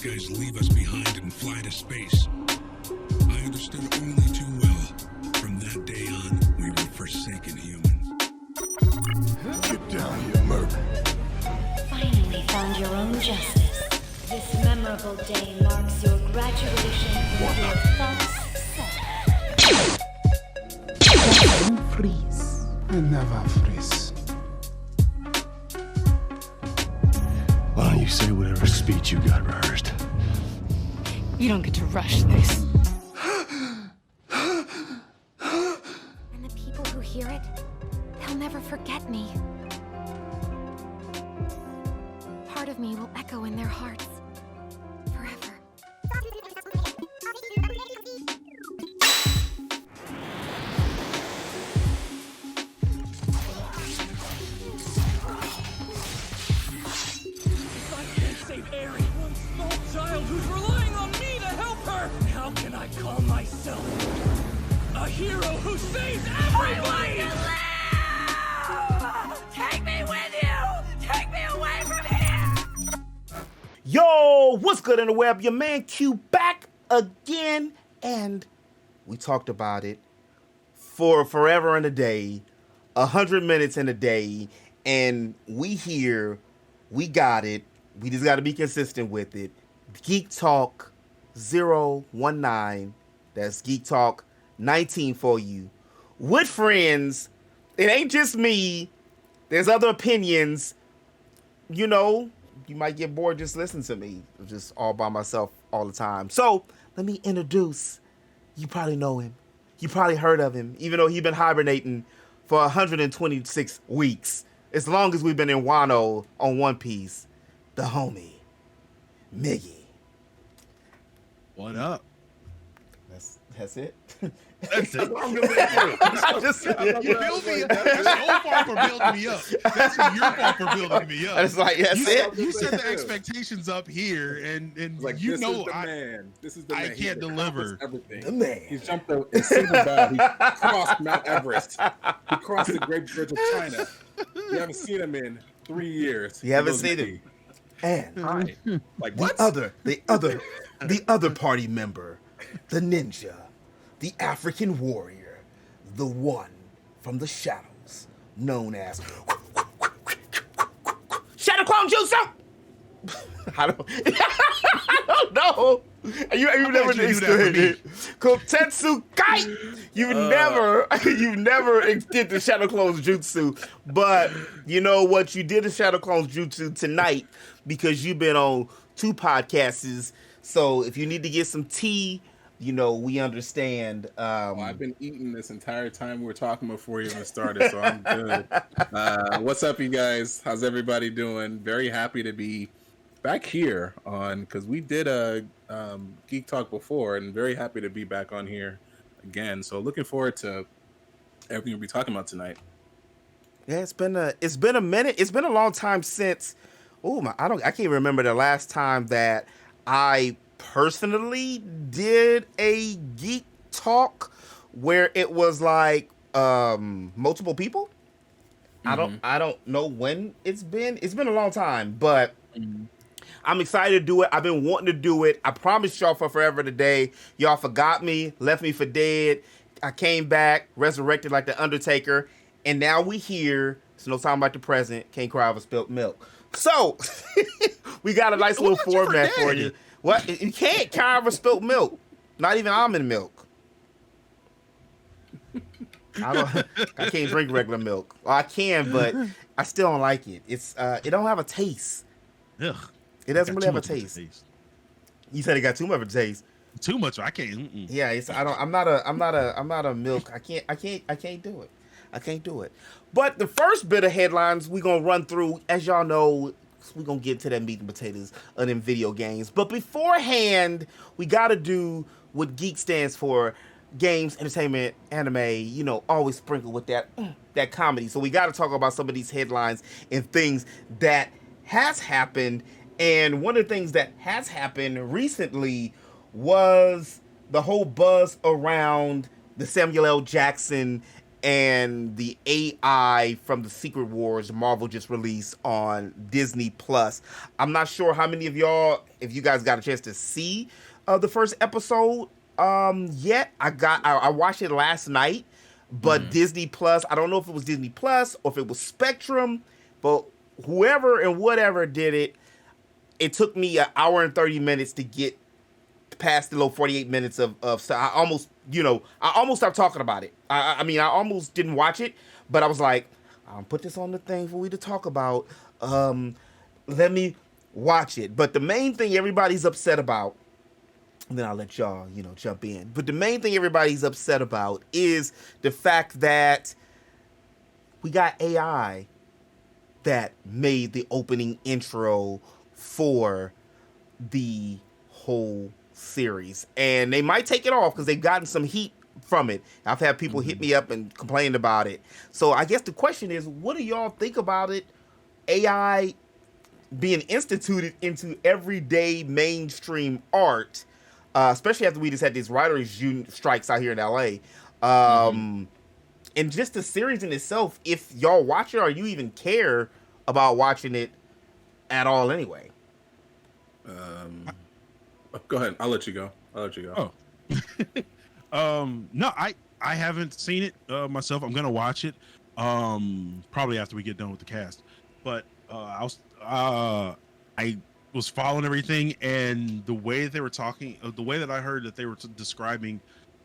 guys leave us behind and fly to space. I understood only too well. From that day on, we were forsaken humans. Get down here, Merc. Finally found your own justice. This memorable day marks your graduation with your false self. Don't freeze. I never freeze. Why don't you say whatever speech you got rehearsed? You don't get to rush this. And the people who hear it, they'll never forget me. Part of me will echo in their hearts forever. One small child who's relying on me to help her! How can I call myself a hero who saves everybody? Take me with you! Take me away from here! Yo, what's good in the web? Your man Q back again, and we talked about it for forever and a day, 100 minutes in a day, and we got it. We just got to be consistent with it. GeakTalk 019. That's GeakTalk 19 for you. With friends, it ain't just me. There's other opinions. You know, you might get bored just listening to me. Just all by myself all the time. So, let me introduce. You probably know him. You probably heard of him, even though he's been hibernating for 126 weeks. As long as we've been in Wano on One Piece. The homie, Miggy. What up? That's it. That's it. I'm just You build me up. That's your fault for building me up. That's your fault for building me up. It's like, that's it. You set the expectations up here, and like, you this know is the man. This is the man. I can't deliver. Everything. The man. He's jumped a single bound. He crossed Mount Everest. He crossed the Great Bridge of China. You haven't seen him in 3 years. You haven't seen him. And like what? the other party member, the ninja, the African warrior, the one from the shadows, known as Shadow Clone Jutsu. I don't know. You've never experienced it. Kotetsu Kai. You've never did the Shadow Clone's Jutsu, but you know what? You did the Shadow Clone's Jutsu tonight because you've been on 2 podcasts. So if you need to get some tea, you know, we understand. Well, I've been eating this entire time we were talking before you even started, so I'm good. What's up, you guys? How's everybody doing? Very happy to be back here on, because we did a Geek Talk before, and very happy to be back on here again. So looking forward to everything we'll be talking about tonight. Yeah, it's been a minute. It's been a long time since. I can't remember the last time that I personally did a Geek Talk where it was like multiple people. Mm-hmm. I don't know when it's been. It's been a long time, but I'm excited to do it. I've been wanting to do it. I promised y'all for forever today. Y'all forgot me, left me for dead. I came back, resurrected like the Undertaker, and now we here. It's no time like the present. Can't cry over spilt milk. So we got a nice little format for you. What? You can't cry over spilt milk. Not even almond milk. I can't drink regular milk. Well, I can, but I still don't like it. It don't have a taste. Ugh. It doesn't really have a taste. You said it got too much of a taste. Too much. I can't. Mm-mm. Yeah, I'm not a milk. I can't do it. I can't do it. But the first bit of headlines we're gonna run through, as y'all know, we're gonna get to that meat and potatoes of them video games. But beforehand, we gotta do what Geek stands for: games, entertainment, anime. You know, always sprinkle with that comedy. So we gotta talk about some of these headlines and things that has happened. And one of the things that has happened recently was the whole buzz around the Samuel L. Jackson and the AI from the Secret Wars Marvel just released on Disney Plus. I'm not sure how many of y'all, if you guys got a chance to see the first episode yet. I watched it last night, but Disney Plus, I don't know if it was Disney Plus or if it was Spectrum, but whoever and whatever did it, it took me an hour and 30 minutes to get past the little 48 minutes of so I almost stopped talking about it. I mean, I almost didn't watch it, but I was like, I'll put this on the thing for we to talk about. Let me watch it. But the main thing everybody's upset about, and then I'll let y'all, jump in. But the main thing everybody's upset about is the fact that we got AI that made the opening intro for the whole series, and they might take it off because they've gotten some heat from it. I've had people hit me up and complain about it. So I guess the question is, what do y'all think about it? AI being instituted into everyday mainstream art, especially after we just had these writers' union strikes out here in LA. And just the series in itself, if y'all watch it or you even care about watching it at all anyway. Go ahead. I'll let you go. No, I haven't seen it myself. I'm gonna watch it probably after we get done with the cast. But I was following everything, and the way they were talking, the way that I heard that they were describing.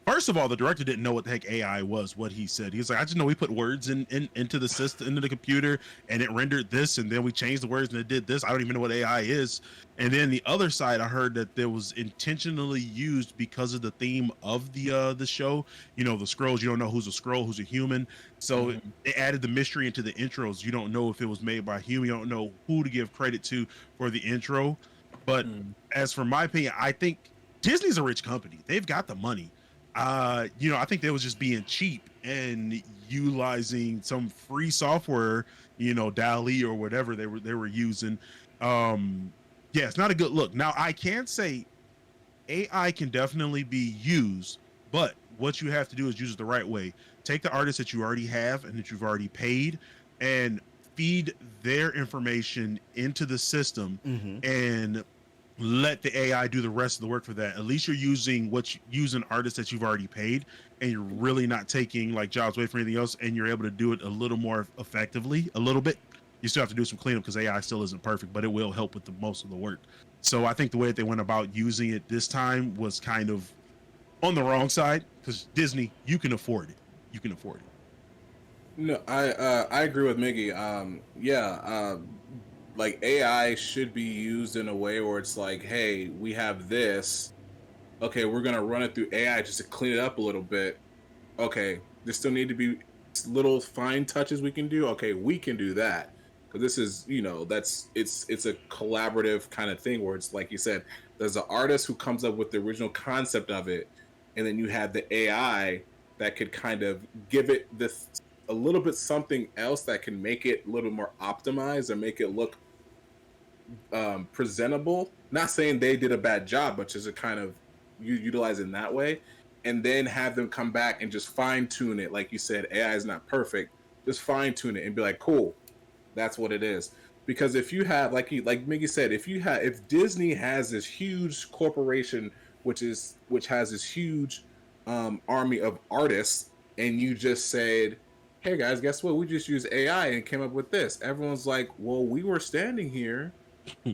First of all, the director didn't know what the heck AI was. What he said, he was like, "I just know we put words into the system, into the computer, and it rendered this, and then we changed the words, and it did this. I don't even know what AI is." And then the other side, I heard that there was intentionally used because of the theme of the show. The Skrulls. You don't know who's a Skrull, who's a human. So it added the mystery into the intros. You don't know if it was made by a human. You don't know who to give credit to for the intro. But as for my opinion, I think Disney's a rich company. They've got the money. I think they was just being cheap and utilizing some free software, DALL-E or whatever they were using. Yeah, it's not a good look. Now, I can say AI can definitely be used, but what you have to do is use it the right way. Take the artists that you already have and that you've already paid and feed their information into the system and let the AI do the rest of the work for that. At least you're using artists that you've already paid, and you're really not taking like jobs away from anything else, and you're able to do it a little more effectively, a little bit. You still have to do some cleanup because AI still isn't perfect, but it will help with most of the work. So I think the way that they went about using it this time was kind of on the wrong side, because Disney, you can afford it. No, I agree with Miggy. Like AI should be used in a way where it's like, hey, we have this. Okay, we're gonna run it through AI just to clean it up a little bit. Okay, there still need to be little fine touches we can do. Okay, we can do that. Because this is, it's a collaborative kind of thing where it's like you said, there's an artist who comes up with the original concept of it, and then you have the AI that could kind of give it this a little bit something else that can make it a little more optimized and make it look presentable. Not saying they did a bad job, but just to kind of utilize it in that way, and then have them come back and just fine tune it. Like you said, AI is not perfect. Just fine tune it and be like, cool, that's what it is. Because if you have, like Miggy said, if Disney has this huge corporation, which has this huge army of artists, and you just said, hey guys, guess what? We just used AI and came up with this. Everyone's like, well, we were standing here.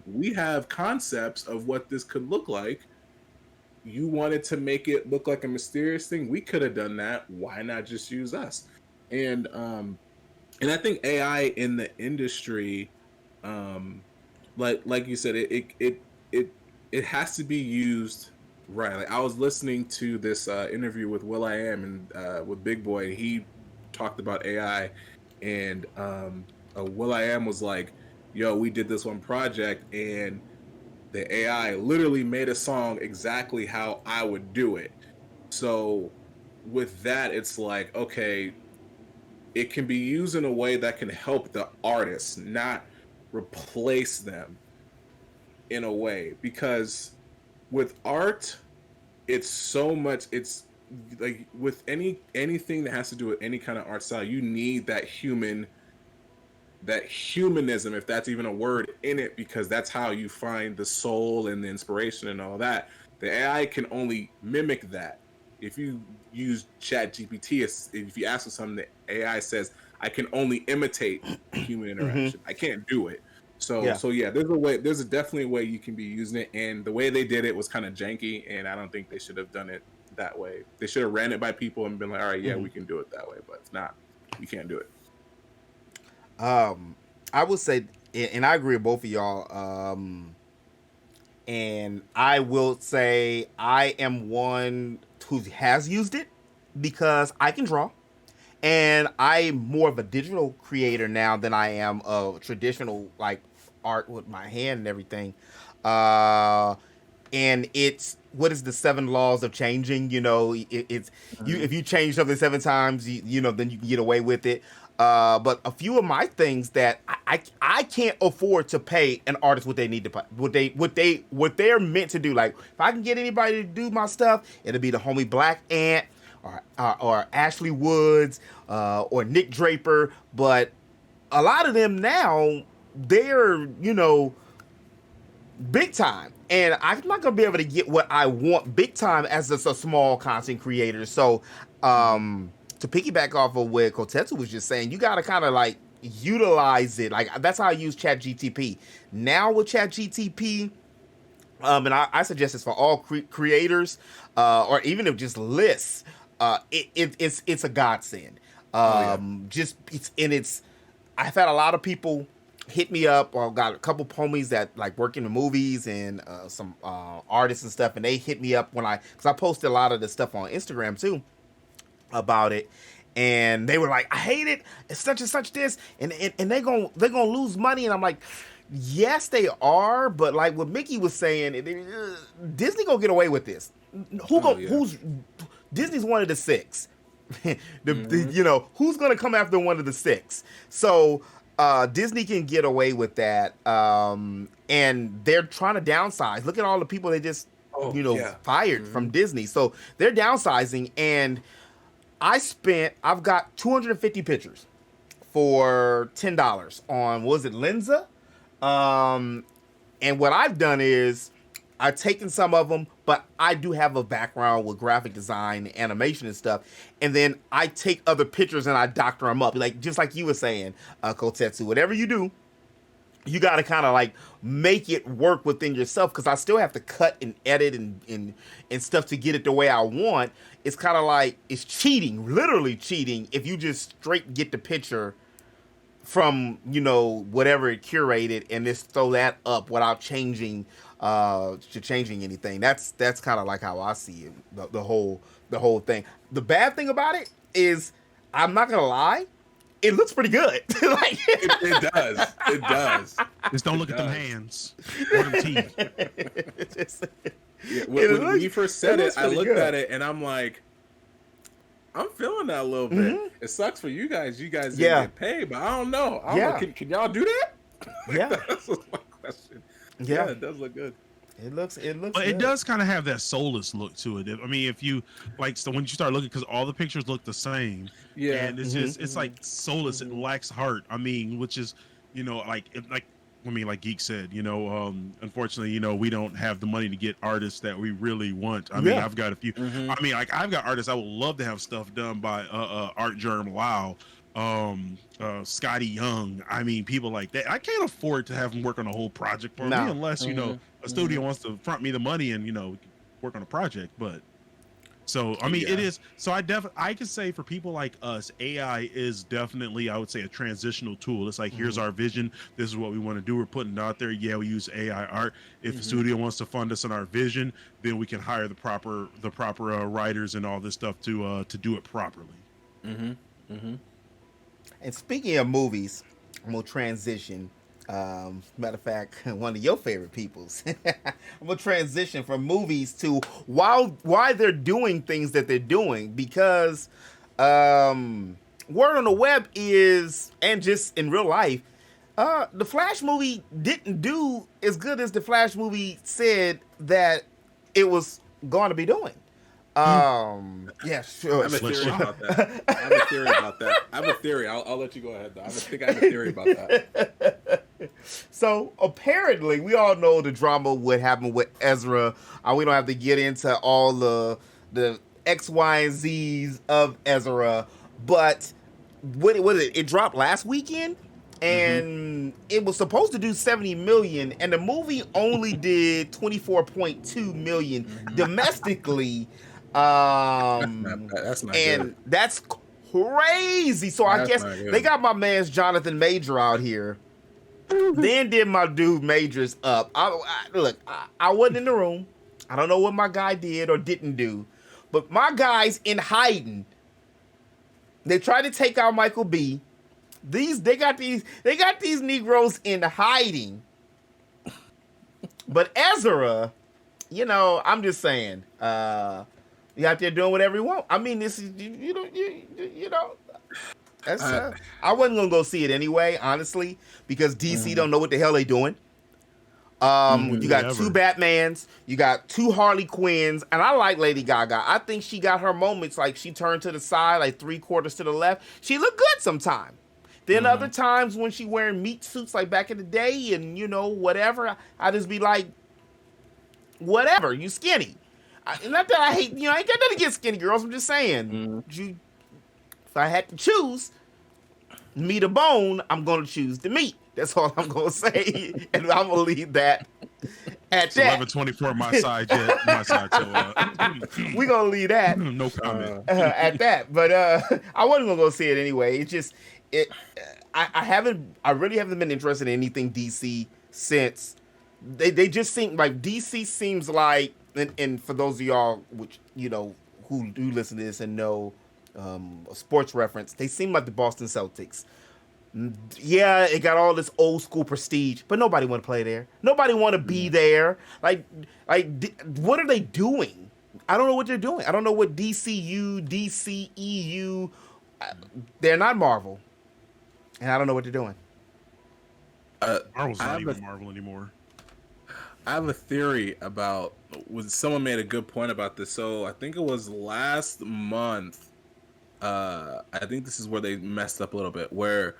We have concepts of what this could look like. You wanted to make it look like a mysterious thing. We could have done that. Why not just use us? And I think AI in the industry, like you said, it has to be used right. Like I was listening to this interview with will.i.am and with Big Boy. He talked about AI, and will.i.am was like, yo, we did this one project, and the AI literally made a song exactly how I would do it. So with that, it's like, okay, it can be used in a way that can help the artists, not replace them in a way. Because with art, it's so much, like with anything that has to do with any kind of art style, you need that humanism, if that's even a word, in it, because that's how you find the soul and the inspiration and all that. The AI can only mimic that. If you use ChatGPT, if you ask for something, the AI says, I can only imitate human interaction. I can't do it. So yeah, there's definitely a way you can be using it, and the way they did it was kind of janky, and I don't think they should have done it that way. They should have ran it by people and been like, all right, yeah, we can do it that way, but it's not. You can't do it. I would say, and I agree with both of y'all. And I will say I am one who has used it because I can draw. And I'm more of a digital creator now than I am a traditional like art with my hand and everything. And it's, what is the 7 laws of changing? You know, it's you, if you change something 7 times, you know, then you can get away with it. But a few of my things that I can't afford to pay an artist what they need to pay, what they're meant to do. Like if I can get anybody to do my stuff, it'll be the homie Black Ant or Ashley Woods or Nick Draper. But a lot of them now, they're, you know, big time, and I'm not gonna be able to get what I want big time as just a small content creator. So to piggyback off of what Kotetsu was just saying, you gotta kind of like utilize it. Like that's how I use ChatGTP now with ChatGTP. And I suggest this for all creators, or even if just lists. It's a godsend. I've had a lot of people hit me up, or got a couple homies that like work in the movies and some artists and stuff, and they hit me up because I posted a lot of the stuff on Instagram too about it, and they were like, I hate it, it's such and such this, and they're gonna lose money, and I'm like, yes they are, but like what Mickey was saying, Disney gonna get away with this. Who's Disney's one of the 6. You know, who's gonna come after one of the 6? So Disney can get away with that, and they're trying to downsize. Look at all the people they just fired from Disney, so they're downsizing. And I've got 250 pictures for $10 on, what was it, Lenza? And what I've done is I've taken some of them, but I do have a background with graphic design, animation and stuff. And then I take other pictures and I doctor them up. Like, just like you were saying, Kotetsu, whatever you do, you got to kind of like make it work within yourself. Cause I still have to cut and edit and stuff to get it the way I want. It's kind of like, it's cheating, literally cheating, if you just straight get the picture from, you know, whatever it curated and just throw that up without changing anything. That's kind of like how I see it, the whole thing. The bad thing about it is, I'm not gonna lie, it looks pretty good. Like, it does. Just don't look at them hands or them teeth. When you first said it, I looked at it and I'm like, I'm feeling that a little bit. It sucks for you guys. You guys didn't get paid, but I don't know. Can y'all do that? Yeah, that's my question. Yeah, it does look good. It looks. But good. it does kind of have that soulless look to it. I mean, if you like, so when you start looking, because all the pictures look the same. Yeah, and it's just it's like soulless. It lacks heart. I mean, which is, you know, like Geek said, you know, unfortunately, you know, we don't have the money to get artists that we really want. I mean, I've got a few. I mean, like I've got artists I would love to have stuff done by Art Germ Lau, Scotty Young. I mean, people like that. I can't afford to have them work on a whole project for me unless you know a studio wants to front me the money and, you know, work on a project. But so I mean, it is. So I can say for people like us, AI is definitely, I would say, a transitional tool. It's like, here's our vision. This is what we want to do. We're putting it out there. Yeah, we use AI art. If the studio wants to fund us in our vision, then we can hire the proper writers and all this stuff to do it properly. And speaking of movies, I'm gonna transition. Matter of fact, one of your favorite peoples. I'm gonna transition from movies to why they're doing things that they're doing, because word on the web is, and just in real life, the Flash movie didn't do as good as the Flash movie said that it was going to be doing. Yeah, sure. I have a theory about that. I have a theory about that. I have a theory. I'll let you go ahead, though. I think I have a theory about that. So apparently, we all know the drama would happen with Ezra. We don't have to get into all the X, Y, and Z's of Ezra, but what is it? It dropped last weekend, and it was supposed to do 70 million, and the movie only did 24.2 million domestically. That's not and good. that's crazy. So I guess they got my man's Jonathan Major out here. Then did my dude Majors up. I wasn't in the room. I don't know what my guy did or didn't do, but my guy's in hiding. They tried to take out Michael B. They got these Negroes in hiding. But Ezra, I'm just saying, you out there doing whatever you want. I mean, this is you know. That's I wasn't gonna go see it anyway, honestly, because DC don't know what the hell they doing. You got two Batmans, you got two Harley Quinns, and I like Lady Gaga. I think she got her moments, like she turned to the side, like 3/4 to the left. She looked good sometimes. Then other times when she wearing meat suits like back in the day, and whatever, I just be like, whatever, you skinny. Not that I hate, I ain't got nothing against skinny girls. I'm just saying, if I had to choose meat or bone, I'm gonna choose the meat. That's all I'm gonna say, and I'm gonna leave that at that. 11:24 my side, Jet. My side. So we gonna leave that. No comment at that. But I wasn't gonna go see it anyway. It's just I really haven't been interested in anything DC since they just seem like DC seems like, and for those of y'all which who do listen to this and know a sports reference, they seem like the Boston Celtics. Yeah, it got all this old school prestige, but nobody want to play there. Nobody want to be there. Like, what are they doing? I don't know what they're doing. I don't know what DCU, DCEU. They're not Marvel, and I don't know what they're doing. Marvel's not even Marvel anymore. I have a theory about. Someone made a good point about this. So I think it was last month. I think this is where they messed up a little bit, where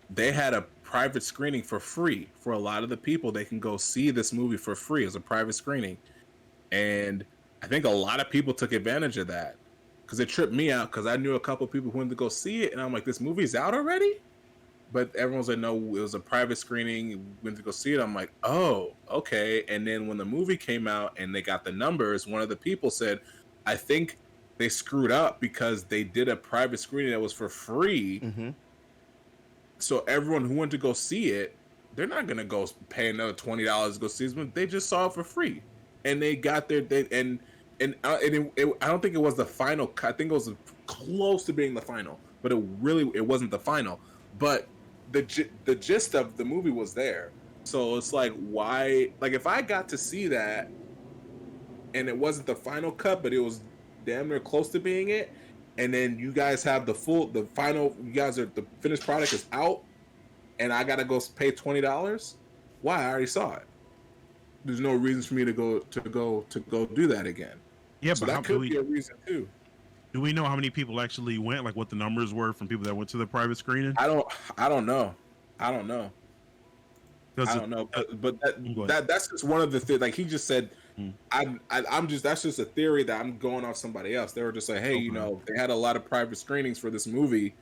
they had a private screening for free for a lot of the people. They can go see this movie for free as a private screening, and I think a lot of people took advantage of that because it tripped me out because I knew a couple of people who went to go see it, and I'm like, this movie's out already? But everyone's like, no, it was a private screening. We went to go see it. I'm like, oh, okay. And then when the movie came out and they got the numbers, one of the people said, I think they screwed up because they did a private screening that was for free. So everyone who went to go see it, they're not going to go pay another $20 to go see this. They just saw it for free. And they got their, I don't think it was the final cut. I think it was close to being the final, but it wasn't the final. But the gist of the movie was there. So it's like, why, like if I got to see that and it wasn't the final cut, but it was damn near close to being it, and then you guys have the final, you guys are, the finished product is out, and I gotta go pay $20. Why? I already saw it. There's no reason for me to go do that again. Yeah, so but that could be a reason too. Do we know how many people actually went? Like what the numbers were from people that went to the private screening? I don't know. I don't know. But that's just one of the things. Like he just said, I'm just, that's just a theory that I'm going off somebody else. They were just like, hey, they had a lot of private screenings for this movie,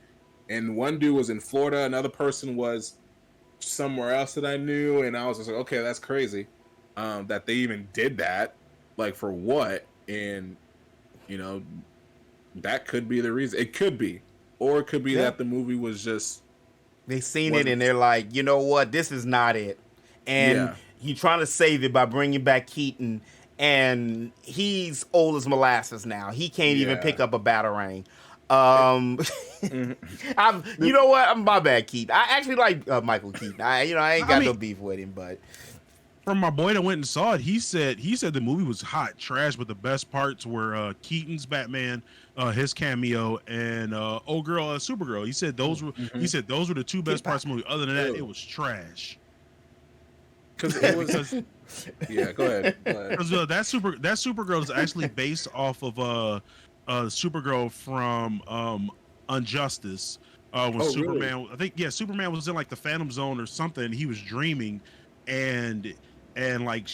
and one dude was in Florida, another person was somewhere else that I knew, and I was just like, okay, that's crazy, that they even did that, like for what? And that could be the reason. It could be, or it could be that the movie was just. They seen it and they're like, you know what? This is not it. And he's trying to save it by bringing back Keaton. And he's old as molasses now. He can't even pick up a batarang. You know what? I'm my bad, Keaton. I actually like Michael Keaton. I ain't got no beef with him, but. From my boy that went and saw it, he said the movie was hot trash, but the best parts were Keaton's Batman, his cameo, and old girl Supergirl. He said those were the two best parts of the movie. Other than that, it was trash. Because it was. Yeah, go ahead. Because that Supergirl is actually based off of Supergirl from Injustice. When Superman, really? I think Superman was in like the Phantom Zone or something. And he was dreaming, and like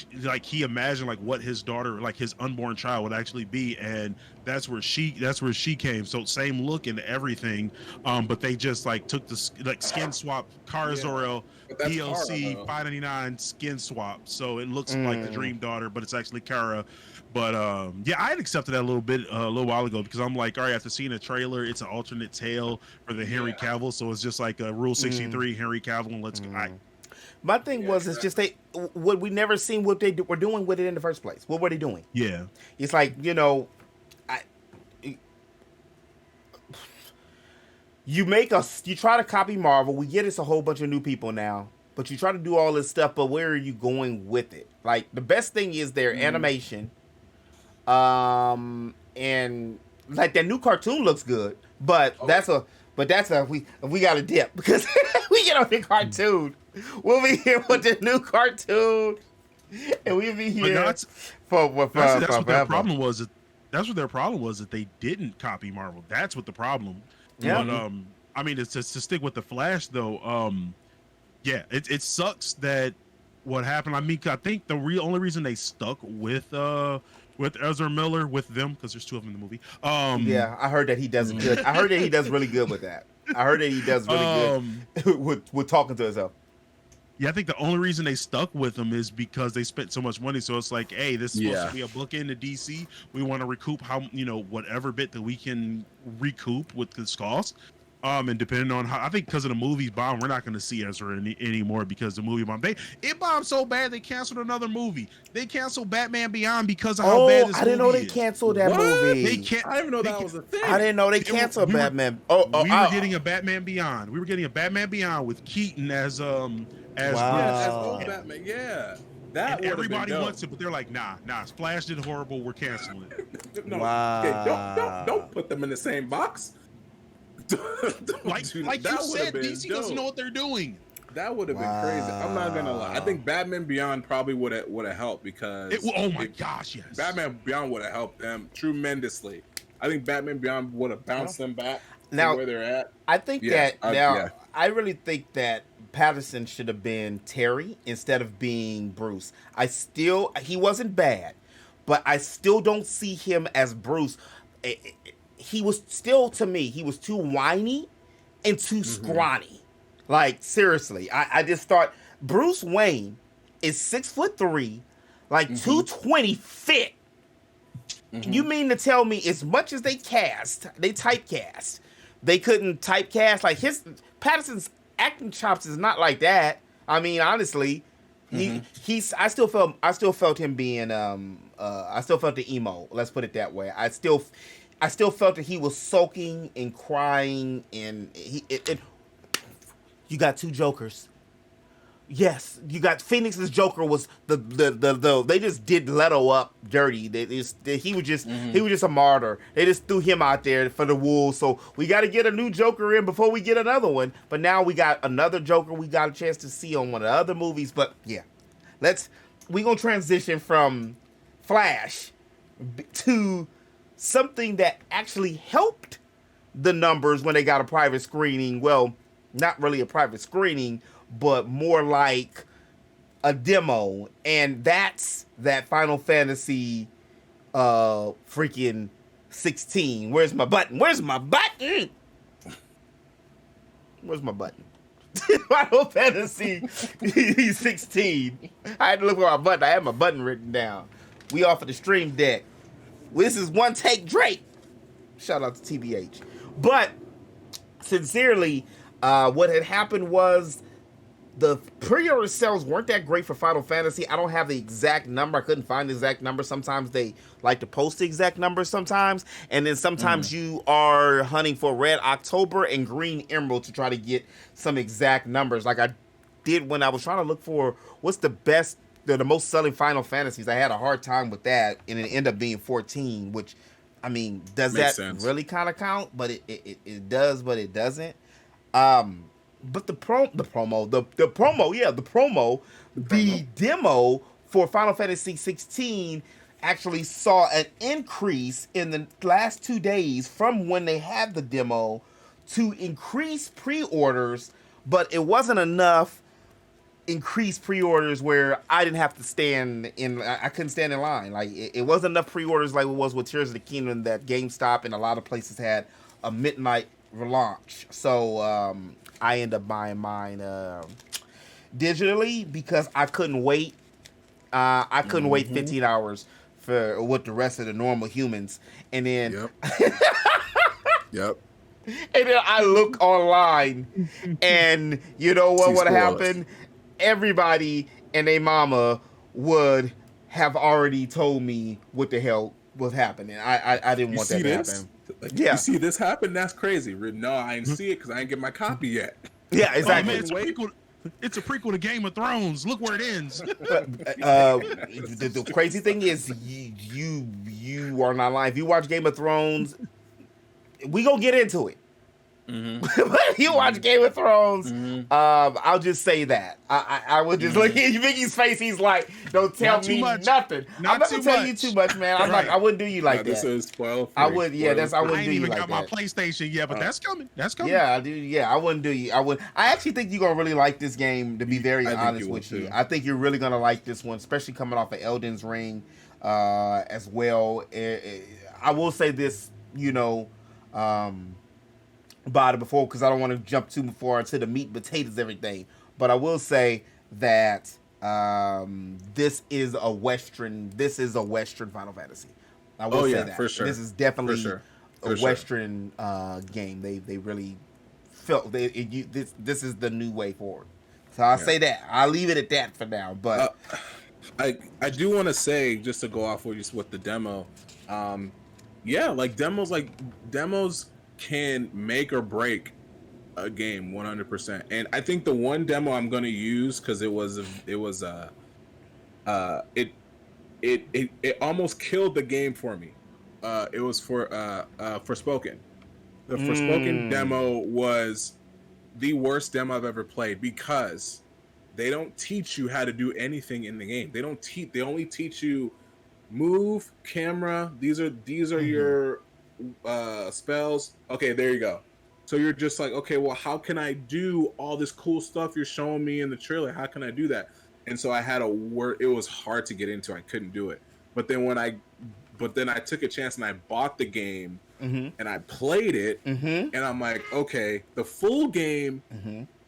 he imagined like what his daughter, like his unborn child, would actually be, and that's where she came. So same look and everything, but they just like took the skin swap Kara Zor-El. DLC 599 skin swap, so it looks like the Dream Daughter, but it's actually Kara. But I had accepted that a little while ago, because I'm like, all right, after seeing a trailer, it's an alternate tale for the Henry Cavill, so it's just like a Rule 63 Henry Cavill, and let's go. My thing was, it's just what we never seen what they were doing with it in the first place. What were they doing? Yeah, it's like, you try to copy Marvel. We get it's a whole bunch of new people now. But you try to do all this stuff, but where are you going with it? Like, the best thing is their animation. And like that new cartoon looks good, but we got to dip, because we get on the cartoon. We'll be here with the new cartoon, and we'll be here that's what their problem was. That's what their problem was, that they didn't copy Marvel. That's what the problem. Yeah. But I mean, to stick with the Flash though. Yeah, it sucks that what happened. I mean, I think the only reason they stuck with Ezra Miller, with them, because there's two of them in the movie. Yeah, I heard that he does good. I heard that he does really good with that. I heard that he does really good with talking to himself. Yeah, I think the only reason they stuck with him is because they spent so much money. So it's like, hey, this is supposed to be a bookend to DC. We want to recoup whatever bit that we can recoup with this cost. And depending on how, I think because of the movie's bomb, we're not going to see Ezra anymore, because the movie bombed. It bombed so bad they canceled another movie. They canceled Batman Beyond because of how bad this movie is. I didn't know they canceled that movie. I didn't even know that was a thing. I didn't know they canceled Batman. We were getting a Batman Beyond. We were getting a Batman Beyond with Keaton as old Batman. Yeah. And everybody wants it, but they're like, nah, Flash did horrible. We're canceling it. Don't put them in the same box. like you said, DC doesn't know what they're doing. That would have been crazy. I'm not gonna lie. I think Batman Beyond probably would have helped, because gosh, yes, Batman Beyond would have helped them tremendously. I think Batman Beyond would have bounced them back now to where they're at. I think I really think that Patterson should have been Terry instead of being Bruce. He wasn't bad, but I still don't see him as Bruce. He was still, to me, he was too whiny and too scrawny. Like, seriously, I just thought Bruce Wayne is 6'3", like 220 fit. You mean to tell me, as much as they typecast, they couldn't typecast? Like, Patterson's acting chops is not like that. I mean, honestly, I still felt him being I still felt the emo. Let's put it that way. I still felt that he was sulking and crying, and you got two Jokers. Yes, you got Phoenix's Joker was the they just did Leto up dirty. He was just a martyr. They just threw him out there for the Wolves. So we got to get a new Joker in before we get another one. But now we got another Joker we got a chance to see on one of the other movies. But yeah, we gonna transition from Flash to something that actually helped the numbers when they got a private screening. Well, not really a private screening, but more like a demo. And that's that Final Fantasy freaking 16. Where's my button? Final Fantasy 16. I had to look for my button. I had my button written down. We off of the Stream Deck. This is One Take Drake. Shout out to TBH. But sincerely, what had happened was the pre-order sales weren't that great for Final Fantasy. I don't have the exact number. I couldn't find the exact number. Sometimes they like to post the exact number sometimes. And then sometimes you are hunting for Red October and Green Emerald to try to get some exact numbers. Like I did when I was trying to look for what's the best, the most selling Final Fantasies. I had a hard time with that, and it ended up being 14, which, I mean, does Makes that sense. really kind of count? But it does, but it doesn't. But the demo for Final Fantasy 16 actually saw an increase in the last 2 days from when they had the demo to increase pre-orders, but it wasn't enough increased pre-orders where I didn't have to stand in. I couldn't stand in line. Like it wasn't enough pre-orders like it was with Tears of the Kingdom that GameStop and a lot of places had a midnight relaunch. So I ended up buying mine digitally because I couldn't wait. I couldn't wait 15 hours for with the rest of the normal humans, and then Yep. And then I look online, and you know what would happen? Everybody and their mama would have already told me what the hell was happening. I didn't want that to happen. Like, you see this happen? That's crazy. No, I didn't see it because I didn't get my copy yet. Yeah, exactly. Oh, man, it's a prequel to Game of Thrones. Look where it ends. The crazy thing is, you are not lying. If you watch Game of Thrones, we gonna get into it. But if you watch Game of Thrones, I'll just say that. I would just look at Vicky's face. He's like, "Don't tell me nothing." I'm not gonna tell you too much, man. I wouldn't do you like that. This is spoil free. I would, yeah. I wouldn't do you like that. I ain't even got my PlayStation yet, but that's coming. That's coming. Yeah, dude. Yeah, I wouldn't do you. I actually think you're gonna really like this game. To be very honest with you, I think you're really gonna like this one, especially coming off of Elden's Ring, as well. I will say this, about it before because I don't want to jump too far into the meat and potatoes everything, but I will say that this is a Western Final Fantasy. I will say that for sure. This is definitely a Western game. They really felt this is the new way forward. So I'll say that. I'll leave it at that for now. But I do want to say, just to go off with the demo, demos can make or break a game 100%. And I think the one demo I'm going to use, because it almost killed the game for me. It was for Forspoken. The Forspoken demo was the worst demo I've ever played because they don't teach you how to do anything in the game. They only teach you move, camera. These are your spells. Okay, there you go. So you're just like, okay, well, how can I do all this cool stuff you're showing me in the trailer? How can I do that? And so I had it was hard to get into. I couldn't do it. But then I took a chance and I bought the game and I played it and I'm like, okay, the full game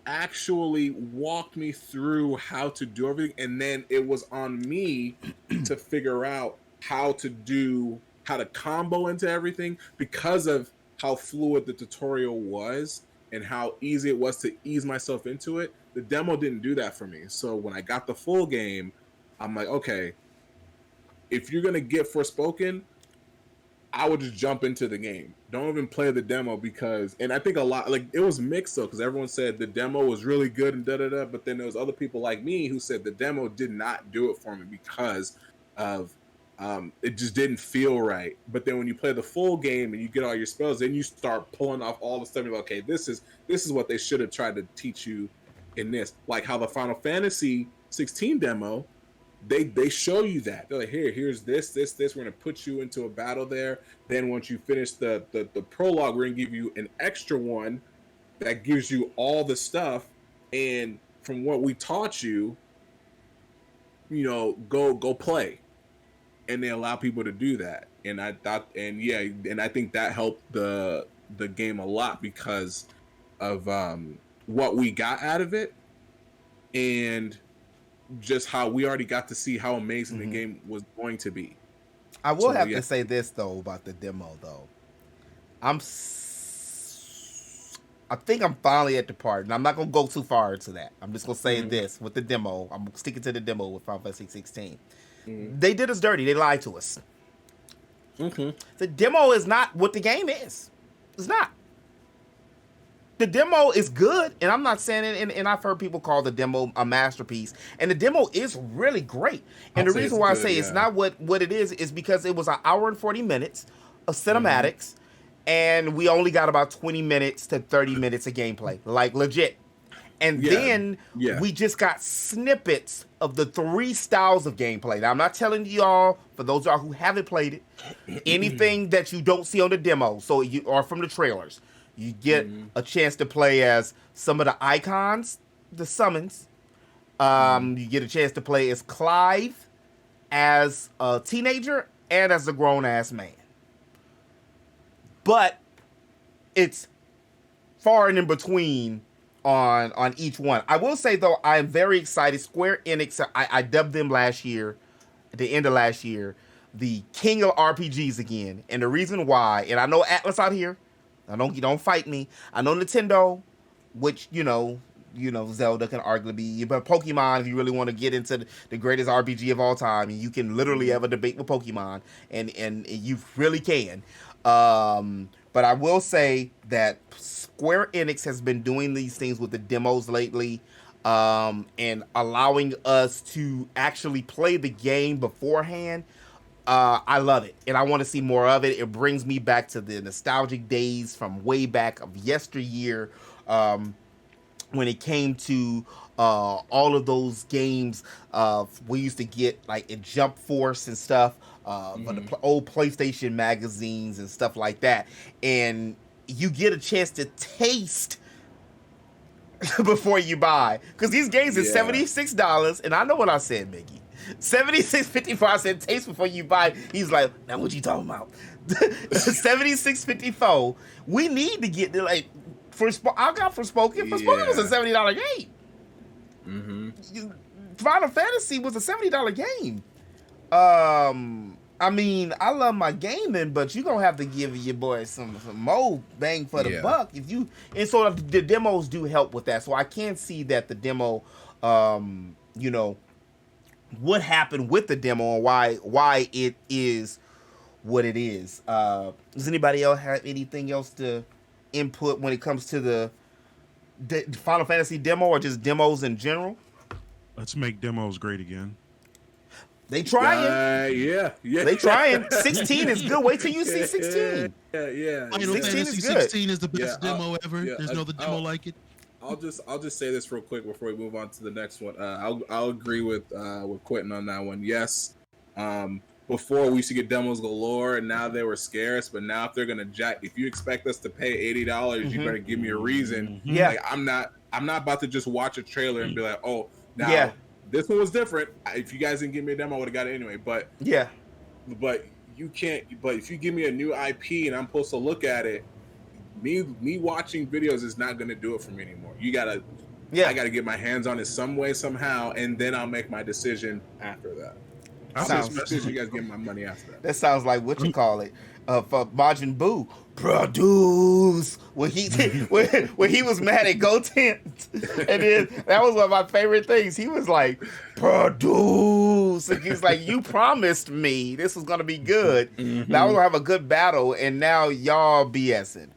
actually walked me through how to do everything, and then it was on me to figure out how to combo into everything because of how fluid the tutorial was and how easy it was to ease myself into it. The demo didn't do that for me. So when I got the full game, I'm like, okay, if you're going to get Forspoken, I would just jump into the game. Don't even play the demo and I think it was mixed though, because everyone said the demo was really good and da-da-da, but then there was other people like me who said the demo did not do it for me because of it just didn't feel right. But then when you play the full game and you get all your spells, then you start pulling off all the stuff. You're like, okay, this is what they should have tried to teach you in this. Like how the Final Fantasy 16 demo, they show you that. They're like, here's this. We're gonna put you into a battle there. Then once you finish the prologue, we're gonna give you an extra one that gives you all the stuff. And from what we taught you, go play. And they allow people to do that, and I think that helped the game a lot because of what we got out of it, and just how we already got to see how amazing the game was going to be. I will have to say this though about the demo though. I think I'm finally at the part, and I'm not gonna go too far into that. I'm just gonna say this with the demo. I'm sticking to the demo with Final Fantasy 16. They did us dirty. They lied to us. The demo is not what the game is. It's not. The demo is good, and I'm not saying it, and I've heard people call the demo a masterpiece, and the demo is really great. And the reason why I say it's not what it is because it was an hour and 40 minutes of cinematics, and we only got about 20 minutes to 30 minutes of gameplay. Like, legit. And then we just got snippets of the 3 styles of gameplay. Now, I'm not telling y'all, for those of y'all who haven't played it, anything that you don't see on the demo, or from the trailers. You get a chance to play as some of the icons, the summons. You get a chance to play as Clive, as a teenager, and as a grown-ass man. But it's far and in between on each one. I will say, though, I am very excited. Square Enix, I dubbed them last year, at the end of last year, the king of RPGs again. And the reason why, and I know Atlas out here, you don't fight me. I know Nintendo, which, Zelda can arguably be, but Pokemon, if you really want to get into the greatest RPG of all time, you can literally have a debate with Pokemon, and you really can. But I will say that Square Enix has been doing these things with the demos lately, and allowing us to actually play the game beforehand. I love it, and I want to see more of it. It brings me back to the nostalgic days from way back of yesteryear, when it came to all of those games. We used to get like in Jump Force and stuff, but the old PlayStation magazines and stuff like that, and you get a chance to taste before you buy, because these games is $76, and I know what I said, Mickey. $76.54. I said taste before you buy. He's like, now what you talking about? $76.54. We need to get I got Forspoken. Forspoken was a $70 game. Final Fantasy was a $70 game. I mean, I love my gaming, but you're gonna have to give your boy some more bang for the buck. And so the demos do help with that. So I can see that the demo, what happened with the demo and why it is what it is. Does anybody else have anything else to input when it comes to the Final Fantasy demo, or just demos in general? Let's make demos great again. They trying. Yeah. They trying. 16 is good. Wait till you see 16. Yeah. Final Fantasy 16 is the best demo ever. There's no other demo like it. I'll just say this real quick before we move on to the next one. I'll agree with Quentin on that one. Yes. Before we used to get demos galore, and now they were scarce. But now, if they're gonna if you expect us to pay $80, you better give me a reason. Yeah. Like, I'm not about to just watch a trailer and be like, oh, now this one was different. If you guys didn't give me a demo, I would have got it anyway. But you can't. But if you give me a new IP and I'm supposed to look at it, me watching videos is not gonna do it for me anymore. I gotta get my hands on it some way, somehow, and then I'll make my decision after that. Especially you guys get my money after that. That sounds like what you call it, for Majin Buu. Produce when he was mad at Goten, and then that was one of my favorite things. He was like, produce, and he's like, you promised me this was gonna be good. Now we're gonna have a good battle, and now y'all BSing.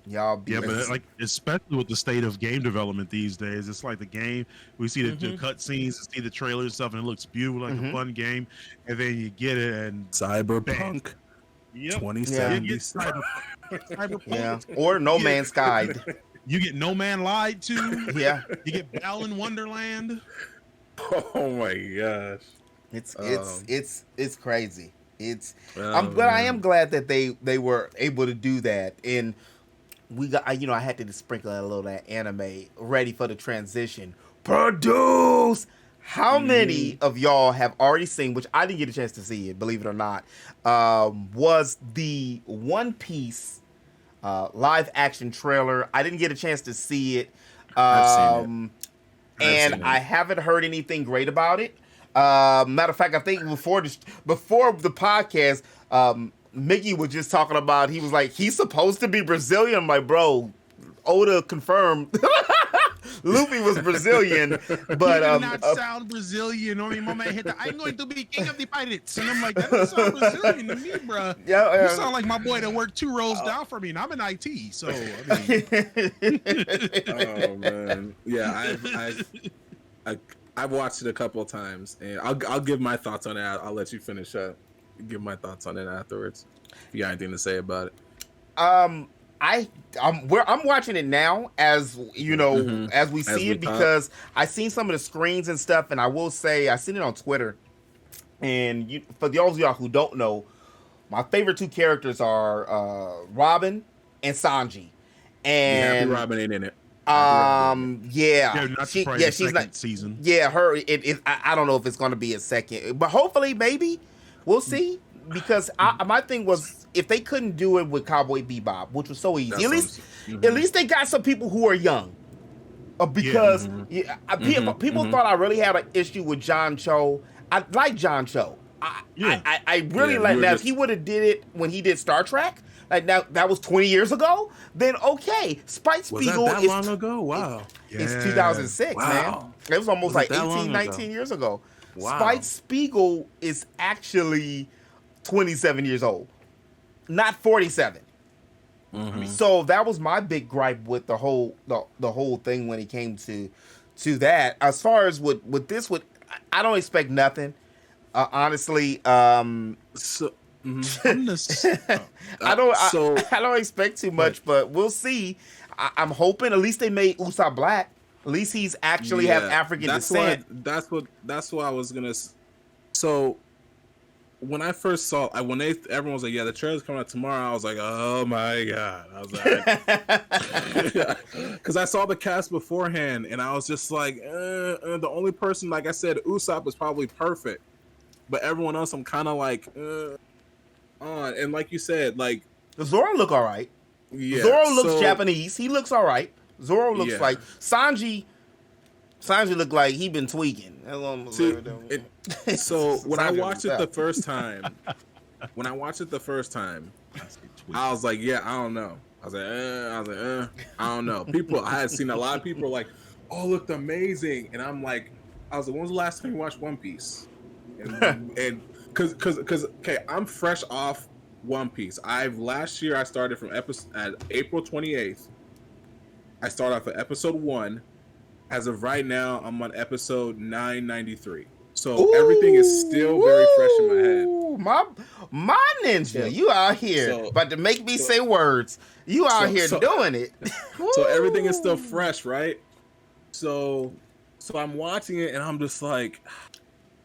Yeah, but like, especially with the state of game development these days, it's like the game, we see the cutscenes, see the trailers and stuff, and it looks beautiful, like a fun game, and then you get it and Cyberpunk 2070. Cyberpunk. Or No Man's Sky. You get No Man Lied to. Yeah. You get Balan Wonderland. Oh my gosh. It's crazy. But I am glad that they were able to do that, and we got, I had to sprinkle a little of that anime ready for the transition. Produce. How many of y'all have already seen, which I didn't get a chance to see it, believe it or not, was the One Piece live action trailer? I didn't get a chance to see it. I've seen it. I haven't heard anything great about it. Matter of fact, I think before the podcast, Mickey was just talking about, he was like, he's supposed to be Brazilian. I'm like, bro, Oda confirmed Luffy was Brazilian, but he did not sound Brazilian. I mean, my man hit I'm going to be king of the pirates, and I'm like, that doesn't sound Brazilian to me, bro. You sound like my boy that worked 2 rows down for me, and I'm in IT, so I mean. Oh man, yeah, I've watched it a couple of times, and I'll give my thoughts on it. I'll let you finish up. Give my thoughts on it afterwards. If you got anything to say about it. I'm watching it now, as you know, as we see it, because I seen some of the screens and stuff, and I will say I seen it on Twitter. And for those of y'all who don't know, my favorite two characters are Robin and Sanji. And Happy Robin ain't in it. She's not season. Yeah, her. I don't know if it's going to be a second, but hopefully, maybe we'll see. Because my thing was, if they couldn't do it with Cowboy Bebop, which was so easy, at least they got some people who are young. Because people thought I really had an issue with John Cho. I like John Cho. I really like. Now, if he would have did it when he did Star Trek, like that was 20 years ago, then okay. Spike Spiegel was that long ago? Wow. It's 2006, man. It was almost like 18, 19 years ago. Wow. Spike Spiegel is actually 27 years old, not 47. So that was my big gripe with the whole thing when it came to that. As far as with this, I don't expect nothing. Honestly, I don't expect too much, but we'll see. I'm hoping at least they made Usopp black. At least he's actually have African descent. That's what I was gonna. So when I first saw, everyone was like, "Yeah, the trailer's coming out tomorrow." I was like, "Oh my god!" I was like, because I saw the cast beforehand, and I was just like, the only person, like I said, Usopp was probably perfect, but everyone else, I'm kind of like, on. And like you said, like Zoro look all right. Yeah, Zoro looks Japanese. He looks all right. Zoro looks like Sanji. Sanji looked like he been tweaking. So when I watched it the first time, I was like, yeah, I don't know. I was like, I don't know. I had seen a lot of people like, oh, looked amazing, and I'm like, I was like, when was the last time you watched One Piece? And because okay, I'm fresh off One Piece. Last year I started from April 28th. I started off at episode 1. As of right now, I'm on episode 993. So everything is still very fresh in my head. My ninja, you out here about to make me say words. You out here doing it. So everything is still fresh, right? So I'm watching it and I'm just like,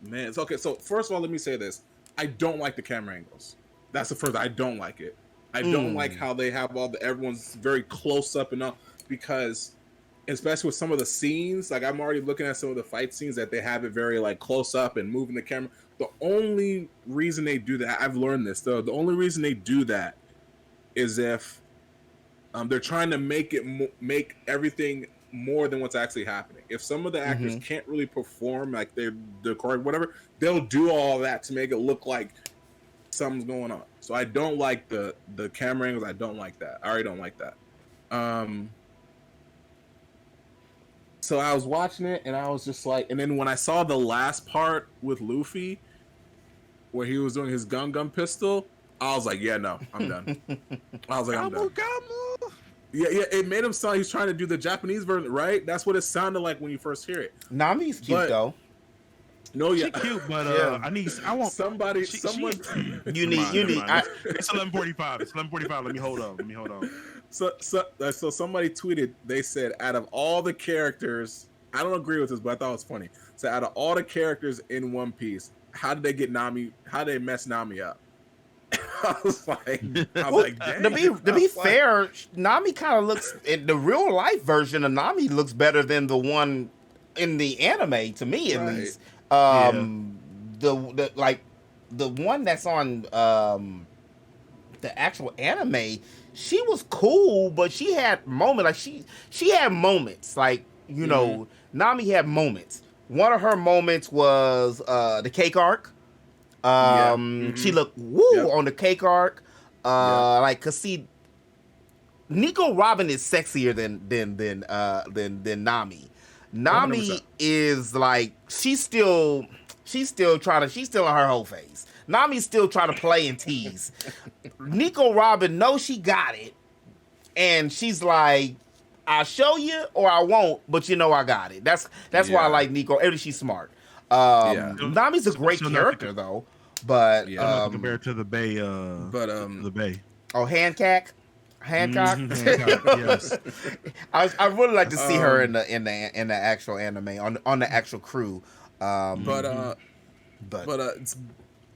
man, it's okay. So first of all, let me say this. I don't like the camera angles. That's the first. I don't like it. I don't like how they have everyone's very close up and all, because especially with some of the scenes, like I'm already looking at some of the fight scenes that they have it very like close up and moving the camera. The only reason they do that, I've learned this though, the only reason they do that is if they're trying to make everything more than what's actually happening. If some of the actors can't really perform, like they're correct, whatever, they'll do all that to make it look like something's going on. So I don't like the camera angles. I don't like that. I already don't like that. So I was watching it and I was just like, and then when I saw the last part with Luffy, where he was doing his gun pistol, I was like, yeah, no, I'm done. I was like, I'm done. Yeah, it made him sound he's trying to do the Japanese version, right? That's what it sounded like when you first hear it. Nami's cute though. No, yeah, she's cute, but I want somebody. You need. It's 11:45. It's 11:45. Let me hold on. So somebody tweeted. They said, out of all the characters, I don't agree with this, but I thought it was funny. So out of all the characters in One Piece, how did they get Nami? How did they mess Nami up? I was like, dang. To be fair, Nami kind of looks. The real life version of Nami looks better than the one in the anime, to me at least. The one that's on the actual anime, she was cool, but she had moments. Like she had moments. Like, you know, Nami had moments. One of her moments was the cake arc. She looked on the cake arc. Like, cause see, Nico Robin is sexier than Nami. Nami 100%. Is like she's still in her whole phase. Nami's still trying to play and tease. Nico Robin knows she got it, and she's like, I'll show you or I won't, but you know I got it. That's why I like Nico. And she's smart. Nami's a great character though, but compared to the Bay, the Bay. Oh, Hancock. Hancock. Hancock, yes. I really like to see her in the actual anime on the actual crew.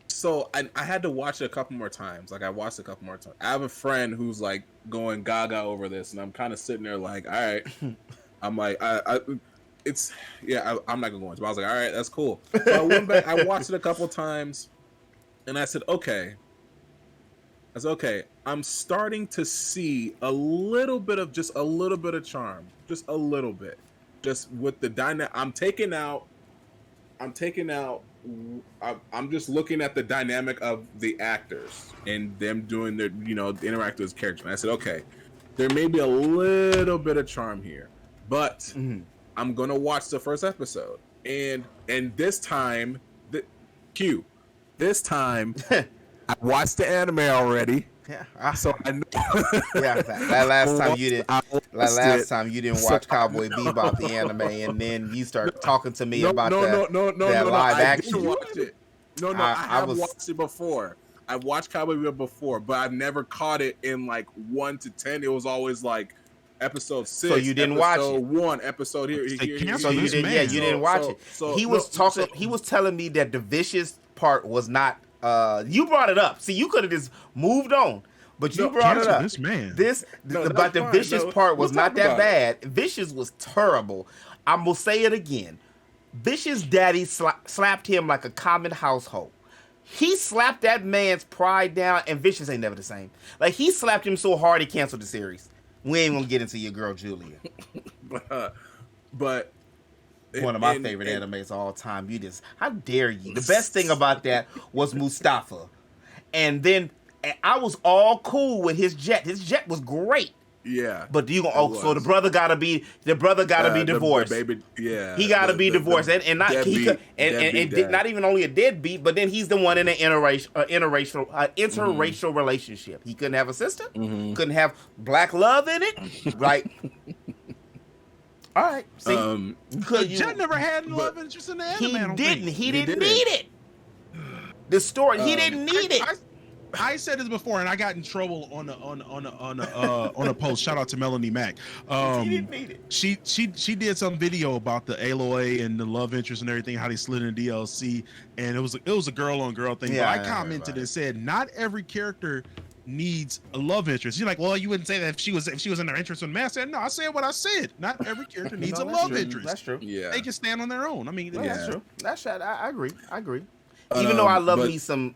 So I had to watch it a couple more times. Like I watched it a couple more times. I have a friend who's like going gaga over this, and I'm kind of sitting there like, all right. I'm like, I'm not gonna go into it. I was like, all right, that's cool. So I went back, I watched it a couple times, and I said, okay. I'm starting to see a little bit of charm, just a little bit, just with the dynamic. I'm just looking at the dynamic of the actors and them doing their, interacting with characters. And I said, okay, there may be a little bit of charm here, but I'm gonna watch the first episode, and this time, this time, I watched the anime already. Yeah, so I know. that last time you didn't. Last time you didn't watch Cowboy Bebop the anime, and then you start talking to me about that live action. I didn't watch it. I have watched it before. I've watched Cowboy Bebop before, but I've never caught it in like 1 to 10. It was always like episode 6. So you didn't watch it. 1 episode here. So you didn't. Yeah, you didn't watch it. He was talking. He was telling me that the vicious part was not. You brought it up. See, you could have just moved on, but you brought it up. This man. But the vicious part was not that bad. Vicious was terrible. I'm gonna say it again. Vicious daddy slapped him like a common household. He slapped that man's pride down, and Vicious ain't never the same. Like, he slapped him so hard he canceled the series. We ain't gonna get into your girl Julia. but one of my favorite animes of all time. How dare you? The best thing about that was Mustafa. And then I was all cool with his jet. His jet was great. Yeah. But so the brother gotta be divorced. The baby, yeah. He gotta be divorced. And not even only a deadbeat, but then he's the one in an interracial relationship. He couldn't have a sister, couldn't have black love in it. Right. All right. See, Jet never had love interest in the anime. He didn't need it. The story, he didn't need it. I said this before, and I got in trouble on a post. Shout out to Melanie Mack. He didn't need it. She did some video about the Aloy and the love interest and everything, how they slid in DLC, and it was a girl on girl thing. Yeah, but I commented and said, not every character needs a love interest. You're like, well, you wouldn't say that if she was in their interest in Mass. No, I said what I said. Not every character needs a love interest. That's true. Yeah, they can stand on their own. I mean, that's true. That's right. I agree. Even though I love me some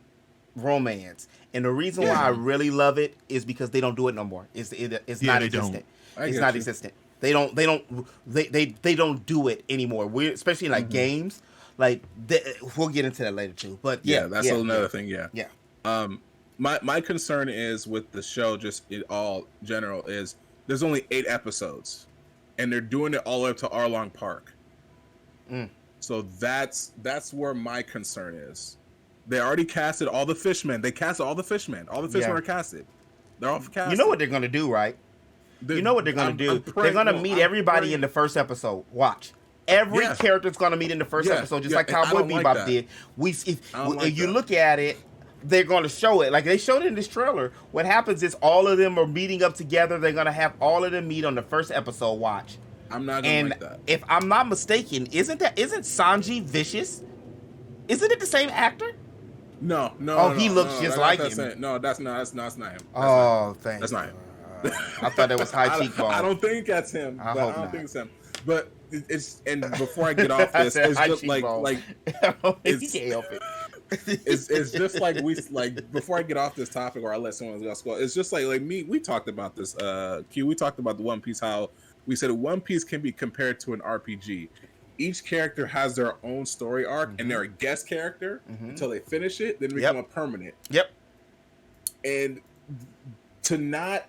romance, and the reason why I really love it is because they don't do it no more. It's not existent. It's not existent. They don't do it anymore. Especially in like games. Like we'll get into that later too. But that's another thing. Yeah. My concern is with the show, just in all general, is there's only 8 episodes, and they're doing it all the way up to Arlong Park. So that's where my concern is. They already casted all the fishmen. They casted all the fishmen. All the fishmen are casted. They're all casted. You know what they're gonna do, right? You know what they're gonna do. They're gonna meet everybody in the first episode. Watch. Every character's gonna meet in the first episode, just like Cowboy Bebop did. If you look at it, they're going to show it. Like they showed it in this trailer. What happens is all of them are meeting up together. They're going to have all of them meet on the first episode. Watch. I'm not going to like that. If I'm not mistaken, isn't Sanji vicious? Isn't it the same actor? No. He looks just like him. No, that's not him. Thanks. That's not him. I thought that was high cheekbone. I don't think that's him. I don't think it's him. But before I get off this, it's just like he can't help it. It's just like before I get off this topic, or I let someone else go. It's just like me. We talked about this. We talked about the One Piece. How we said One Piece can be compared to an RPG. Each character has their own story arc, and they're a guest character until they finish it. Then become a permanent. Yep. And to not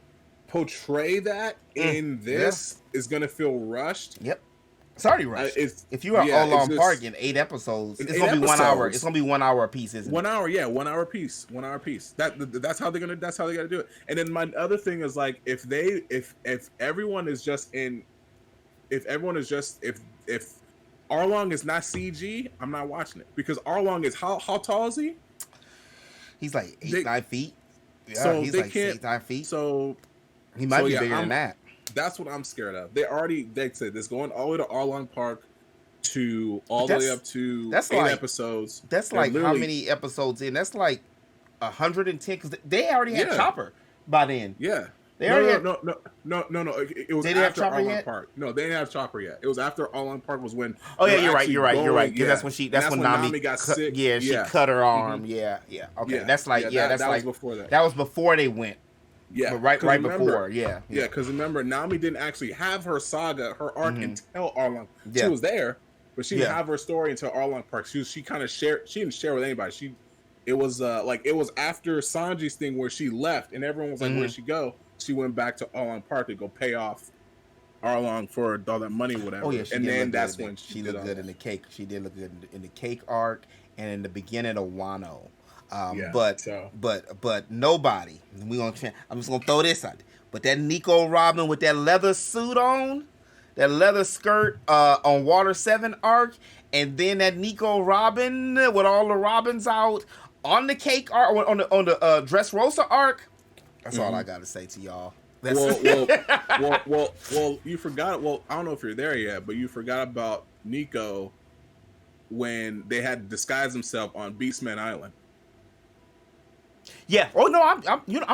portray that in this is going to feel rushed. Yep. It's already rushed. If you are all on Park in 8 episodes, it's gonna be 1 hour. It's gonna be 1 hour a piece, isn't it? 1 hour, 1 hour piece. 1 hour piece. That's how they're gonna. That's how they gotta do it. And then my other thing is like if everyone is just in, if Arlong is not CG, I'm not watching it because Arlong is how tall is he? He's like 8-9 feet. Yeah, so he's they like can't 8-9 feet. So He might be yeah, bigger than that. That's what I'm scared of. They said this going all the way to Arlong Park to all the way up to 8 episodes. That's like how many episodes in? That's like 110 because they already had Chopper by then. Yeah. They already no. It was after Arlong Park. No, they didn't have Chopper yet. It was after Arlong Park was when. Oh yeah, you're right. Yeah. That's when Nami got sick. Yeah, she cut her arm. Yeah. Okay, that's like that's that like was before that. That was before they went. Yeah, but right before. Yeah. Because remember, Nami didn't actually have her saga, her arc until Arlong. She was there, but she didn't have her story until Arlong Park. She kind of shared. She didn't share with anybody. It was after Sanji's thing where she left and everyone was like, "Where'd she go?" She went back to Arlong Park to go pay off Arlong for all that money, whatever. Oh yeah, and then that's when she looked good in the cake. She did look good in the cake arc and in the beginning of Wano. But nobody. I'm just gonna throw this out. But that Nico Robin with that leather suit on, that leather skirt on Water 7 arc, and then that Nico Robin with all the Robins out on the cake arc, on the Dressrosa arc. That's all I gotta say to y'all. Well, you forgot. Well, I don't know if you're there yet, but you forgot about Nico when they had to disguise himself on Beastman Island. Yeah. Oh no, I'm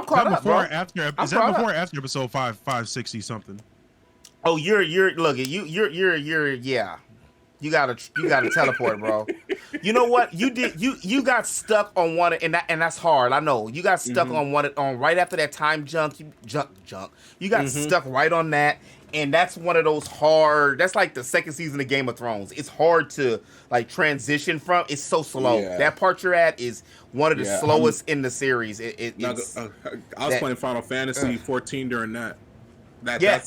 caught up, bro. After episode 560 something? Oh, you're yeah. You gotta teleport, bro. You know what? You got stuck on one, and that's hard. I know. You got stuck on one right after that time junk. You got stuck right on that, and that's one of those hard. That's like the second season of Game of Thrones. It's hard to like transition from. It's so slow. Yeah. That part you're at is one of the slowest in the series. I was playing Final Fantasy 14 during that. That was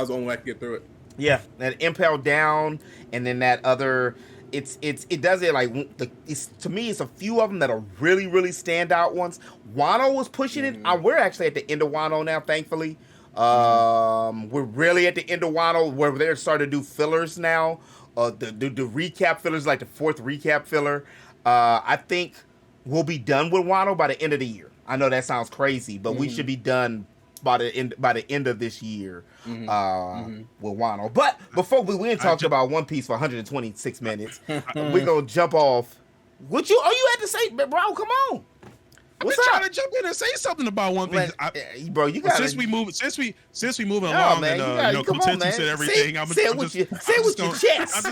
the only way I could get through it. Yeah, that Impel Down, and then that other. It does it like to me. It's a few of them that are really standout ones. Wano was pushing it. We're actually at the end of Wano now, thankfully. We're really at the end of Wano where they're starting to do fillers now. The recap fillers, like the 4th recap filler. I think we'll be done with Wano by the end of the year. I know that sounds crazy, but we should be done by the end of this year with Wano. But before we ain't talked about One Piece for 126 minutes, we're gonna jump off. You had to say, bro? Come on. What's up? Trying to jump in and say something about One Piece, bro. You got since we moving along, man, and Kotetsu said everything. Say it with your chest.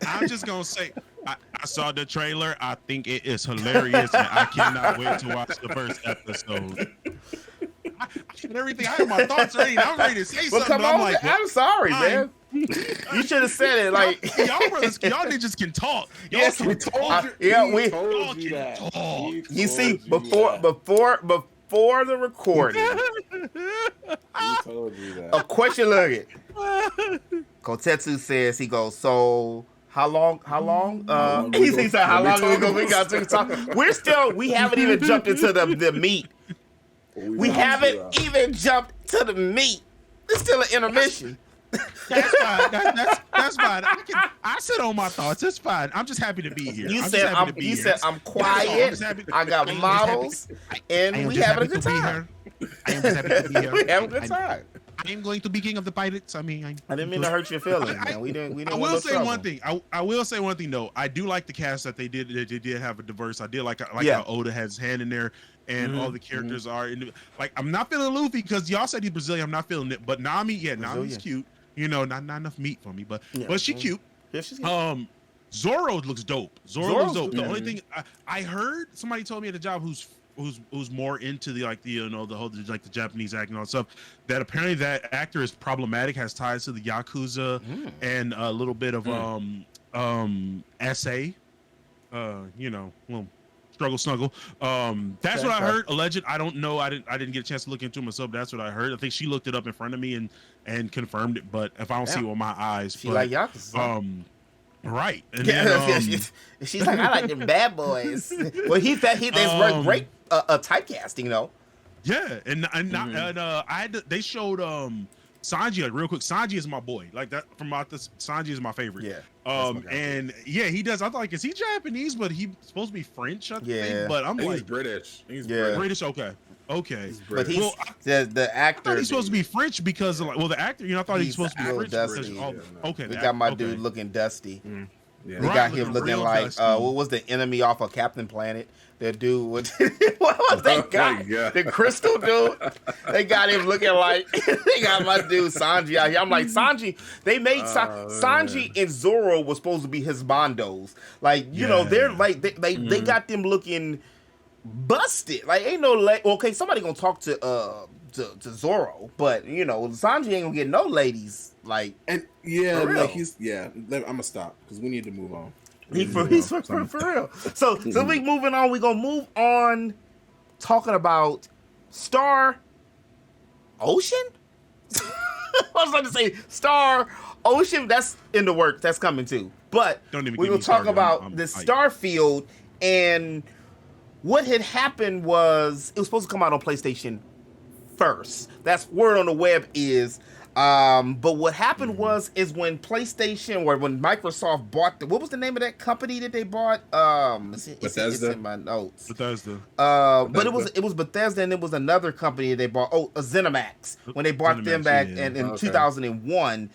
I'm just gonna say. I saw the trailer. I think it is hilarious, and I cannot wait to watch the first episode. Everything. I have my thoughts ready. I'm ready to say something. Come on, I'm sorry, man. You should have said it like y'all ninjas can talk. Yes, we told you. We told you that. You see, before the recording, we told you that. A question. Look at Kotetsu says he goes. So how long? He said how long we got to talk. We haven't even jumped into the meat. We haven't even jumped to the meat. It's still an intermission. That's fine. That's fine. I sit on my thoughts. It's fine. I'm just happy to be here. You said I'm quiet. I got models, and we having a good time. I am just happy to be here. We having a good time. I am going to be king of the pirates. I mean, I didn't mean to hurt your feelings, man. We didn't. I will say one thing. I will say one thing though. I do like the cast that they did. They did have a diverse. I did like how Oda has his hand in there, and all the characters are in. Like, I'm not feeling Luffy because y'all said he's Brazilian. I'm not feeling it. But Nami, Nami's cute. You know, not enough meat for me, but she's cute. Yeah, she's cute. Zoro looks dope. Zoro looks dope. The only thing I heard, somebody told me at the job who's more into the whole the Japanese acting and all that stuff, that apparently that actor is problematic, has ties to the Yakuza and a little bit of SA, struggle snuggle. That's what I heard. Alleged. I don't know. I didn't get a chance to look into it myself. That's what I heard. I think she looked it up in front of me and confirmed it. But if I don't see it with my eyes, she like Yakuza. Right. And then, she's like, I like them bad boys. Well, there's great typecasting though. Yeah, they showed Sanji, like, real quick. Sanji is my boy. Like that Sanji is my favorite. Yeah. And he does. I thought, like, is he Japanese? But he's supposed to be French, I think. But I'm he's like British. British. Okay. Okay, But he's well, the I actor. thought he's supposed to be French because of, like, well, the actor, I thought he's He's supposed to be a French. little Because, dusty. okay, We the got my actor, dude okay. looking dusty. Yeah. We Right, got him looking looking real like dusty. what was the enemy off of Captain Planet? That dude was what was that guy? God. The crystal dude. They got him looking like they got my dude Sanji out here. I'm like Sanji. They made Sanji and Zoro was supposed to be his bondos. Like you know they're like they got them looking busted. Like ain't no okay. Somebody gonna talk to Zoro, but you know Sanji ain't gonna get no ladies. Like And for real. like I'm gonna stop because we need to move on. He's for real. So we moving on. We gonna move on, talking about Star Ocean. I was about to say Star Ocean. That's in the works. That's coming too. But Don't even we get will me talk started. about I'm the hyped. Starfield, and what had happened was it was supposed to come out on PlayStation first. That's word on the web is. But what happened is when PlayStation or when Microsoft bought what was the name of that company that they bought? It's in my notes. Bethesda. But it was Bethesda and it was another company that they bought. Oh, ZeniMax. When they bought them ZeniMax, back yeah. in 2001,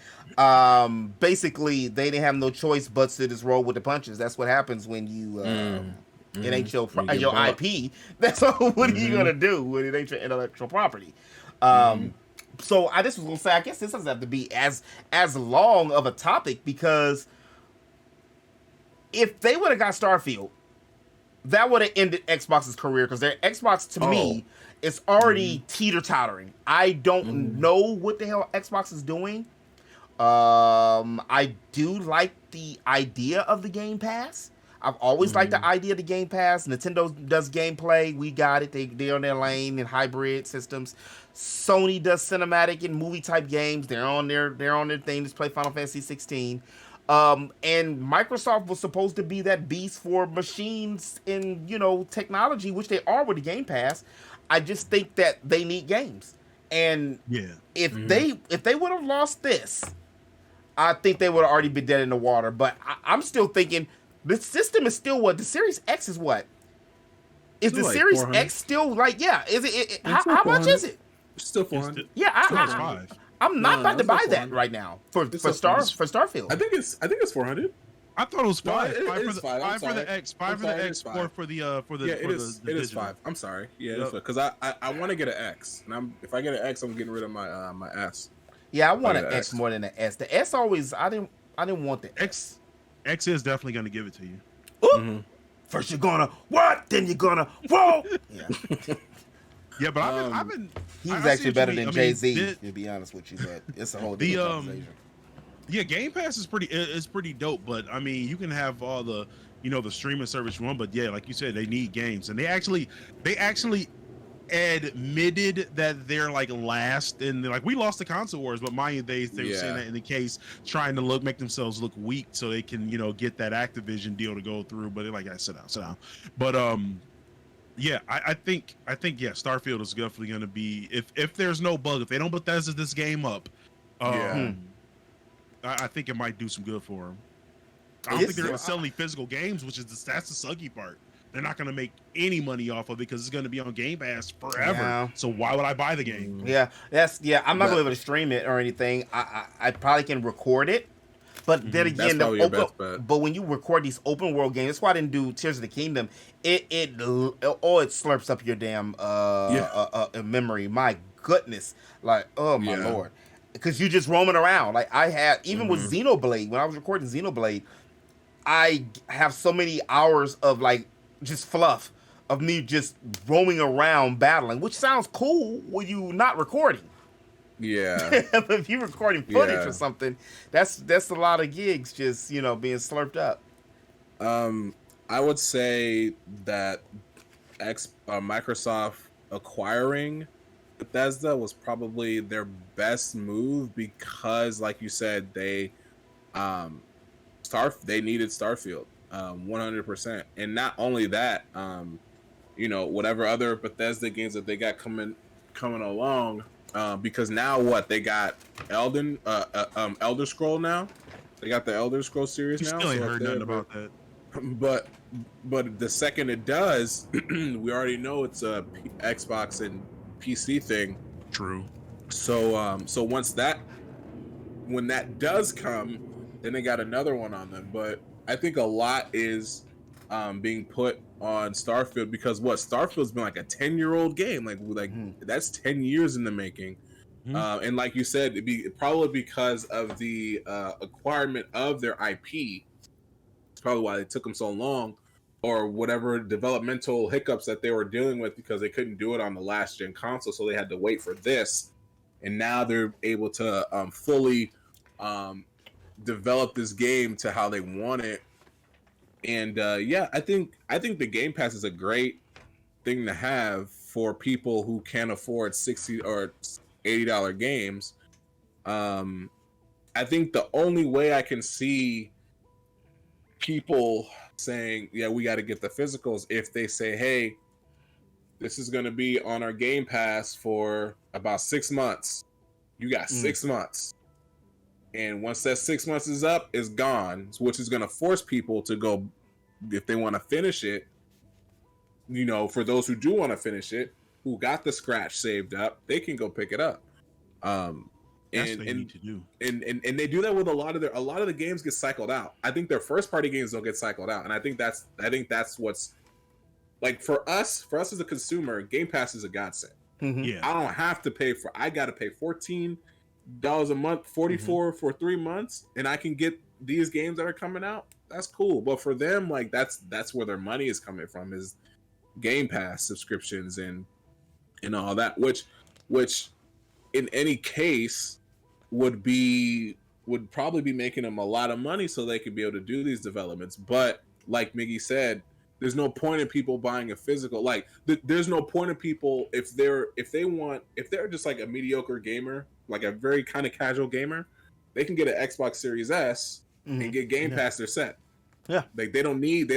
basically they didn't have no choice but to just roll with the punches. That's what happens when you it ain't your IP. That's all. What are you gonna do when it ain't your intellectual property? So I just was gonna say, I guess this doesn't have to be as long of a topic because if they would have got Starfield, that would have ended Xbox's career because their Xbox to me is already teeter-tottering. I don't know what the hell Xbox is doing. I do like the idea of the Game Pass. I've always liked the idea of the Game Pass. Nintendo does gameplay. We got it. They're on their lane in hybrid systems. Sony does cinematic and movie type games. They're on their thing. Just play Final Fantasy 16. And Microsoft was supposed to be that beast for machines and technology, which they are with the Game Pass. I just think that they need games. And if they would have lost this, I think they would have already been dead in the water. But I'm still thinking the system is still what? The Series X is what? Is the like Series 400. X still like, is it how much is it? Still 400. Yeah, I'm not about to buy that 400. right now for still Starfield. I think it's 400. I thought it was No, five. it Five is for five. the I'm five for sorry. the X. I'm Five for the sorry, it X. is five. Four for the Yeah, it is digital. 5. I'm sorry. Yeah, Yep. because I want to get an X, and if I get an X, I'm getting rid of my my S. Yeah, I want an an X X. more than an S. The S always I didn't want the X. X is definitely going to give it to you. Ooh. First you're gonna what? Then you're gonna whoa. Yeah. Yeah, but I've been. He's I see actually what better you mean. than I mean, Jay-Z, to be honest with you, but it's a whole The, different conversation. Yeah, Game Pass is pretty dope, but I mean, you can have all the the streaming service you want, but yeah, like you said, they need games, and they actually admitted that they're like last, and like we lost the console wars, but mind you, they were saying that in the case, trying to make themselves look weak so they can get that Activision deal to go through, but they're like, sit down. But yeah, I think Starfield is definitely going to be if there's no bug, if they don't Bethesda this game up, I think it might do some good for them. I don't think they're going to sell any physical games, which is that's the sucky part. They're not going to make any money off of it because it's going to be on Game Pass forever. Yeah. So why would I buy the game? Yeah, I'm not going to be able to stream it or anything. I probably can record it. But then again, but when you record these open world games, that's why I didn't do Tears of the Kingdom. It slurps up your damn memory. My goodness, like oh my lord, because you just roaming around. Like I had even with Xenoblade when I was recording Xenoblade, I have so many hours of like just fluff of me just roaming around battling, which sounds cool when you not recording. Yeah. But if you're recording footage or something, that's a lot of gigs just, being slurped up. I would say that Microsoft acquiring Bethesda was probably their best move because, like you said, they needed Starfield 100%. And not only that, whatever other Bethesda games that they got coming along, because now they got Elder Scroll now. They got the Elder Scroll series now. Still ain't heard nothing about that. But but the second it does, we already know it's a Xbox and PC thing. True. So so when that does come, then they got another one on them. But I think a lot is being put on Starfield because Starfield's been like a 10-year-old game. Like that's 10 years in the making. And like you said, probably because of the acquirement of their IP. It's probably why it took them so long, or whatever developmental hiccups that they were dealing with because they couldn't do it on the last gen console, so they had to wait for this. And now they're able to fully develop this game to how they want it. And yeah, I think the Game Pass is a great thing to have for people who can't afford $60 or $80 games. I think the only way I can see people saying, yeah, we got to get the physicals, if they say, hey, this is going to be on our Game Pass for about 6 months. You got 6 months. And once that 6 months is up, it's gone, which is going to force people to go, if they want to finish it, you know, for those who do want to finish it, who got the scratch saved up, they can go pick it up. That's what they need to do. And they do that with a lot of the games get cycled out. I think their first party games don't get cycled out, and I think that's what's like for us as a consumer. Game Pass is a godsend. Yeah, I don't have to pay I got to pay $14 a month, $44 for 3 months, and I can get these games that are coming out. That's cool, but for them, like that's where their money is coming from, is Game Pass subscriptions and all that, which in any case would probably be making them a lot of money so they could be able to do these developments. But like Miggy said, there's no point in people buying a physical. Like there's no point in people if they're just like a mediocre gamer, like a very kind of casual gamer, they can get an Xbox Series S and get Game Pass. They're set. Yeah, like they don't need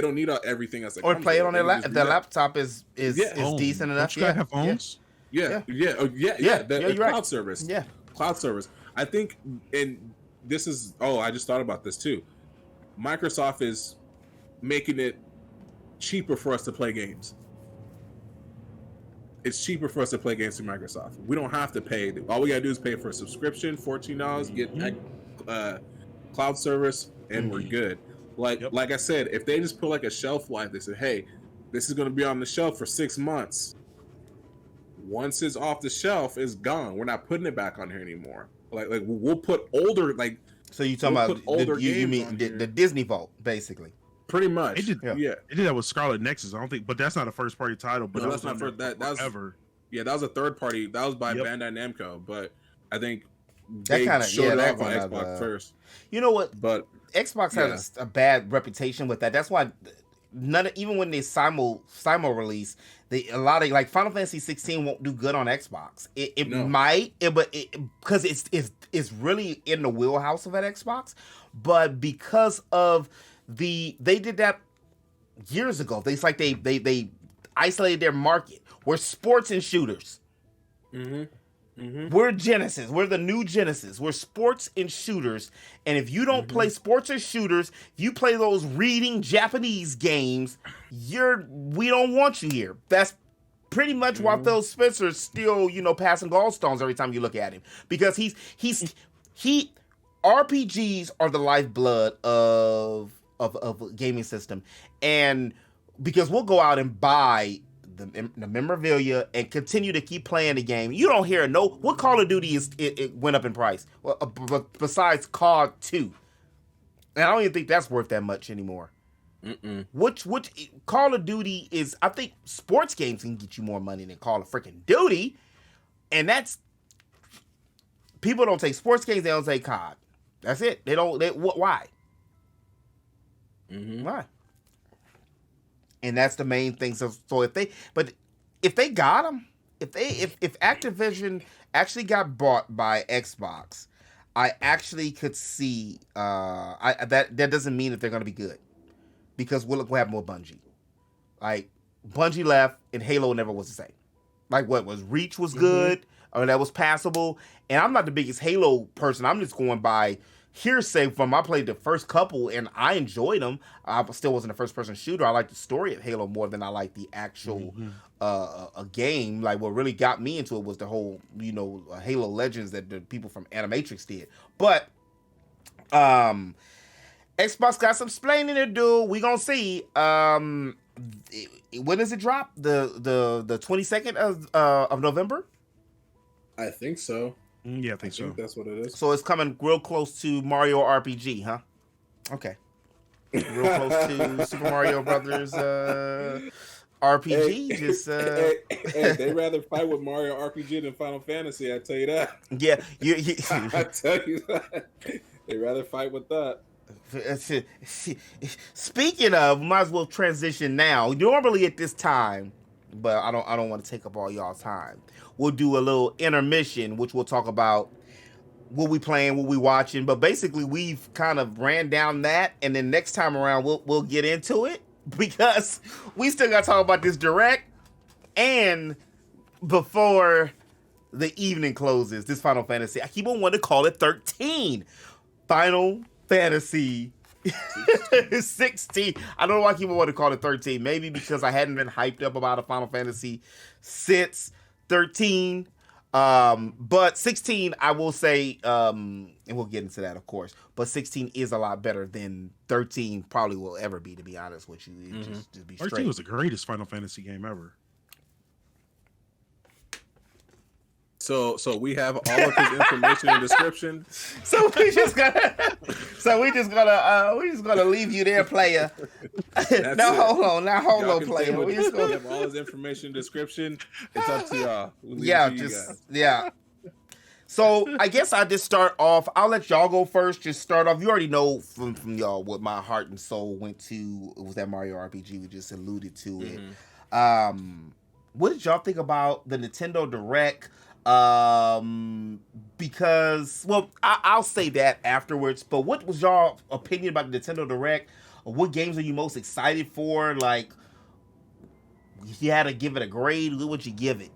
everything else. Or play it on their if their laptop is decent enough. Yeah, have phones. The cloud service. Yeah, cloud service. I think, and this is I just thought about this too. Microsoft is making it cheaper for us to play games. It's cheaper for us to play games through Microsoft. We don't have to pay. All we gotta do is pay for a subscription, $14, get cloud service, and we're good. Like I said, if they just put like a shelf life, they said, hey, this is gonna be on the shelf for 6 months. Once it's off the shelf, it's gone. We're not putting it back on here anymore. Like we'll put older So you talking about older games? You mean the Disney Vault, basically? Pretty much. They did that with Scarlet Nexus. I don't think, but that's not a first party title. But no, that's not that was ever. Yeah, that was a third party. That was by Bandai Namco. But I think they showed it off on Xbox first. You know what? But Xbox has a bad reputation with that. That's why even when they simul release, a lot of like Final Fantasy 16 won't do good on Xbox. It might, but because it's really in the wheelhouse of an Xbox, but because of they did that years ago. They isolated their market. We're sports and shooters. We're Genesis. We're the new Genesis. We're sports and shooters. And if you don't play sports or shooters, if you play those reading Japanese games, we don't want you here. That's pretty much why Phil Spencer's still, passing gallstones every time you look at him. Because RPGs are the lifeblood of a gaming system. And because we'll go out and buy the memorabilia and continue to keep playing the game. You don't hear what Call of Duty it went up in price. Well, besides COD 2, and I don't even think that's worth that much anymore. Which Call of Duty is? I think sports games can get you more money than Call of freaking Duty, and that's people don't take sports games. They don't take COD. That's it. They don't. Why? Why? And that's the main thing. So if they got them, if Activision actually got bought by Xbox, I actually could see that doesn't mean that they're going to be good, because look what happened with Bungie. Like Bungie left and Halo never was the same. Like what was Reach was good, or that was passable. And I'm not the biggest Halo person. I'm just going by hearsay from I played the first couple and I enjoyed them. I still wasn't a first person shooter. I like the story of Halo more than I like the actual a game. Like what really got me into it was the whole Halo Legends that the people from Animatrix did. But Xbox got some explaining to do. We gonna see. When does it drop? The 22nd of November. I think so. Yeah, I think so. That's what it is. So it's coming real close to Mario RPG, huh? Okay. Real close to Super Mario Brothers RPG. Hey, they rather fight with Mario RPG than Final Fantasy. I tell you that. Yeah, I tell you that. They rather fight with that. Speaking of, we might as well transition now. Normally at this time, but I don't want to take up all y'all time. We'll do a little intermission, which we'll talk about what we playing, what we watching. But basically, we've kind of ran down that, and then next time around, we'll get into it because we still got to talk about this direct. And before the evening closes, this Final Fantasy, I keep on wanting to call it 13. Final Fantasy 16. I don't know why I keep on wanting to call it 13. Maybe because I hadn't been hyped up about a Final Fantasy since 13. But 16, I will say, and we'll get into that, of course, but 16 is a lot better than 13 probably will ever be, to be honest with you. Just be straight. 13 was the greatest Final Fantasy game ever. So we have all of his information and description. So we just gonna leave you there, player. Hold on, player. We have all his information and description. It's up to y'all. Yeah. So I guess I just start off. I'll let y'all go first. Just start off. You already know from y'all what my heart and soul went to. It was that Mario RPG. We just alluded to it. What did y'all think about the Nintendo Direct? Because, well, I'll say that afterwards, but what was y'all opinion about the Nintendo Direct? Or what games are you most excited for? Like, if you had to give it a grade, what would you give it?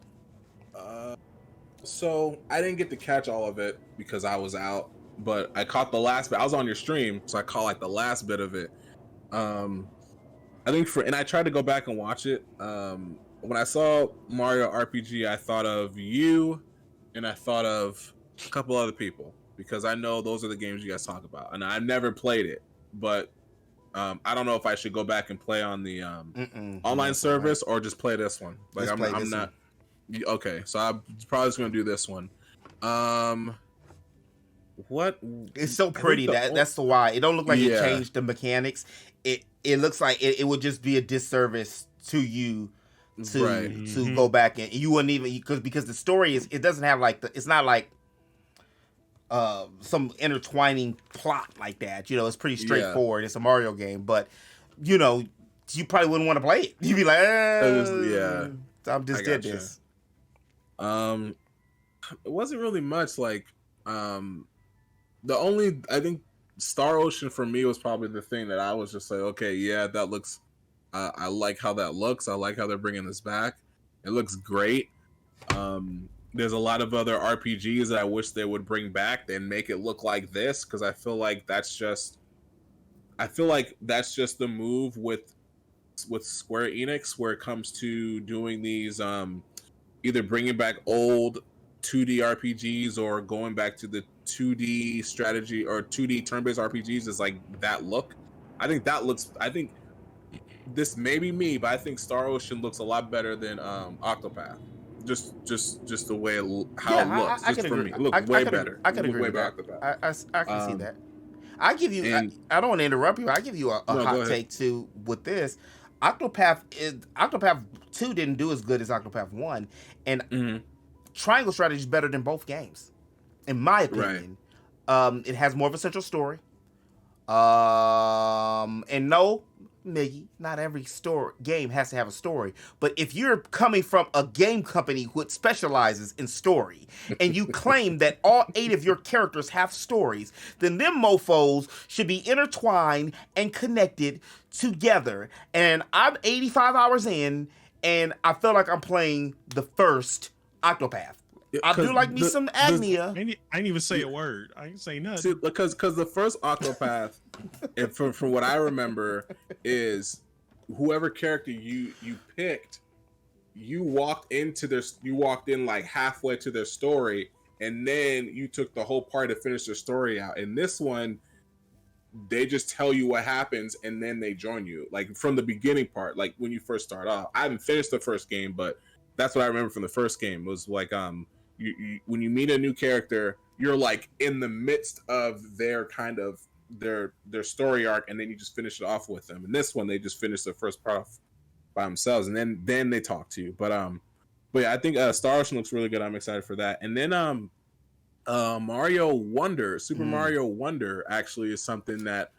So I didn't get to catch all of it because I was out, but I caught the last bit. I was on your stream, so I caught like the last bit of it. I think and I tried to go back and watch it. When I saw Mario RPG, I thought of you, and I thought of a couple other people because I know those are the games you guys talk about, and I've never played it, but I don't know if I should go back and play on the online service or just play this one. Like I'm not. One. Okay, so I'm probably just gonna do this one. What? It's so pretty that's the why. It don't look like it changed the mechanics. It looks like it would just be a disservice to you. To go back and you wouldn't even because the story it doesn't have like it's not like some intertwining plot like that. It's pretty straightforward. It's a Mario game, but you probably wouldn't want to play it. You'd be like, I just did this. It wasn't really much like the only I think Star Ocean for me was probably the thing that I was just like, okay, yeah, that looks. I like how that looks. I like how they're bringing this back. It looks great. There's a lot of other RPGs that I wish they would bring back and make it look like this because I feel like that's just the move with Square Enix where it comes to doing these either bringing back old 2D RPGs or going back to the 2D strategy or 2D turn-based RPGs is like that look. I think this may be me, but I think Star Ocean looks a lot better than Octopath. Just the way it looks. Just for me, it looks way better. I can agree with that. I can see that. I give you. I don't want to interrupt you. I give you a hot take too with this. Octopath 2 didn't do as good as Octopath 1, and Triangle Strategy is better than both games, in my opinion. Right. It has more of a central story. And no, Miggy, not every game has to have a story. But if you're coming from a game company which specializes in story, and you claim that all 8 of your characters have stories, then them mofos should be intertwined and connected together. And I'm 85 hours in, and I feel like I'm playing the first Octopath. I do like me some Agnia. I didn't even say a word. I didn't say nothing. See, because the first Octopath, and from what I remember, is whoever character you picked, you walked in like halfway to their story, and then you took the whole part to finish their story out. In this one, they just tell you what happens, and then they join you, like from the beginning part, like when you first start off. I haven't finished the first game, but that's what I remember from the first game. It was like you when you meet a new character, you're like in the midst of their kind of their story arc, and then you just finish it off with them. And this one, they just finished the first part off by themselves, and then they talk to you. But yeah, I think Star Ocean looks really good. I'm excited for that. And then Mario Wonder, Super Mario Wonder actually is something that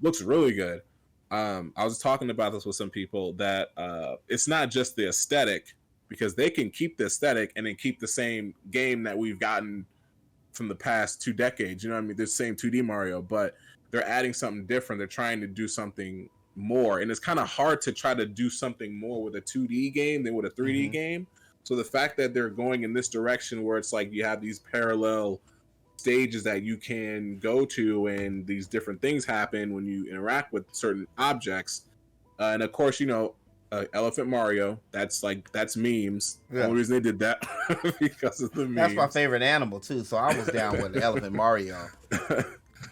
looks really good. I was talking about this with some people that it's not just the aesthetic, because they can keep the aesthetic and then keep the same game that we've gotten from the past 2 decades. You know what I mean? The same 2D Mario, but they're adding something different. They're trying to do something more, and it's kind of hard to try to do something more with a 2D game than with a 3D game. So the fact that they're going in this direction, where it's like you have these parallel stages that you can go to, and these different things happen when you interact with certain objects, and of course, you know, Elephant Mario. That's memes. Yeah. The only reason they did that because of the memes. That's my favorite animal too. So I was down with Elephant Mario.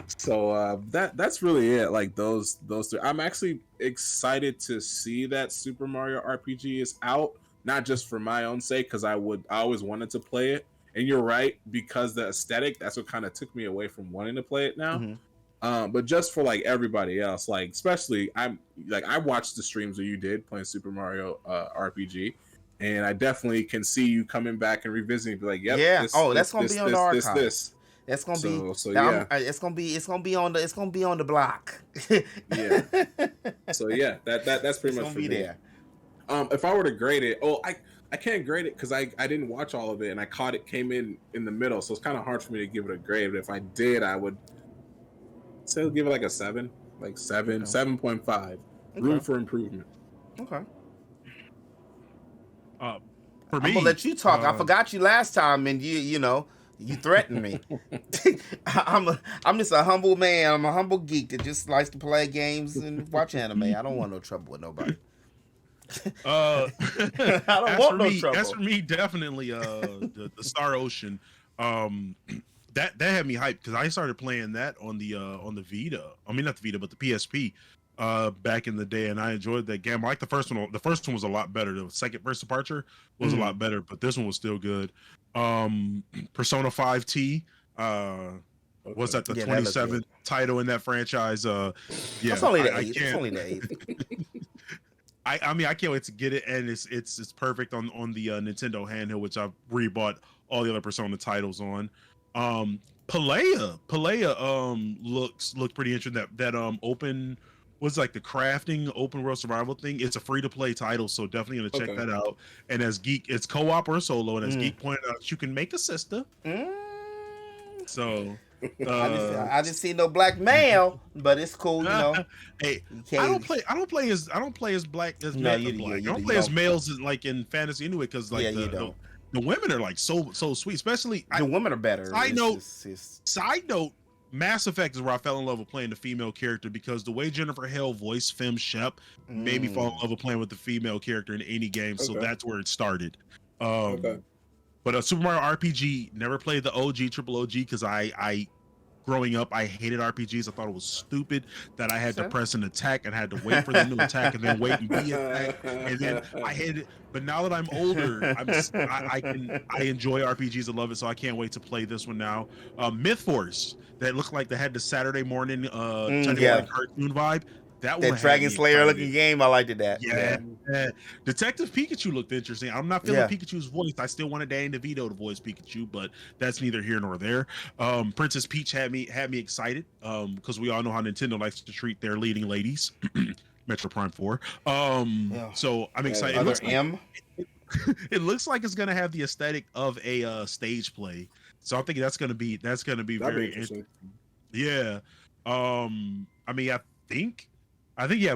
So that's really it. Like those 3. I'm actually excited to see that Super Mario RPG is out, not just for my own sake, because I always wanted to play it. And you're right, because the aesthetic, that's what kind of took me away from wanting to play it now. But just for like everybody else, like especially I watched the streams that you did playing Super Mario RPG, and I definitely can see you coming back and revisiting, be like, yep, yeah, that's gonna be on the archive. That's gonna be yeah. It's gonna be on the block. Yeah. So yeah, that's pretty much for me. There. If I were to grade it, I can't grade it because I didn't watch all of it, and I came in the middle, so it's kind of hard for me to give it a grade. But if I did, I would say give it like a 7, like 7.5. Okay. Room for improvement. Okay. For I'm me, gonna let you talk. I forgot you last time, and you threatened me. I'm just a humble man. I'm a humble geek that just likes to play games and watch anime. I don't want no trouble with nobody. I don't want no trouble. As for me, definitely the Star Ocean. That had me hyped because I started playing that on the Vita. I mean, not the Vita, but the PSP back in the day, and I enjoyed that game. I like the first one. The first one was a lot better. The second First Departure was a lot better, but this one was still good. Persona 5T was that the 27th title in that franchise? Yeah, that's only the 8th. It's only the 8th. I mean, I can't wait to get it, and it's perfect on the Nintendo handheld, which I've rebought all the other Persona titles on. Palea looked pretty interesting. That open was like the crafting open world survival thing. It's a free to play title, so definitely gonna check that out. And as Geek, it's co-op or solo, and as Geek pointed out, you can make a sister. So I just see no black male, but it's cool, you know. Hey, I don't play as black as men. I don't play as males in fantasy anyway, because like the women are like so sweet, especially the women are better. Side note, Mass Effect is where I fell in love with playing the female character, because the way Jennifer Hale voiced Femme Shep made me fall in love with playing with the female character in any game. So that's where it started. But Super Mario RPG, never played the triple OG, because I growing up, I hated RPGs. I thought it was stupid that I had to press an attack and had to wait for the new attack and then wait and be attacked. And then I hated it. But now that I'm older, I enjoy RPGs. I love it, so I can't wait to play this one now. Myth Force, that looked like they had the Saturday morning cartoon vibe. That Dragon Slayer looking game, I liked that. Yeah. Detective Pikachu looked interesting. I'm not feeling Pikachu's voice. I still wanted Danny DeVito to voice Pikachu, but that's neither here nor there. Princess Peach had me excited because we all know how Nintendo likes to treat their leading ladies. Metro Prime 4. So I'm excited. It looks like it's gonna have the aesthetic of a stage play. So I think that's gonna be very interesting. Yeah. I mean, I think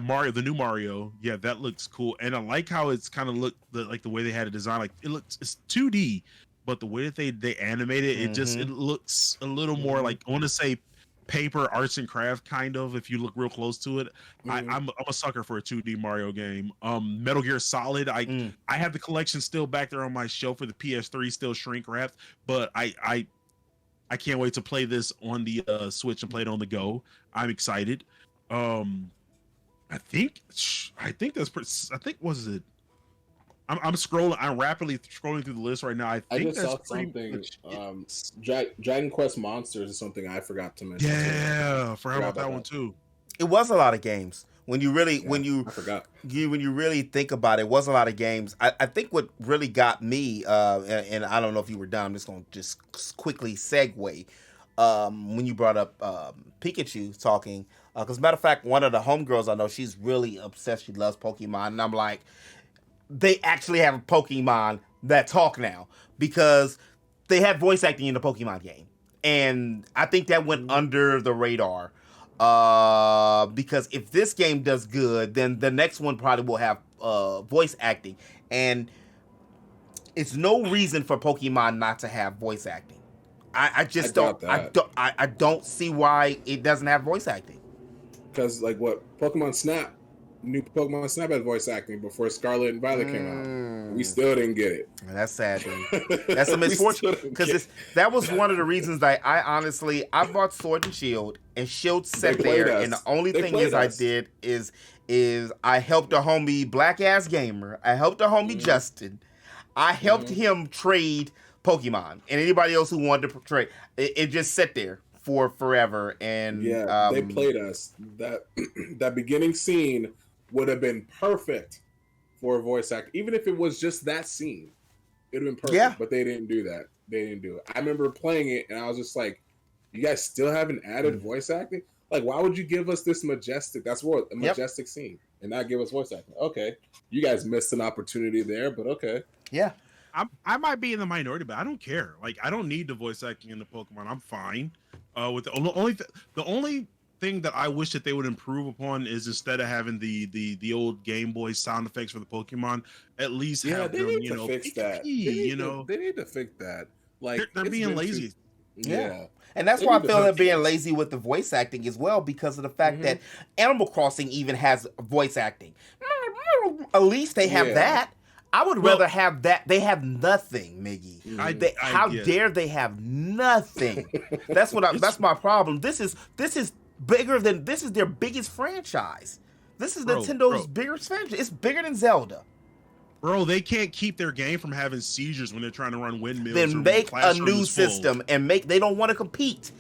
Mario, the new Mario, that looks cool, and I like how it's kind of looked like the way they had it designed. Like it's 2D, but the way that they animate it, it looks a little more like, I want to say paper arts and craft kind of, if you look real close to it. I'm a sucker for a 2D Mario game. Metal Gear Solid, I have the collection still back there on my shelf for the PS3, still shrink wrapped, but I can't wait to play this on the Switch and play it on the go. I'm excited. I think was it? I'm scrolling. I'm rapidly scrolling through the list right now. I just saw something. Dragon Quest Monsters is something I forgot to mention. Yeah, forgot about that one too. It was a lot of games. When you really, I forgot. When you really think about it, it was a lot of games. I think what really got me, and I don't know if you were done. I'm just gonna quickly segue. When you brought up Pikachu talking, because matter of fact, one of the homegirls I know, she's really obsessed. She loves Pokemon, and I'm like, they actually have a Pokemon that talk now, because they had voice acting in the Pokemon game, and I think that went under the radar. Because if this game does good, then the next one probably will have voice acting, and it's no reason for Pokemon not to have voice acting. I don't see why it doesn't have voice acting. Because like what new Pokemon Snap had voice acting before Scarlet and Violet came out. We still didn't get it. That's sad, dude. That's a misfortune, because that was one of the reasons that I honestly bought Sword and Shield, and Shield sat there, and the only thing I did is I helped a homie Black Ass Gamer. I helped a homie Justin. I helped him trade Pokemon, and anybody else who wanted to trade. It just sat there for forever, and they played us. That beginning scene would have been perfect for a voice actor, even if it was just that scene. It would have been perfect. Yeah. But they didn't do that. They didn't do it. I remember playing it, and I was just like, "You guys still haven't added voice acting? Like, why would you give us this majestic? That's what a majestic scene, and not give us voice acting? Okay, you guys missed an opportunity there, but okay, yeah." I might be in the minority, but I don't care. Like, I don't need the voice acting in the Pokemon. I'm fine with the only thing that I wish that they would improve upon is, instead of having the old Game Boy sound effects for the Pokemon, at least have them, fix that. They need to fix that. Like, they're being lazy. Yeah. And that's why I feel they're being lazy with the voice acting as well, because of the fact that Animal Crossing even has voice acting. At least they have that. I would rather have that. They have nothing, Miggy. How dare they have nothing? That's that's my problem. This is bigger than, this is their biggest franchise. This is Nintendo's biggest franchise. It's bigger than Zelda. Bro, they can't keep their game from having seizures when they're trying to run windmills. Then make a new system and they don't want to compete.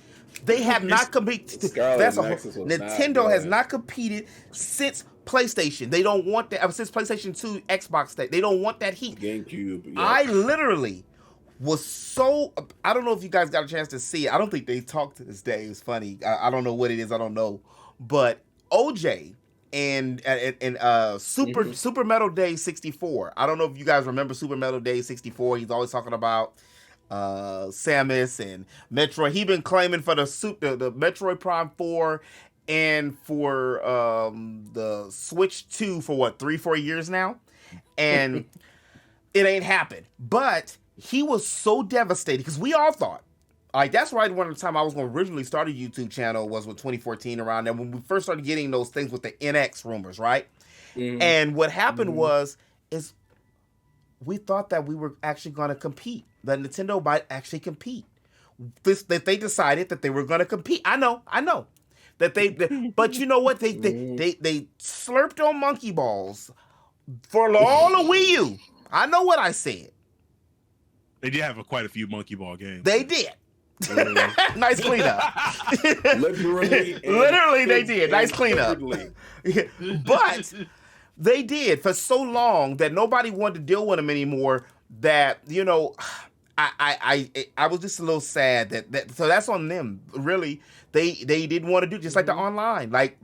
They have not competed. Nintendo has not competed since PlayStation. They don't want that. Since PlayStation 2, Xbox, they don't want that heat. GameCube. Yeah. I literally was so, I don't know if you guys got a chance to see it. I don't think they talked to this day. It was funny. I don't know what it is. I don't know. But OJ and Super Metal Day 64. I don't know if you guys remember Super Metal Day 64. He's always talking about Samus and Metroid. He been claiming for the Metroid Prime 4 and for the Switch 2 for 3-4 years now, and it ain't happened. But he was so devastated, because we all thought, like, that's right, one of the time I was going to originally start a YouTube channel was with 2014, around there, when we first started getting those things with the NX rumors, right? And what happened is we thought that we were actually going to compete, that Nintendo might actually compete. That they decided that they were going to compete. I know. But you know what? They slurped on monkey balls for all of Wii U. I know what I said. They did have quite a few monkey ball games. They did. Nice cleanup. Literally, they did. Nice cleanup. But they did for so long that nobody wanted to deal with them anymore. That, I was just a little sad that so that's on them. Really, they didn't want to do, just like the online. Like,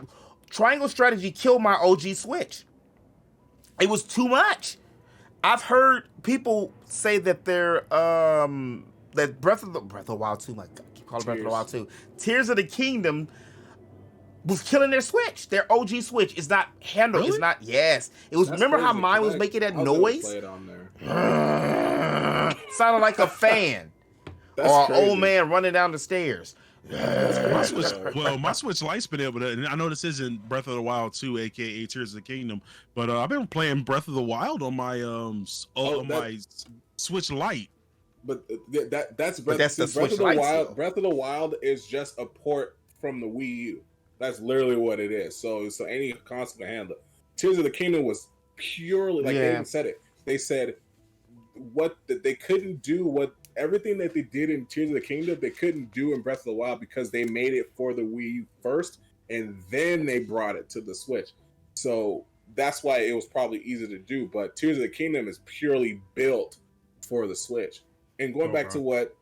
Triangle Strategy killed my OG Switch. It was too much. I've heard people say that they're that Breath of the Wild 2, my God, I keep calling Breath of the Wild 2. Tears of the Kingdom was killing their Switch. Their OG Switch is not handled. Really? It's not. Yes, it was. That's remember crazy, how mine was making that noise? Play it on there. Sounded like a fan. Or an old man running down the stairs. My Switch Lite's been able to, and I know this isn't Breath of the Wild 2, aka Tears of the Kingdom, but I've been playing Breath of the Wild on my my Switch Lite. But that's Breath the of Switch the Lite Wild. still. Breath of the Wild is just a port from the Wii U. That's literally what it is. So any console can handle it. Tears of the Kingdom was purely like they even said it. They said they couldn't do everything that they did in Tears of the Kingdom, they couldn't do in Breath of the Wild because they made it for the Wii U first, and then they brought it to the Switch. So that's why it was probably easy to do. But Tears of the Kingdom is purely built for the Switch. And going back to what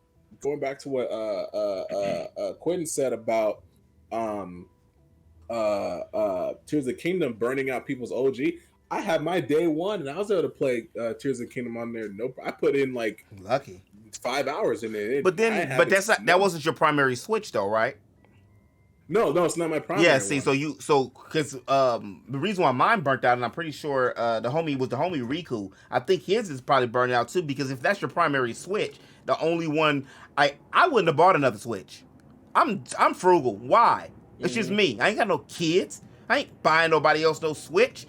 Quentin said about Tears of the Kingdom burning out people's OG. I had my day one, and I was able to play Tears of the Kingdom on there. Nope, I put in like lucky 5 hours in there. That wasn't your primary Switch though, right? No, it's not my primary. Yeah, see, one. Because the reason why mine burnt out, and I'm pretty sure the homie Riku. I think his is probably burning out too. Because if that's your primary Switch, the only one I wouldn't have bought another Switch. I'm frugal. Why? It's just me. I ain't got no kids. I ain't buying nobody else no Switch.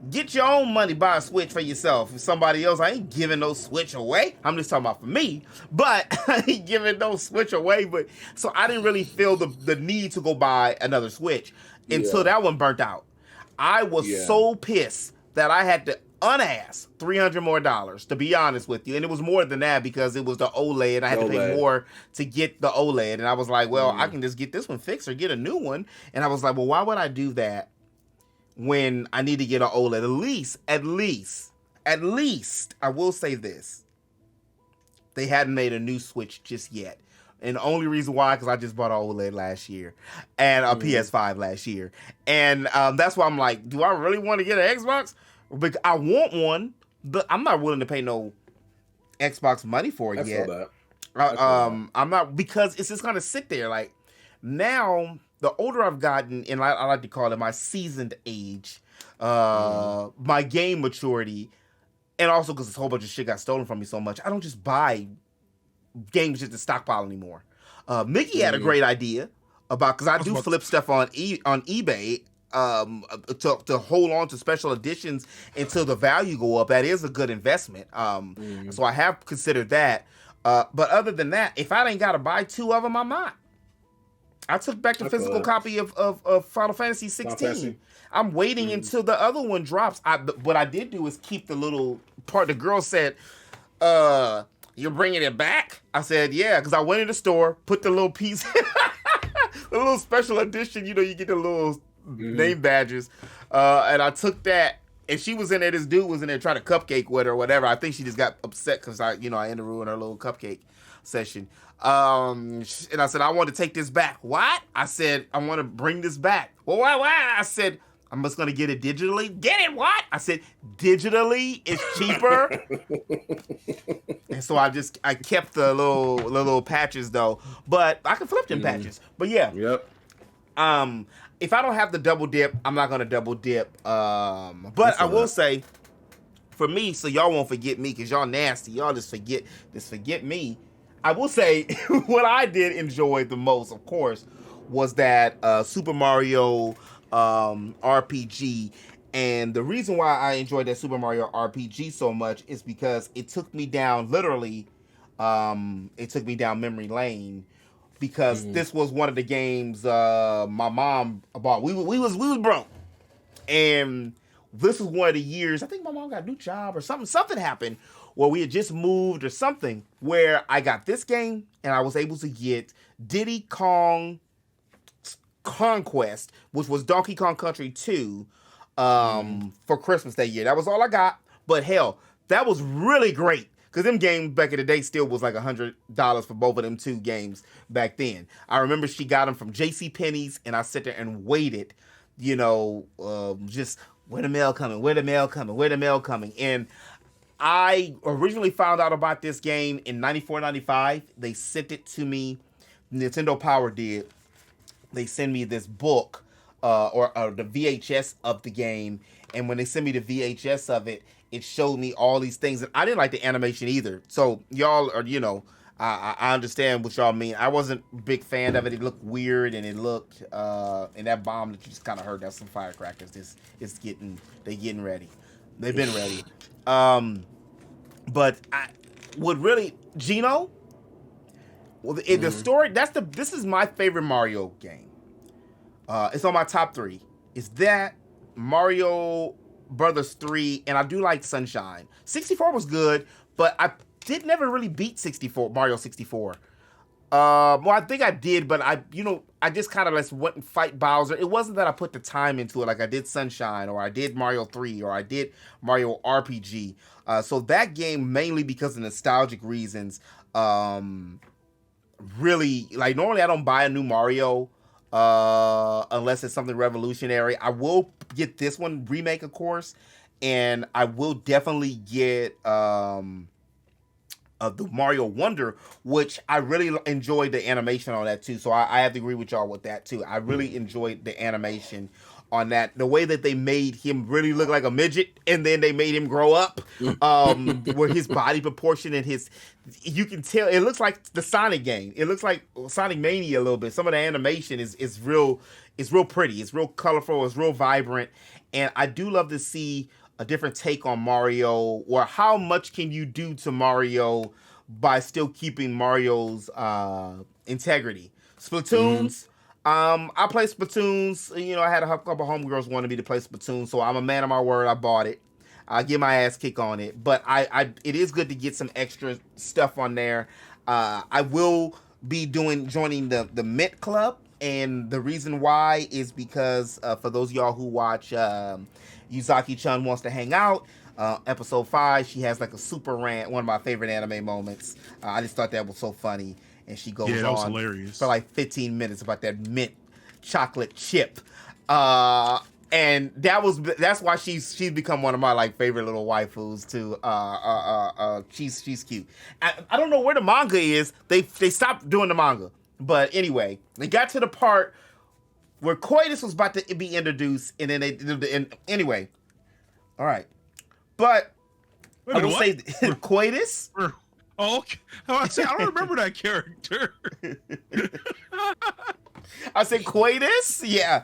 Get your own money, buy a Switch for yourself. If somebody else, I ain't giving no Switch away. I'm just talking about for me, but I ain't giving no Switch away. But so I didn't really feel the need to go buy another Switch until that one burnt out. I was so pissed that I had to unass $300 more, to be honest with you. And it was more than that because it was the OLED. And I had to pay more to get the OLED. And I was like, well, I can just get this one fixed or get a new one. And I was like, well, why would I do that when I need to get an OLED? At least, I will say this. They hadn't made a new Switch just yet. And the only reason why, because I just bought an OLED last year and a PS5 last year. And that's why I'm like, do I really want to get an Xbox? Because I want one, but I'm not willing to pay no Xbox money for it yet. I'm not, because it's just going to sit there. Like, now, the older I've gotten, and I like to call it my seasoned age, my game maturity, and also because a whole bunch of shit got stolen from me so much, I don't just buy games just to stockpile anymore. Mickey had a great idea about, because I do flip stuff on eBay to hold on to special editions until the value go up. That is a good investment. So I have considered that. But other than that, if I ain't got to buy two of them, I'm not. I took back the physical copy of Final Fantasy 16. I'm waiting until the other one drops. What I did do is keep the little part. The girl said, you're bringing it back? I said, yeah, because I went in the store, put the little piece, the little special edition, you get the little name badges, and I took that, and she was in there, this dude was in there trying to cupcake with her or whatever. I think she just got upset because I ended up ruining her little cupcake session. And I said, I want to take this back. What? I said, I want to bring this back. Well, why? I said, I'm just going to get it digitally. Get it? What? I said, digitally is cheaper. And so I kept the little patches though, but I can flip them patches. But yeah. Yep. If I don't have the double dip, I'm not going to double dip. But I will say, for me, so y'all won't forget me, because y'all nasty. Y'all just forget me. I will say what I did enjoy the most, of course, was that Super Mario RPG. And the reason why I enjoyed that Super Mario RPG so much is because it took me down, literally, it took me down memory lane. Because this was one of the games my mom bought. We was broke. And this was one of the years, I think my mom got a new job or something. Something happened where we had just moved or something, where I got this game and I was able to get Diddy Kong Conquest, which was Donkey Kong Country 2, for Christmas that year. That was all I got. But hell, that was really great. Because them games back in the day still was like $100 for both of them two games back then. I remember she got them from JCPenney's, and I sat there and waited, just where the mail coming. And I originally found out about this game in 94, 95. They sent it to me. Nintendo Power did. They send me this book or the VHS of the game. And when they sent me the VHS of it, it showed me all these things, and I didn't like the animation either. So y'all are, I understand what y'all mean. I wasn't a big fan of it. It looked weird, and it looked, and that bomb that you just kind of heard, that's some firecrackers. They're getting ready. They've been ready. But Geno, the story, this is my favorite Mario game. It's on my top 3. It's that, Mario Brothers 3, and I do like Sunshine. 64 was good, but I did never really beat Mario 64. Well, I think I did, but I just kind of went and fight Bowser. It wasn't that I put the time into it like I did Sunshine, or I did Mario 3, or I did Mario RPG. So that game, mainly because of nostalgic reasons, really, like, normally I don't buy a new Mario unless it's something revolutionary. I will get this one remake, of course, and I will definitely get the Mario Wonder, which I really enjoyed the animation on that too. So I have to agree with y'all with that too. I really enjoyed the animation on that. The way that they made him really look like a midget, and then they made him grow up, where his body proportion and you can tell it looks like the Sonic game. It looks like Sonic Mania a little bit. Some of the animation is real pretty. It's real colorful. It's real vibrant. And I do love to see a different take on Mario, or how much can you do to Mario by still keeping Mario's integrity. Splatoons, I play Splatoons. I had a couple homegirls wanted me to play Splatoon, so I'm a man of my word. I bought it. I get my ass kicked on it, but it is good to get some extra stuff on there. I will be joining the Mint Club, and the reason why is because for those of y'all who watch Yuzaki-chan Wants to Hang Out, episode 5, she has like a super rant, one of my favorite anime moments. I just thought that was so funny, and she goes on hilarious for like 15 minutes about that mint chocolate chip. And that's why she's become one of my like favorite little waifus too. She's cute. I don't know where the manga is. They stopped doing the manga, but anyway, they got to the part where coitus was about to be introduced, and then they did anyway. All right, but I will say coitus. Oh, okay. I don't remember that character. I said coitus? Yeah.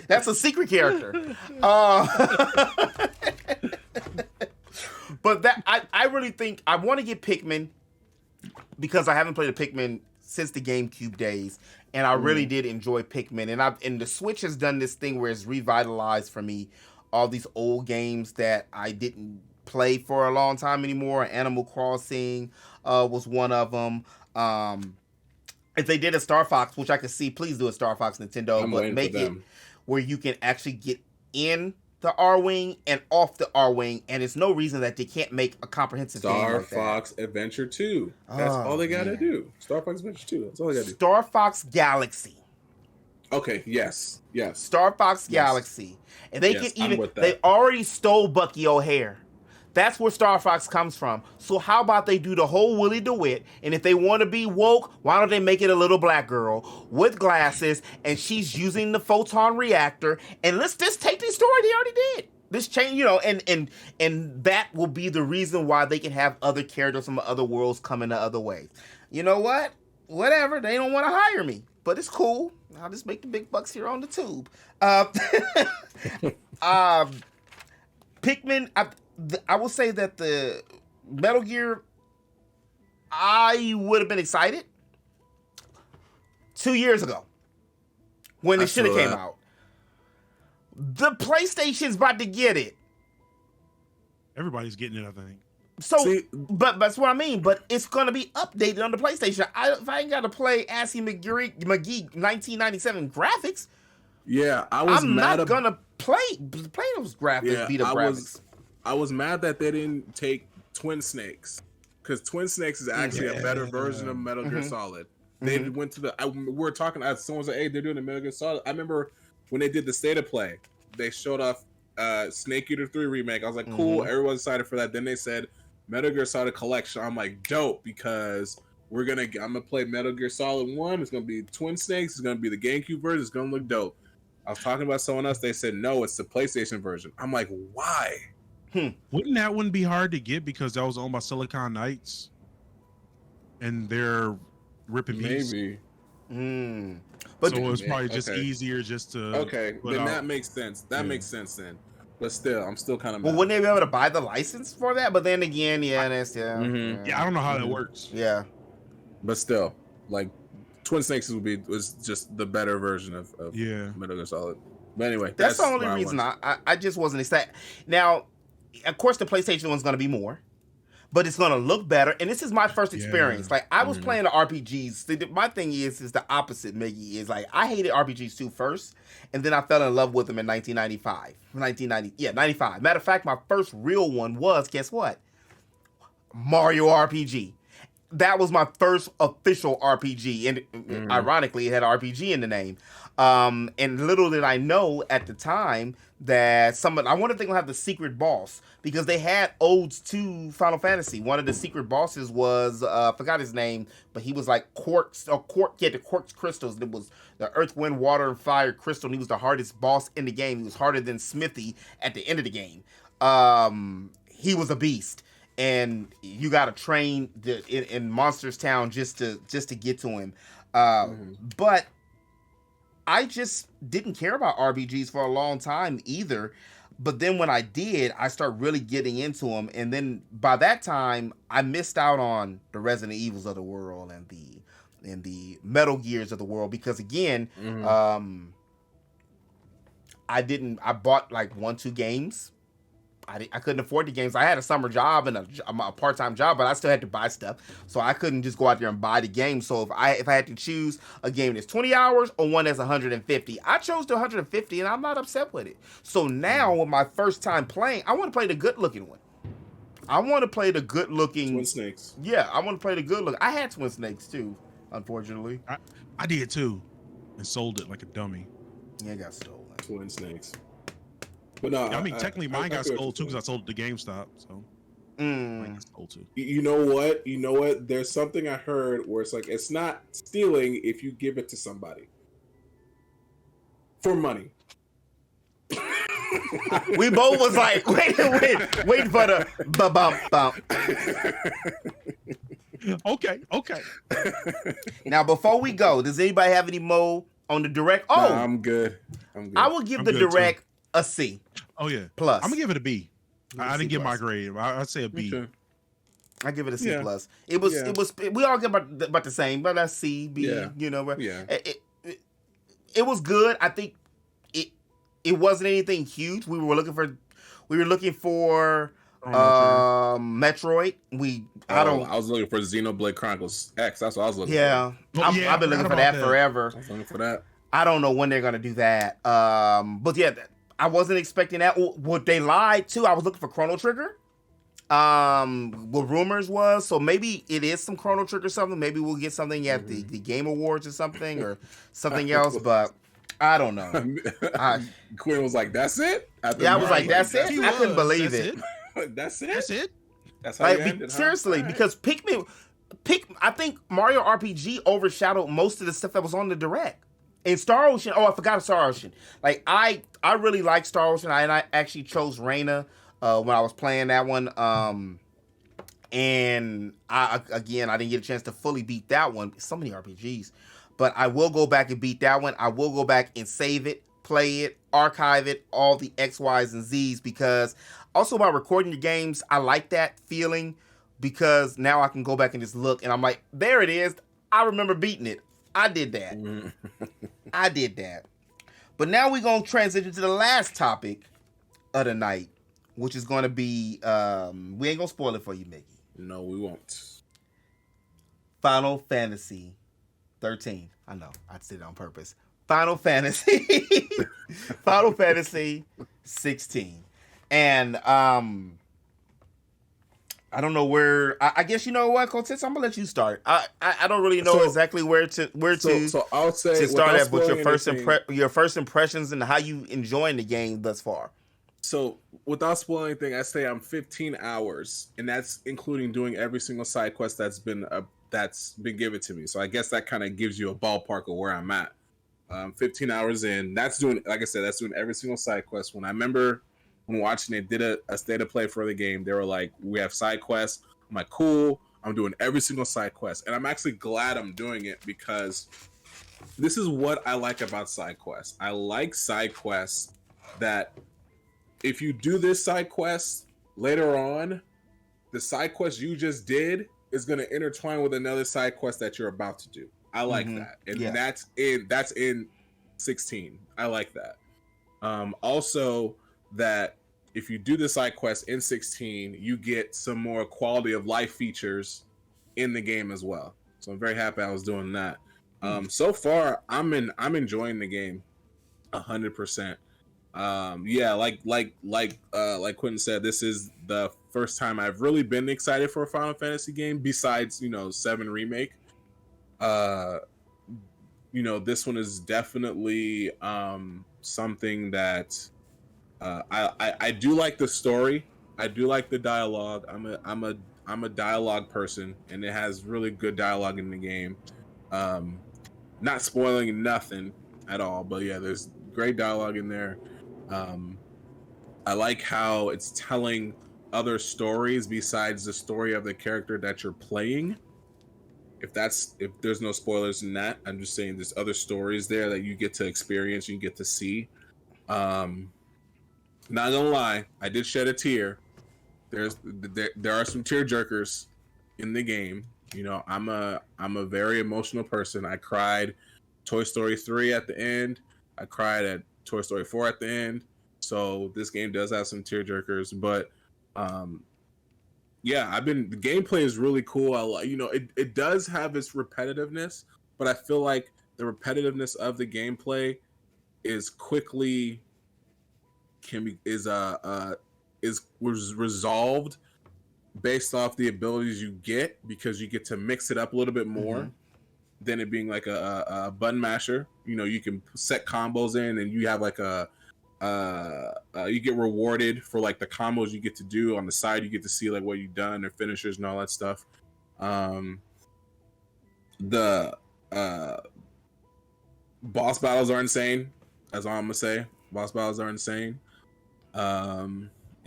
That's a secret character. But I really think I want to get Pikmin, because I haven't played a Pikmin since the GameCube days, and I really did enjoy Pikmin. And the Switch has done this thing where it's revitalized for me all these old games that I didn't play for a long time anymore. Animal Crossing was one of them. If they did a Star Fox, which I could see, please do a Star Fox, Nintendo, but make it where you can actually get in the R-Wing and off the R-Wing, and there's no reason that they can't make a comprehensive game like that. Star Fox Adventure 2. That's all they gotta do. Star Fox Adventure 2. That's all they gotta do. Star Fox Galaxy. Okay, yes. Star Fox Galaxy. And they can even, they already stole Bucky O'Hare. That's where Star Fox comes from. So how about they do the whole Willy DeWitt, and if they want to be woke, why don't they make it a little black girl with glasses, and she's using the photon reactor, and let's just take the story they already did. This change, and that will be the reason why they can have other characters from other worlds coming the other way. You know what? Whatever. They don't want to hire me, but it's cool. I'll just make the big bucks here on the tube. Pikmin, I will say that the Metal Gear, I would have been excited 2 years ago when it should have came out. The PlayStation's about to get it. Everybody's getting it, I think. So, but that's what I mean. But it's gonna be updated on the PlayStation. If I ain't got to play Assy McGee 1997 graphics, I'm not gonna play those graphics. Beat up graphics. I was mad that they didn't take Twin Snakes, because Twin Snakes is actually a better version of Metal Gear Solid. They went to we were talking. Someone said, "Hey, they're doing a Metal Gear Solid." I remember when they did the State of Play, they showed off Snake Eater 3 remake. I was like, "Cool." Everyone's excited for that. Then they said Metal Gear Solid Collection. I'm like, "Dope," because I'm gonna play Metal Gear Solid 1. It's gonna be Twin Snakes. It's gonna be the GameCube version. It's gonna look dope. I was talking about someone else. They said no, it's the PlayStation version. I'm like, why? Wouldn't that one be hard to get because that was owned by Silicon Knights, and they're ripping pieces? Maybe. But so it was probably just easier just to. Okay, then that makes sense. That makes sense then. But still, I'm still kind of. Well, wouldn't they be able to buy the license for that? But then again, yeah, I don't know how that works. Yeah, but still, like, Twin Snakes was just the better version of Metal Gear Solid. But anyway, that's the only reason I just wasn't excited. Now, of course, the PlayStation one's going to be more, but it's going to look better. And this is my first experience. Like, I was playing the RPGs. My thing is the opposite, Miggy. Is like, I hated RPGs too first, and then I fell in love with them in 1995. 95. Matter of fact, my first real one was, guess what? Mario RPG. That was my first official RPG, and ironically, it had RPG in the name. And little did I know at the time that I wonder if they're gonna have the secret boss, because they had odes to Final Fantasy. One of the secret bosses was I forgot his name, but he was like the quartz crystals. It was the earth, wind, water, and fire crystal, and he was the hardest boss in the game. He was harder than Smithy at the end of the game. He was a beast, and you got to train in Monsters Town just to get to him. But I just didn't care about RPGs for a long time either. But then when I did, I started really getting into them. And then by that time, I missed out on the Resident Evils of the world and the Metal Gears of the world. Because again, I bought like 1-2 games. I couldn't afford the games. I had a summer job and a part-time job, but I still had to buy stuff. So I couldn't just go out there and buy the game. So if I had to choose a game that's 20 hours or one that's 150, I chose the 150, and I'm not upset with it. So now with my first time playing, I want to play the good-looking one. I want to play the good-looking Twin Snakes. Yeah, I want to play the good-looking. I had Twin Snakes too, unfortunately. I did too, and sold it like a dummy. Yeah, it got stolen. Twin Snakes. But no, I mean, technically mine got sold too because I sold it to GameStop. So mine got sold too. You know what? There's something I heard where it's like, it's not stealing if you give it to somebody for money. We both was like, wait for the bump. Okay. Now, before we go, does anybody have any more on the direct? Oh, nah, I'm good. I will give the direct a C. Oh yeah, plus. I'm gonna give it a B. I didn't get my grade. I'd say a B. Okay. I give it a C plus. It was. We all get about the same, but that's C, B. Yeah. You know, but yeah. It was good. I think it wasn't anything huge. We were looking for Metroid. I was looking for Xenoblade Chronicles X. That's what I was looking for. I've been looking for that forever. I was looking for that. I don't know when they're gonna do that. But yeah, I wasn't expecting that. What they lied too. I was looking for Chrono Trigger. What rumors was, so maybe it is some Chrono Trigger something. Maybe we'll get something at the Game Awards or something, or something else. But I don't know. Quinn was like, "That's it." I was like, "That's it." I couldn't believe it. That's it. That's it. That's how you ended, seriously, because I think Mario RPG overshadowed most of the stuff that was on the Direct. And Star Ocean, I forgot Star Ocean. Like, I really like Star Ocean, and I actually chose Reina when I was playing that one. And I didn't get a chance to fully beat that one. So many RPGs. But I will go back and beat that one. I will go back and save it, play it, archive it, all the X, Y's, and Z's, because also about recording your games, I like that feeling, because now I can go back and just look, and I'm like, there it is. I remember beating it. I did that. But now we're going to transition to the last topic of the night, which is going to be, we ain't going to spoil it for you, Mickey. No, we won't. Final Fantasy 13. I know, I did it on purpose. Final Fantasy 16. And, I don't know where. I guess you know what, Cortez. I'm gonna let you start. I don't really know exactly where to I'll say to start at with your first impressions and how you enjoying the game thus far. So without spoiling anything, I say I'm 15 hours, and that's including doing every single side quest that's been given to me. So I guess that kind of gives you a ballpark of where I'm at. 15 hours in. That's doing, like I said, that's doing every single side quest. When I remember when watching it, did a state of play for the game, they were like, we have side quests. I'm like, cool. I'm doing every single side quest. And I'm actually glad I'm doing it because this is what I like about side quests. I like side quests that if you do this side quest later on, the side quest you just did is going to intertwine with another side quest that you're about to do. I like that. And that's in 16. I like that. Also that if you do the side quest in 16, you get some more quality of life features in the game as well. So I'm very happy I was doing that. So far I'm enjoying the game 100%. Yeah, like Quentin said, this is the first time I've really been excited for a Final Fantasy game besides, 7 Remake. This one is definitely something that I do like the story. I do like the dialogue. I'm a dialogue person, and it has really good dialogue in the game. Not spoiling nothing at all, but yeah, there's great dialogue in there. I like how it's telling other stories besides the story of the character that you're playing. If there's no spoilers in that, I'm just saying there's other stories there that you get to experience, you get to see. Not gonna lie, I did shed a tear. There are some tear jerkers in the game. I'm a very emotional person. I cried Toy Story 3 at the end. I cried at Toy Story 4 at the end. So this game does have some tear jerkers, but yeah, the gameplay is really cool. It does have its repetitiveness, but I feel like the repetitiveness of the gameplay is was resolved based off the abilities you get, because you get to mix it up a little bit more than it being like a button masher. You can set combos in, and you have like you get rewarded for like the combos you get to do on the side. You get to see like what you've done, their finishers and all that stuff. The boss battles are insane. That's all I'm gonna say. Boss battles are insane.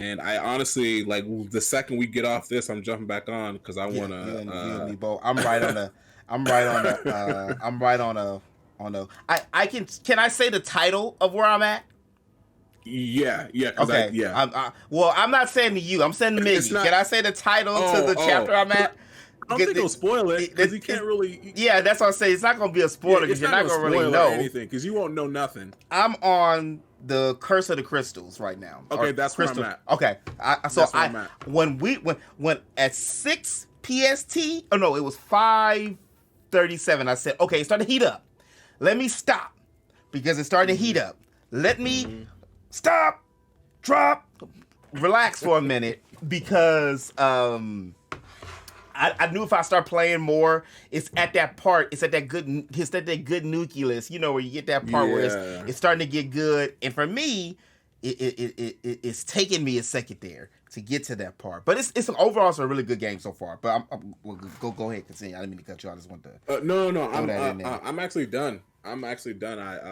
And I honestly, like, the second we get off this, I'm jumping back on because I want to. You and me both. I'm right on a. Can I say the title of where I'm at? Yeah. Okay. I'm not saying to you. I'm saying to Miggy. Can I say the title to the chapter I'm at? I don't think it'll spoil it because you can't really. Yeah, that's what I'm saying. It's not going to be a spoiler because you're not going to really know anything because you won't know nothing. I'm on the Curse of the Crystals right now. Okay, that's where I'm at. Okay, when at 6 PST. Oh no, it was 5:37. I said, okay, it's starting to heat up. Let me stop because it's starting to heat up. Let me stop, drop, relax for a minute because I knew if I start playing more, it's at that part. It's at that good nucleus. Where you get that part where it's starting to get good. And for me, it's taking me a second there to get to that part. But it's overall a really good game so far. But go ahead, continue. I didn't mean to cut you. I just want to. No. I'm actually done. I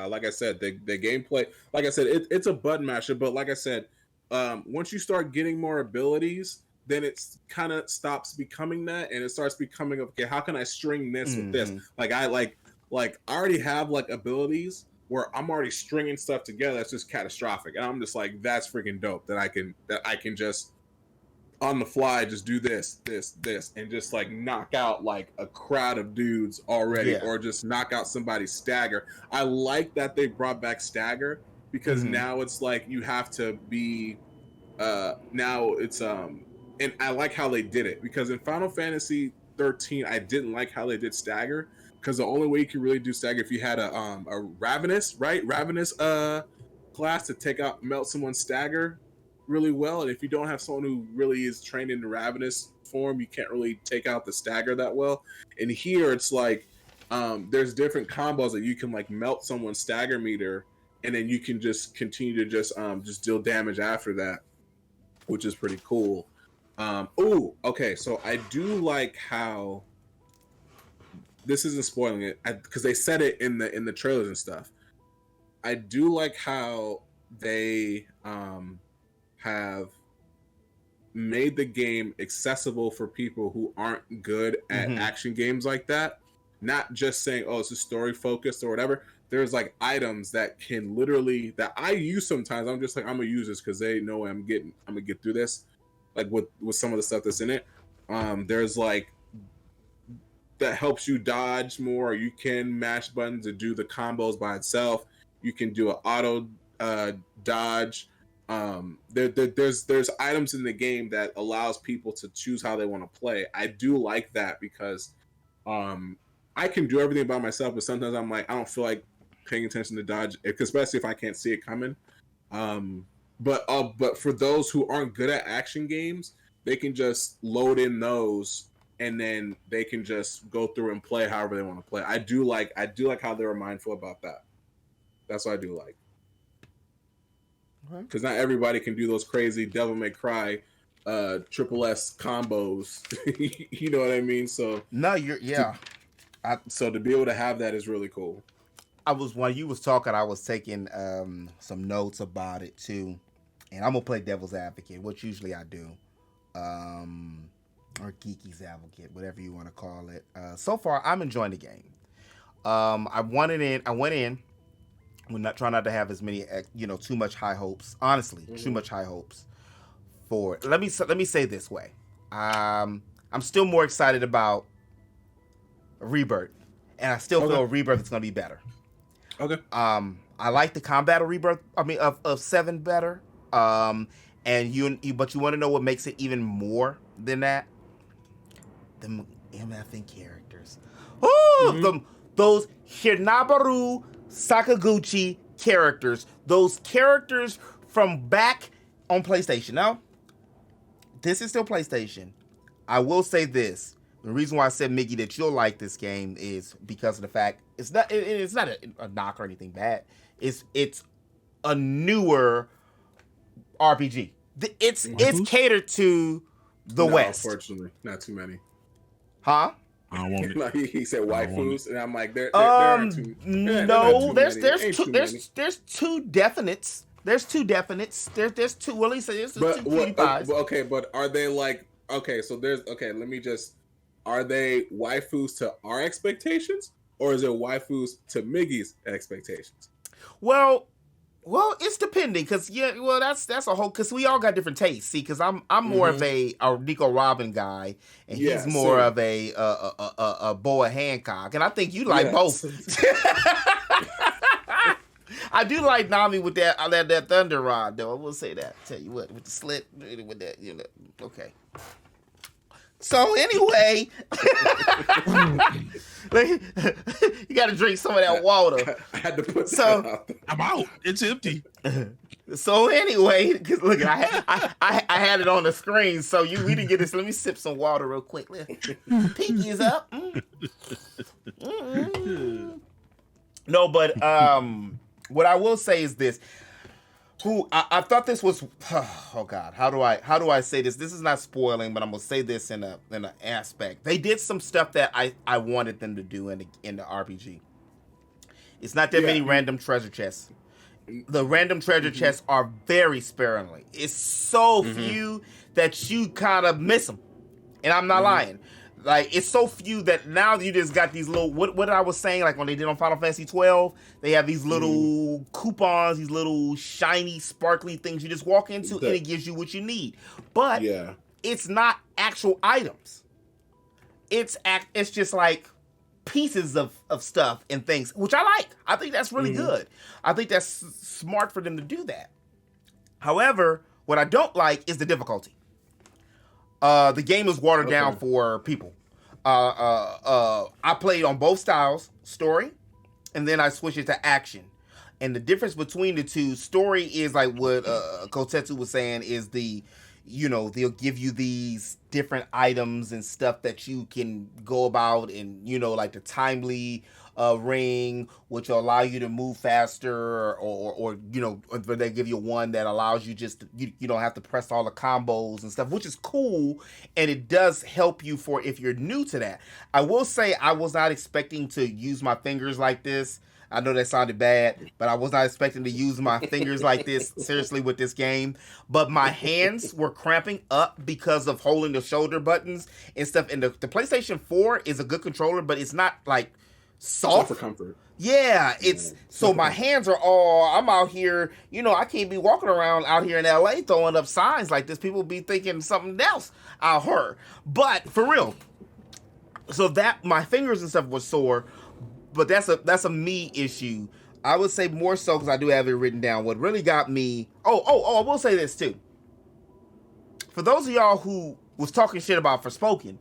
like I said, the gameplay. Like I said, it's a button masher. But like I said, once you start getting more abilities, then it kind of stops becoming that, and it starts becoming, okay, how can I string this with this? Like I already have like abilities where I'm already stringing stuff together that's just catastrophic, and I'm just like, that's freaking dope that I can just on the fly just do this, and just like knock out like a crowd of dudes already, or just knock out somebody's stagger. I like that they brought back stagger because now it's like you have to be now it's and I like how they did it, because in Final Fantasy 13, I didn't like how they did stagger, because the only way you could really do stagger if you had a Ravenous class to melt someone's stagger really well, and if you don't have someone who really is trained in the Ravenous form, you can't really take out the stagger that well. And here it's like there's different combos that you can like melt someone's stagger meter, and then you can just continue to just deal damage after that, which is pretty cool. Okay, so I do like how this isn't spoiling it because they said it in the trailers and stuff. I do like how they have made the game accessible for people who aren't good at action games like that. Not just saying, oh, it's a story focused or whatever. There's like items that can literally that I use sometimes. I'm just like, I'm gonna use this because they know I'm gonna get through this. Like with some of the stuff that's in it. There's like that helps you dodge more, or you can mash buttons to do the combos by itself. You can do an auto dodge. There's items in the game that allows people to choose how they want to play. I do like that because I can do everything by myself, but sometimes I'm like, I don't feel like paying attention to dodge, especially if I can't see it coming. But for those who aren't good at action games, they can just load in those and then they can just go through and play however they want to play. I do like how they were mindful about that. That's what I do like. Because not everybody can do those crazy Devil May Cry triple S combos. You know what I mean? So no, so to be able to have that is really cool. While you was talking, I was taking some notes about it too, and I'm gonna play devil's advocate, which usually I do, or geeky's advocate, whatever you want to call it. So far, I'm enjoying the game. I went in. We're not trying not to have as many, too much high hopes. Honestly, too much high hopes for it. Let me say this way. I'm still more excited about Rebirth, and I still feel Rebirth is gonna be better. Okay. I like the combat of Rebirth. Of 7 better. But you want to know what makes it even more than that? The MFing characters. Those Hinabaru Sakaguchi characters. Those characters from back on PlayStation. Now, this is still PlayStation. I will say this. The reason why I said, Mickey, that you'll like this game is because of the fact it's not a knock or anything bad. It's a newer RPG. It's catered to the West. Unfortunately, not too many. Huh? I don't want it. He said waifus, and I'm like, there are two. No, there's two definites. There's two definites. There's two. Well, he said there's two cutie pies. Okay, but are they like? Okay, so there's okay. Let me just. Are they waifus to our expectations, or is it waifus to Miggy's expectations? Well, it's depending, because that's a whole, because we all got different tastes. See, because I'm more of a Nico Robin guy, and he's more of a Boa Hancock, and I think you like both. I do like Nami with that thunder rod, though. I will say that. Tell you what, with the slit, with that, okay. So anyway, you got to drink some of that water. I had to put I'm out. It's empty. So anyway, because look, I had it on the screen, so we didn't get this. Let me sip some water real quick. Pinky is up. No, but what I will say is this. I thought this was, oh God, how do I say this? This is not spoiling, but I'm gonna say this in an aspect. They did some stuff that I wanted them to do in the RPG. It's not that many random treasure chests. The random treasure chests are very sparingly. It's so few that you kind of miss them, and I'm not lying. Like, it's so few that now you just got these little, what I was saying, like when they did on Final Fantasy 12, they have these little coupons, these little shiny, sparkly things you just walk into, and it gives you what you need. But it's not actual items. It's just like pieces of stuff and things, which I like. I think that's really good. I think that's smart for them to do that. However, what I don't like is the difficulty. The game is watered down for people. I played on both styles, story, and then I switched it to action. And the difference between the two, story is like what Kotetsu was saying, is they'll give you these different items and stuff that you can go about, and like the timely ring, which will allow you to move faster, or they give you one that allows you just you don't have to press all the combos and stuff, which is cool, and it does help you for if you're new to that. I will say I was not expecting to use my fingers like this. I know that sounded bad, but I was not expecting to use my fingers like this, seriously, with this game. But my hands were cramping up because of holding the shoulder buttons and stuff. And the PlayStation 4 is a good controller, but it's not, like, soft. For comfort. Yeah, it's... So my hands are all... I'm out here... I can't be walking around out here in L.A. throwing up signs like this. People be thinking something else out her. But, for real. So that... My fingers and stuff were sore. But that's a me issue. I would say more so because I do have it written down. What really got me... I will say this too. For those of y'all who was talking shit about Forspoken,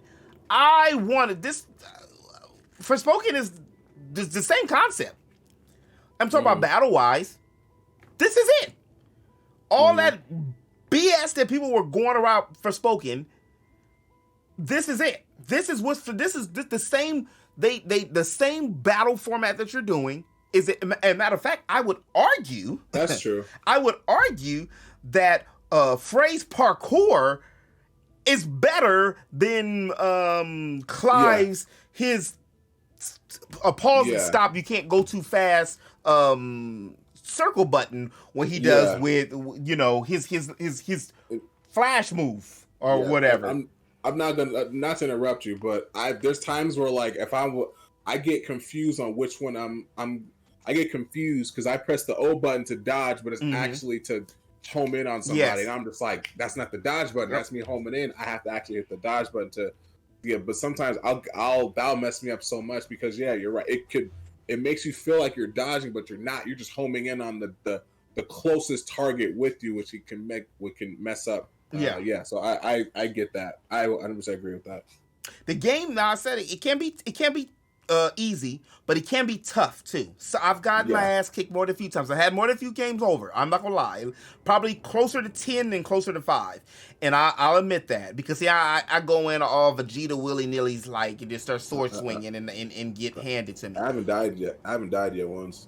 I wanted this... Forspoken is the same concept. I'm talking about battle-wise. This is it. All that BS that people were going around Forspoken, this is it. This is the same... the same battle format that you're doing is it. As a matter of fact, I would argue that's true. I would argue that Frey's parkour is better than Clive's his pause and stop. You can't go too fast. Circle button when he does with his flash move or whatever. I'm not gonna not to interrupt you, but there's times where like if I get confused on which one I get confused because I press the O button to dodge, but it's actually to home in on somebody, and I'm just like, that's not the dodge button. That's me homing in. I have to actually hit the dodge button to But sometimes that'll mess me up so much because you're right. It makes you feel like you're dodging, but you're not. You're just homing in on the closest target with you, which can mess up. So I get that. I 100% agree with that. The game, now I said it can be easy, but it can be tough too. So I've gotten my ass kicked more than a few times. I had more than a few games over. I'm not gonna lie, probably closer to 10 than closer to 5, and I'll admit that because I go in all Vegeta willy nilly's like and just start sword swinging and get handed to me. I haven't died yet once.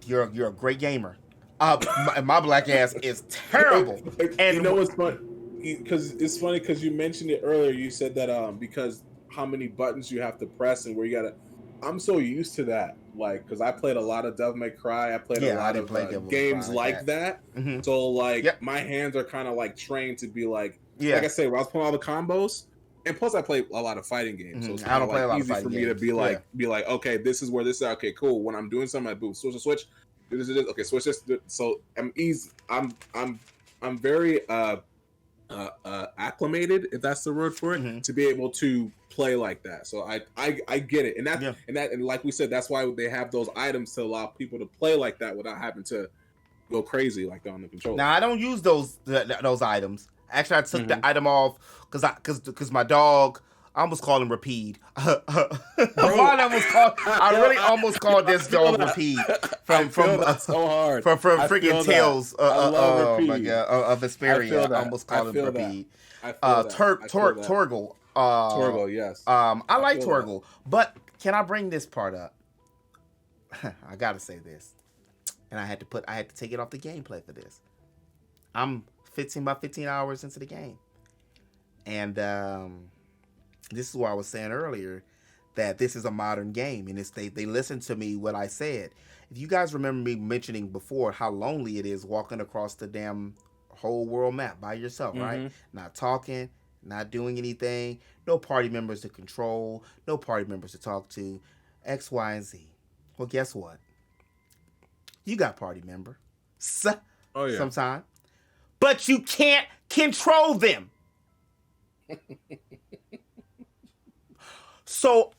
You're a great gamer. My black ass is terrible. And you know what's funny? Because it's funny because you mentioned it earlier. You said that because how many buttons you have to press and where you gotta. I'm so used to that, like, because I played a lot of Devil May Cry. I played a lot of games like that. Mm-hmm. So like my hands are kind of like trained to be like I said, when I was playing all the combos. And plus, I play a lot of fighting games, so it's kind of like easy for me to be like, okay, this is where this is. Okay, cool. When I'm doing something, I boom, switch. Okay, switch this. So I'm easy. I'm very acclimated, if that's the word for it, to be able to play like that. So I get it, and like we said, that's why they have those items to allow people to play like that without having to go crazy like that on the controller. Now I don't use those items. Actually, I took the item off because my dog. I almost called him Rapide. I really almost called this dog Rapide from so hard. from freaking Tales of Vesperia. I almost called him Rapide. Torgal. Torgal, yes. I like Torgal, but can I bring this part up? I gotta say this, and I had to take it off the gameplay for this. I'm 15 hours into the game, and this is why I was saying earlier that this is a modern game, and they listened to me what I said. If you guys remember me mentioning before how lonely it is walking across the damn whole world map by yourself, right? Not talking, not doing anything, no party members to control, no party members to talk to, X, Y, and Z. Well, guess what? You got party member. Sometime. But you can't control them. So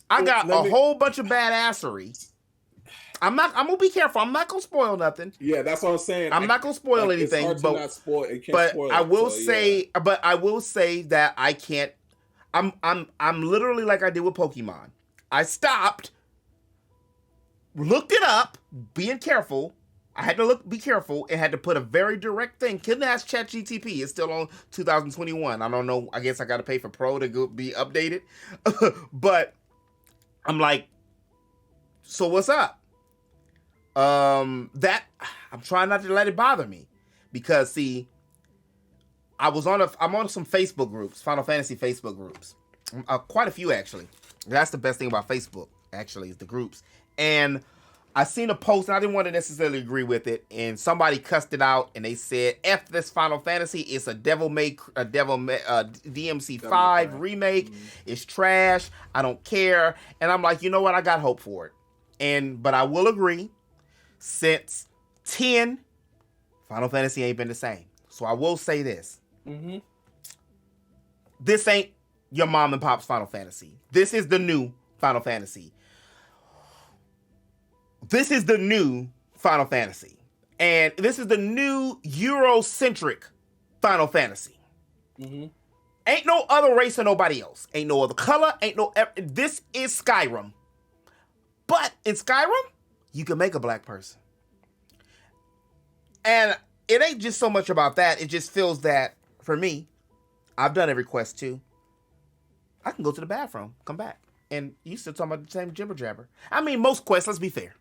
I got a whole bunch of badassery. I'm gonna be careful. I'm not gonna spoil nothing. Yeah, that's what I'm saying. I'm not gonna spoil anything. I will say that I can't. I'm literally like I did with Pokemon. I stopped, looked it up, being careful. I had to be careful and had to put a very direct thing. Couldn't ask ChatGTP. It's still on 2021. I don't know. I guess I got to pay for Pro to be updated. But I'm like, so what's up? That I'm trying not to let it bother me, because see, I'm on some Facebook groups, Final Fantasy Facebook groups, quite a few actually. That's the best thing about Facebook actually, is the groups. And I seen a post, and I didn't want to necessarily agree with it, and somebody cussed it out, and they said, "F this Final Fantasy. It's a DMC5 remake. It's trash. I don't care." And I'm like, you know what? I got hope for it. But I will agree, since 10, Final Fantasy ain't been the same. So I will say this: this ain't your mom and pop's Final Fantasy. This is the new Final Fantasy. This is the new Final Fantasy. And this is the new Eurocentric Final Fantasy. Ain't no other race or nobody else. Ain't no other color. This is Skyrim. But in Skyrim, you can make a black person. And it ain't just so much about that. It just feels that, for me, I've done every quest too. I can go to the bathroom, come back, and you still talking about the same jibber jabber. I mean, most quests, let's be fair.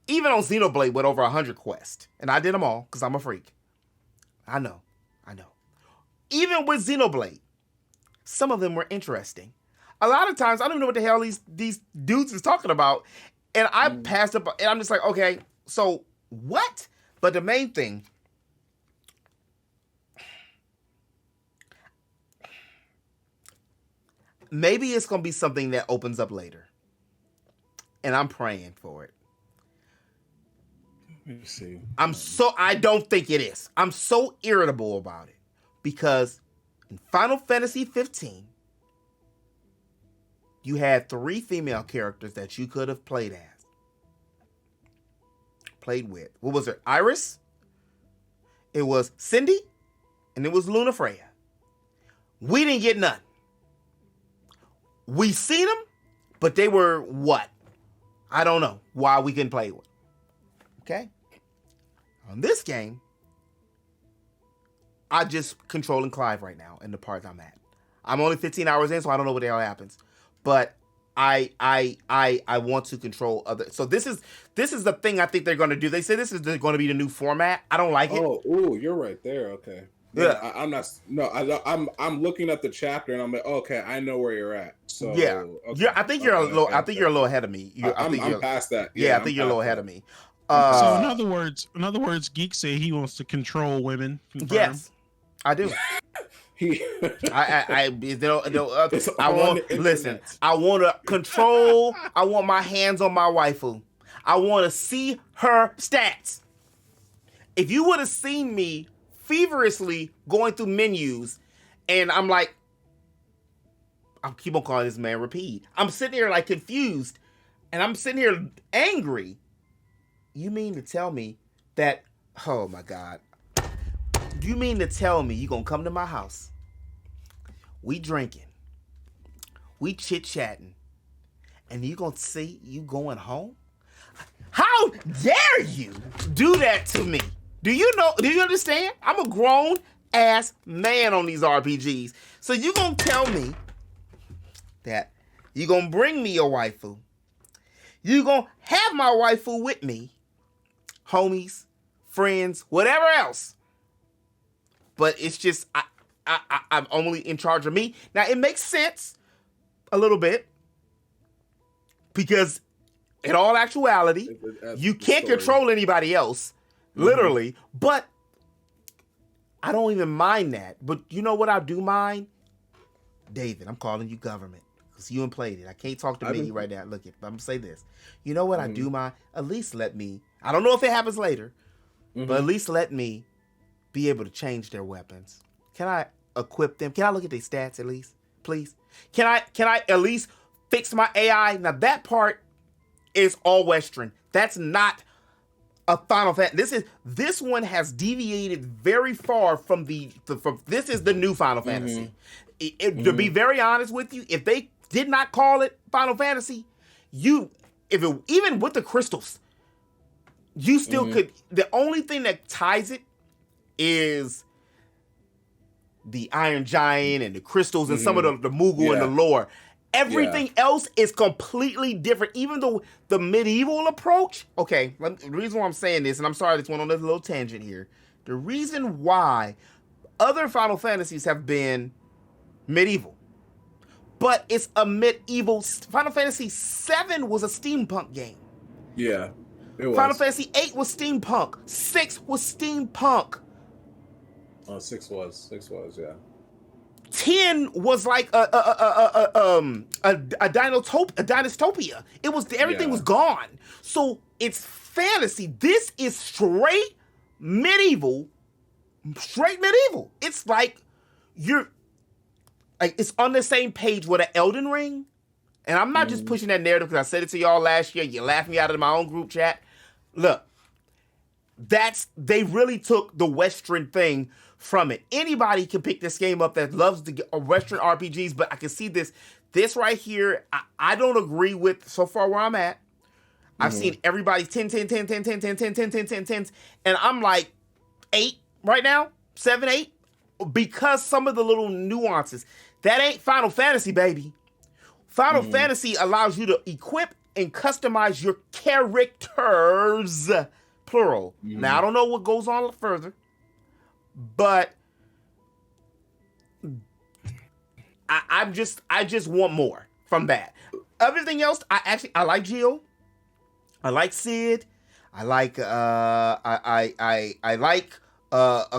Even on Xenoblade with over 100 quests, and I did them all because I'm a freak. I know. Even with Xenoblade, some of them were interesting. A lot of times, I don't know what the hell these dudes is talking about, and I passed up, and I'm just like, okay, so what? But the main thing, maybe it's going to be something that opens up later, and I'm praying for it. Let me see. I don't think it is. I'm so irritable about it, because in Final Fantasy 15, you had 3 female characters that you could have played with. What was it? Iris? It was Cindy, and it was Luna Freya. We didn't get none. We seen them, but they were what? I don't know why we couldn't play with. Okay? On this game, I just controlling Clive right now in the part I'm at. I'm only 15 hours in, so I don't know what the hell happens. But I want to control other. So this is the thing I think they're going to do. They say this is going to be the new format. I don't like it. Oh, you're right there. Okay. Yeah. I'm not. No, I'm looking at the chapter and I'm like, okay, I know where you're at. So yeah, okay. I think you're a little. I think you're a little ahead of me. I'm past that. Yeah, I think you're a little ahead of me. So in other words, Geek say he wants to control women. Confirm? Yes, I do. I want to control. I want my hands on my waifu. I want to see her stats. If you would have seen me feverishly going through menus, and I'm like, I'll keep on calling this man Repeat. I'm sitting here like confused, and I'm sitting here angry. You mean to tell me that? Oh my God! You mean to tell me you gonna come to my house? We drinking, we chit chatting, and you gonna say you going home? How dare you do that to me? Do you understand? I'm a grown ass man on these RPGs. So you gonna tell me that you gonna bring me your waifu? You gonna have my waifu with me, homies, friends, whatever else. But it's just I'm only in charge of me. Now it makes sense a little bit, because in all actuality, you can't control anybody else, literally. But I don't even mind that. But you know what I do mind? David, I'm calling you government, because you ain't played it. I can't talk to me right now. Look, I'm going to say this. You know what I do mind? At least let me, I don't know if it happens later, but at least let me be able to change their weapons. Can I equip them? Can I look at their stats at least, please? Can I at least fix my AI? Now that part is all Western. That's not a Final Fantasy. This one has deviated very far from this is the new Final Fantasy. To be very honest with you, if they did not call it Final Fantasy, even with the crystals, you still could. The only thing that ties it is the Iron Giant and the crystals and some of the Moogle and the lore. Everything else is completely different. Even though the medieval approach, okay, the reason why I'm saying this, and I'm sorry this went on this little tangent here. The reason why other Final Fantasies have been medieval, but it's a medieval. Final Fantasy VII was a steampunk game. Yeah, it was. Final Fantasy VIII was steampunk. 6 was steampunk. Oh, 6 was, yeah. 10 was like a dystopia. It was everything was gone. So it's fantasy. This is straight medieval. It's like it's on the same page with an Elden Ring. And I'm not just pushing that narrative because I said it to y'all last year. You laughed me out of my own group chat. Look, they really took the Western thing from it. Anybody can pick this game up that loves the Western RPGs, but I can see this right here. I don't agree with so far where I'm at. I've seen everybody's 10, and I'm like 8 right now, 7, 8, because some of the little nuances. That ain't Final Fantasy, baby. Final Fantasy allows you to equip and customize your characters, plural. Now, I don't know what goes on further, but I just want more from that. Everything else, I like Geo. I like Sid. I like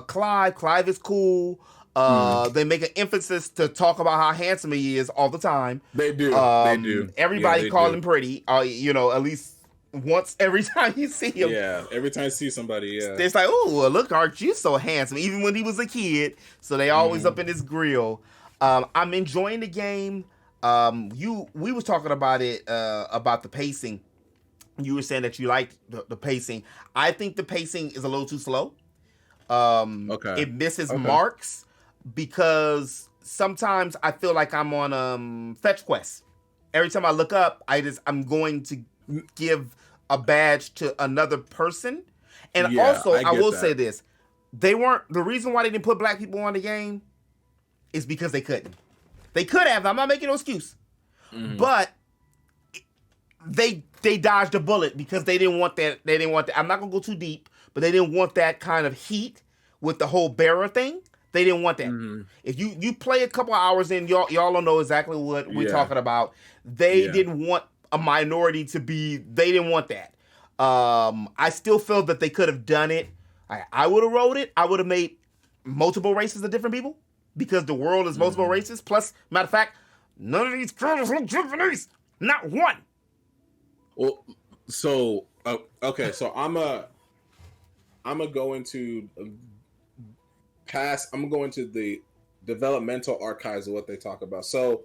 Clive. Clive is cool. They make an emphasis to talk about how handsome he is all the time. They do. Everybody call him pretty. At least once every time you see him. Yeah, every time you see somebody, it's like, oh, look, Arch, you so handsome. Even when he was a kid, so they always up in his grill. I'm enjoying the game. We was talking about it about the pacing. You were saying that you liked the pacing. I think the pacing is a little too slow. It misses marks because sometimes I feel like I'm on fetch quests. Every time I look up, I'm going to give a badge to another person. And also, I will say this. The reason why they didn't put black people on the game is because they couldn't. They could have. I'm not making no excuse. But they dodged a bullet because they didn't want that. I'm not going to go too deep, but they didn't want that kind of heat with the whole bearer thing. They didn't want that. If you play a couple hours in, y'all don't know exactly what we're talking about. They didn't want a minority to be. They didn't want that. I still feel that they could have done it. I would have wrote it. I would have made multiple races of different people because the world is multiple races. Plus, matter of fact, none of these characters look Japanese. Not one. Well, so okay, so I'm gonna go into I'm gonna go into the developmental archives of what they talk about. So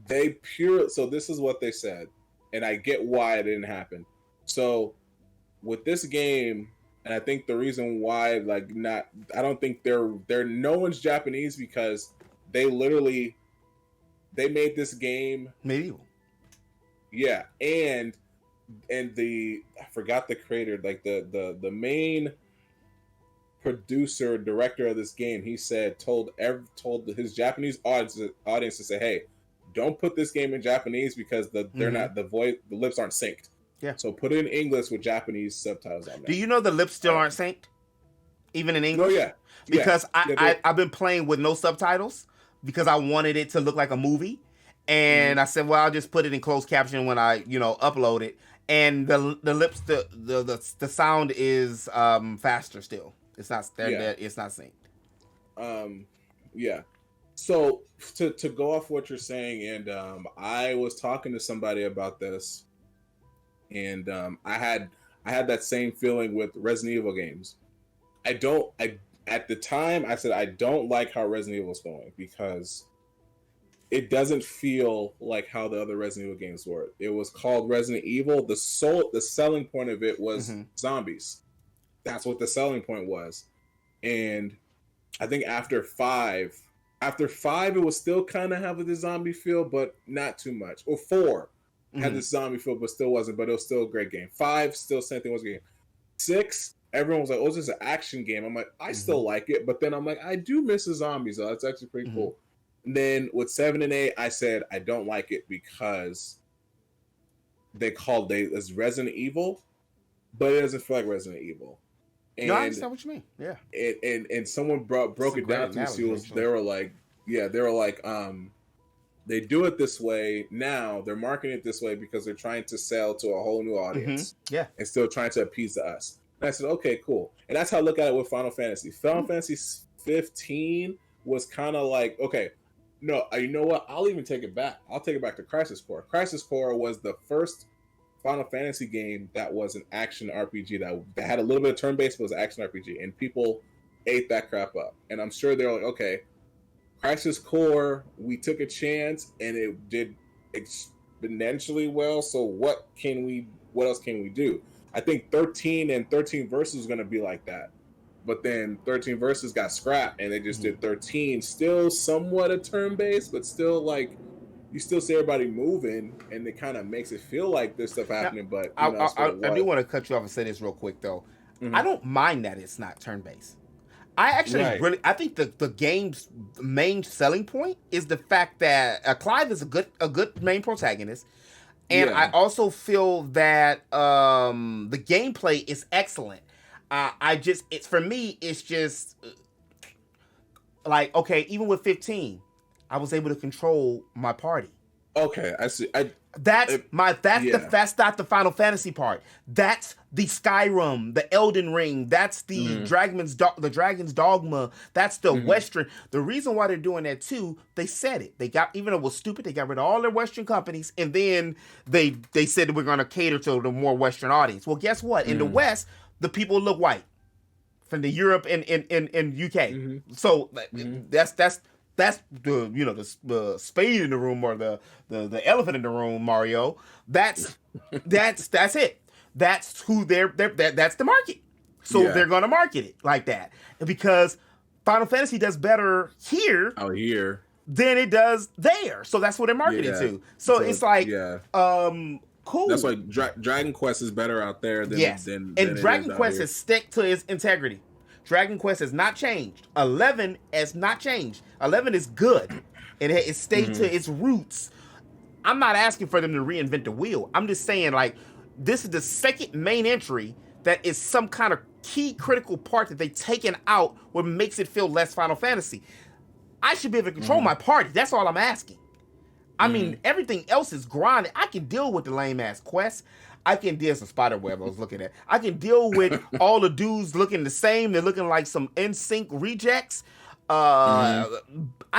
this is what they said, and I get why it didn't happen. So with this game, and I think the reason why I don't think they're no one's Japanese because they made this game medieval. Yeah, and I forgot the creator, like the main producer, director of this game, he said told his Japanese audience to say, hey, don't put this game in Japanese because they're not the lips aren't synced. Yeah. So put it in English with Japanese subtitles on there. Do you know the lips still aren't synced? Even in English? Oh yeah. Because I've been playing with no subtitles because I wanted it to look like a movie. And I said, well, I'll just put it in closed caption when I, upload it. And the lips, the sound is faster still. It's not it's not synced. Yeah. So to go off what you're saying, and I was talking to somebody about this, and I had that same feeling with Resident Evil games. At the time I said I don't like how Resident Evil is going because it doesn't feel like how the other Resident Evil games were. It was called Resident Evil. The selling point of it was zombies. That's what the selling point was. And I think after 5, it was still kind of having the zombie feel, but not too much. Or 4 had this zombie feel, but still wasn't. But it was still a great game. 5, still same thing, was a game. 6, everyone was like, "Oh, it's just an action game." I'm like, I still like it, but then I'm like, I do miss the zombies. Though. That's actually pretty cool. then with 7 and 8, I said I don't like it because they called it as Resident Evil, but it doesn't feel like Resident Evil. And, no, I understand what you mean. Yeah. And someone broke it down to me. They were like, they do it this way now. They're marketing it this way because they're trying to sell to a whole new audience. Yeah. And still trying to appease to us. And I said, okay, cool. And that's how I look at it with Final Fantasy. Final Fantasy 15 was kind of like, okay, no, you know what? I'll even take it back. I'll take it back to Crisis Core. Crisis Core was the first Final Fantasy game that was an action RPG that had a little bit of turn-based, but was an action RPG. And people ate that crap up. And I'm sure they're like, okay, Crisis Core, we took a chance and it did exponentially well. So what else can we do? I think 13 and 13 Versus was going to be like that. But then 13 Versus got scrapped and they just did 13. Still somewhat a turn-based, but still like, you still see everybody moving and it kind of makes it feel like there's stuff happening. But I do want to cut you off and say this real quick though. I don't mind that it's not turn-based. I actually I think the game's main selling point is the fact that Clive is a good main protagonist, and I also feel that the gameplay is excellent. For me, it's just like, okay, even with 15, I was able to control my party. Okay, I see. That's not the Final Fantasy part. That's the Skyrim, the Elden Ring. That's the Dragon's Dogma. That's the Western. The reason why they're doing that too, they said it. Even though it was stupid, they got rid of all their Western companies, and then they said that we're going to cater to the more Western audience. Well, guess what? In the West, the people look white from the Europe and UK. So that's the spade in the room or the elephant in the room, Mario. That's it. That's who that's the market. So they're gonna market it like that. Because Final Fantasy does better here than it does there. So that's what they're marketing to. So it's like cool. That's why Dragon Quest is better out there than Dragon Quest has stuck to its integrity. Dragon Quest has not changed. 11 has not changed. 11 is good. It stayed to its roots. I'm not asking for them to reinvent the wheel. I'm just saying, like, this is the second main entry that is some kind of key critical part that they've taken out what makes it feel less Final Fantasy. I should be able to control my party. That's all I'm asking. I mean, everything else is grinding. I can deal with the lame-ass quests. I can deal with some spiderweb I was looking at. I can deal with all the dudes looking the same. They're looking like some NSYNC rejects. I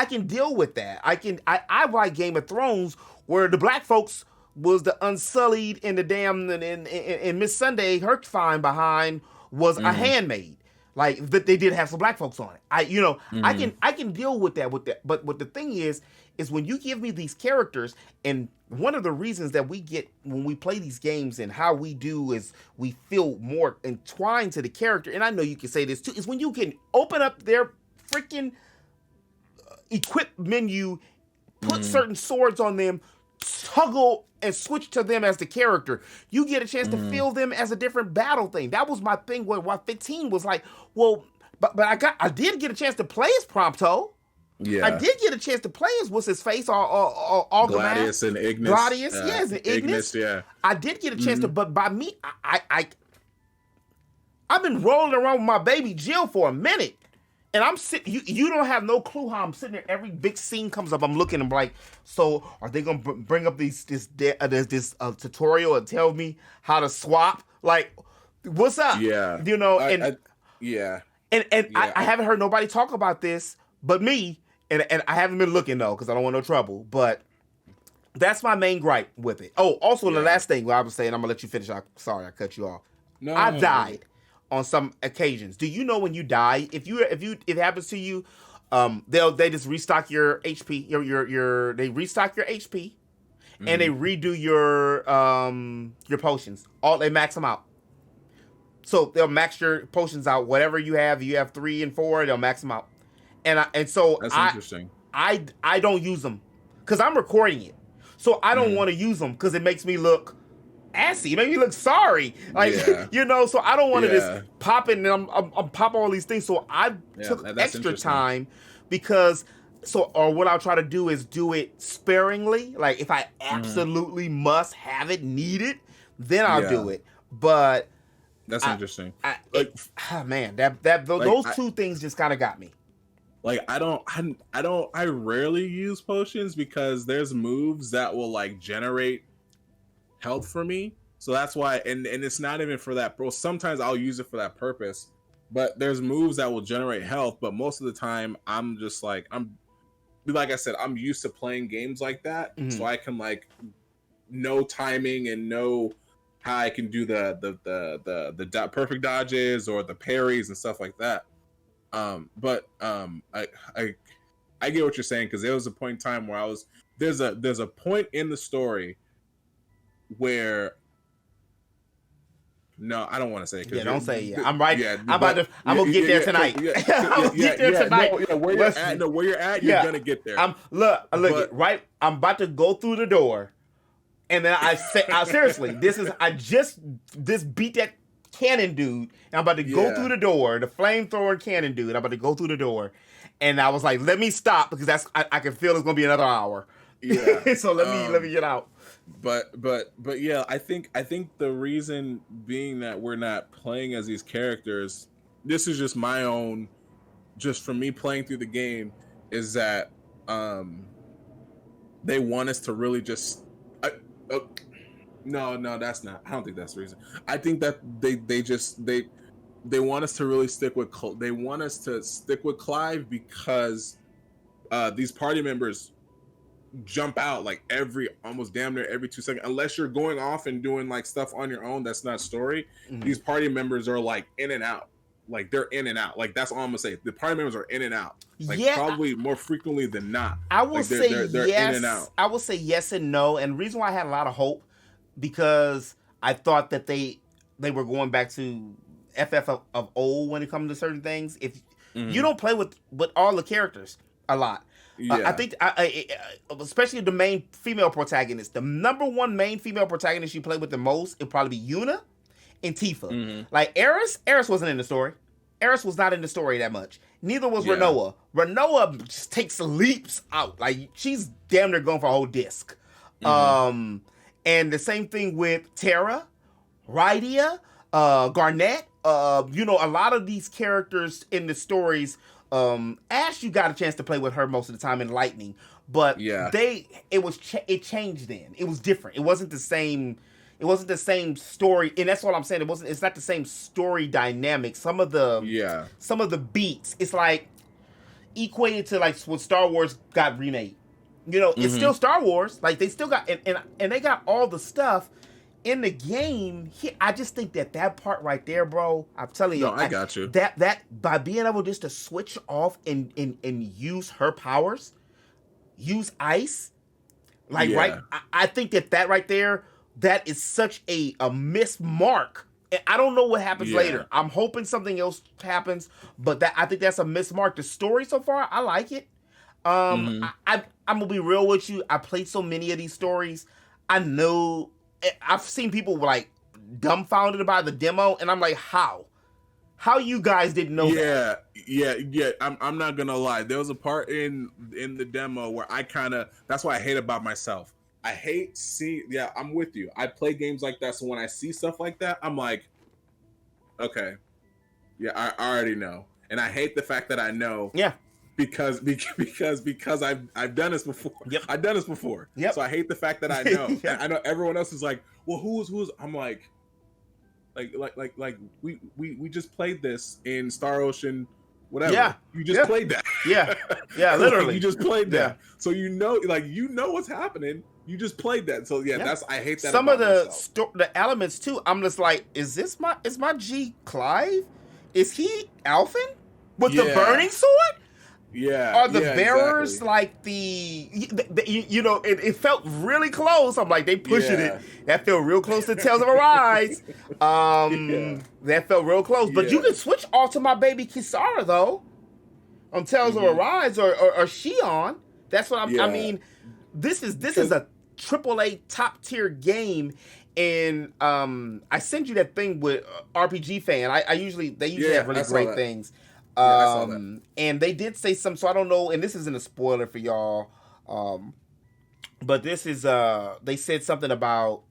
can deal with that. I like Game of Thrones where the black folks was the unsullied and the damn and Miss Sunday, her fine behind was a handmaid. Like that they did have some black folks on it. I can deal with that But what the thing is when you give me these characters, and one of the reasons that we get when we play these games and how we do is we feel more entwined to the character, and I know you can say this too, is when you can open up their freaking equip menu, put certain swords on them, toggle and switch to them as the character. You get a chance to feel them as a different battle thing. That was my thing why 15 was like, well, but I did get a chance to play as Prompto. Yeah, I did get a chance to play as what's his face, all Gladius and Ignis. Gladius, yes, and Ignis. Yeah, I did get a chance to, but by me, I've been rolling around with my baby Jill for a minute, and I'm sitting. You don't have no clue how I'm sitting there. Every big scene comes up, I'm looking. I'm like, so are they gonna bring up this tutorial and tell me how to swap? Like, what's up? Yeah, I haven't heard nobody talk about this but me. And I haven't been looking, though, because I don't want no trouble. But that's my main gripe with it. Oh, also, the last thing I was saying, I'm going to let you finish. Sorry, I cut you off. I've died on some occasions. Do you know when you die, if it happens to you, they just restock your HP. They restock your HP, and they redo your potions. They max them out. So they'll max your potions out. Whatever you have 3 and 4, they'll max them out. And so that's interesting. I don't use them because I'm recording it, so I don't want to use them because it makes me look assy. It makes me look sorry, like So I don't want to just pop it and I'm pop all these things. So I took extra time because or what I'll try to do is do it sparingly. Like if I absolutely must have it, need it, then I'll do it. But that's interesting. Man, those two things just kind of got me. Like I rarely use potions because there's moves that will like generate health for me. So that's why, and it's not even for that. Bro, sometimes I'll use it for that purpose. But there's moves that will generate health, but most of the time I'm just like I said, I'm used to playing games like that, so I can like know timing and know how I can do the perfect dodges or the parries and stuff like that. I get what you're saying, because there was a point in time where there's a point in the story where. No, I don't want to say it. Yeah, don't say it. I'm right. Yeah, I'm gonna get there tonight. I'm gonna get there tonight. Where you're at, you're gonna get there. Look, I'm about to go through the door, and then I say, seriously, I just beat that cannon dude, and I'm about to go through the door, the flamethrower cannon dude. I'm about to go through the door, and I was like, let me stop, because I can feel it's gonna be another hour. Yeah. So let me get out. But yeah, I think the reason being that we're not playing as these characters, this is just my own, just from me playing through the game, is that they want us to really just no, that's not. I don't think that's the reason. I think that they want us to really stick with Clive because these party members jump out like almost damn near every 2 seconds, unless you're going off and doing like stuff on your own that's not story. These party members are like in and out, like they're in and out, like that's all I'm gonna say. The party members are in and out, like probably more frequently than not. I will say they're yes, in and out. I will say yes and no, and the reason why I had a lot of hope, because I thought that they were going back to FF of old when it comes to certain things. If you don't play with all the characters a lot. I think, especially the main female protagonist, the number one main female protagonist you play with the most, it'd probably be Yuna and Tifa. Like Eris wasn't in the story. Eris was not in the story that much. Neither was Renoa. Renoa just takes leaps out. Like she's damn near going for a whole disc. And the same thing with Terra, Rydia, Garnet. A lot of these characters in the stories. Ash, you got a chance to play with her most of the time in Lightning, but it changed then. It was different. It wasn't the same story, and that's what I'm saying. It's not the same story dynamic. Some of the beats, it's like equated to like when Star Wars got remade. It's still Star Wars. Like they still got and they got all the stuff in the game. I just think that part right there, bro, I'm telling you. No, I got you. That by being able just to switch off and use her powers, use ice, like right. I think that right there, that is such a missed mark. I don't know what happens later. I'm hoping something else happens, but I think that's a missed mark. The story so far, I like it. I'm gonna be real with you. I played so many of these stories. I know. I've seen people like dumbfounded by the demo, and I'm like, how you guys didn't know that? Yeah. I'm not gonna lie. There was a part in the demo where that's why I hate about myself. I hate seeing. Yeah, I'm with you. I play games like that, so when I see stuff like that, I'm like, okay, yeah, I already know, and I hate the fact that I know. Yeah. Because I've done this before. Yep. I've done this before. Yep. So I hate the fact that I know. And I know everyone else is like, well, who's? I'm like we just played this in Star Ocean, whatever. Yeah. You just played that. Yeah. Yeah. Literally. You just played that. So you know what's happening. You just played that. So I hate that. Some of the elements too. I'm just like, is my G Clive? Is he Alphen with the burning sword? Yeah. Are the bearers exactly. Like it felt really close. I'm like, they pushing it. That felt real close to Tales of Arise. That felt real close. But you can switch off to my baby Kisara though. On Tales of Arise or Shion. That's what I mean, this is a AAA top tier game. And I sent you that thing with RPG Fan. They usually have really great things. I saw that. And they did say something, so I don't know, and this isn't a spoiler for y'all, but this is they said something about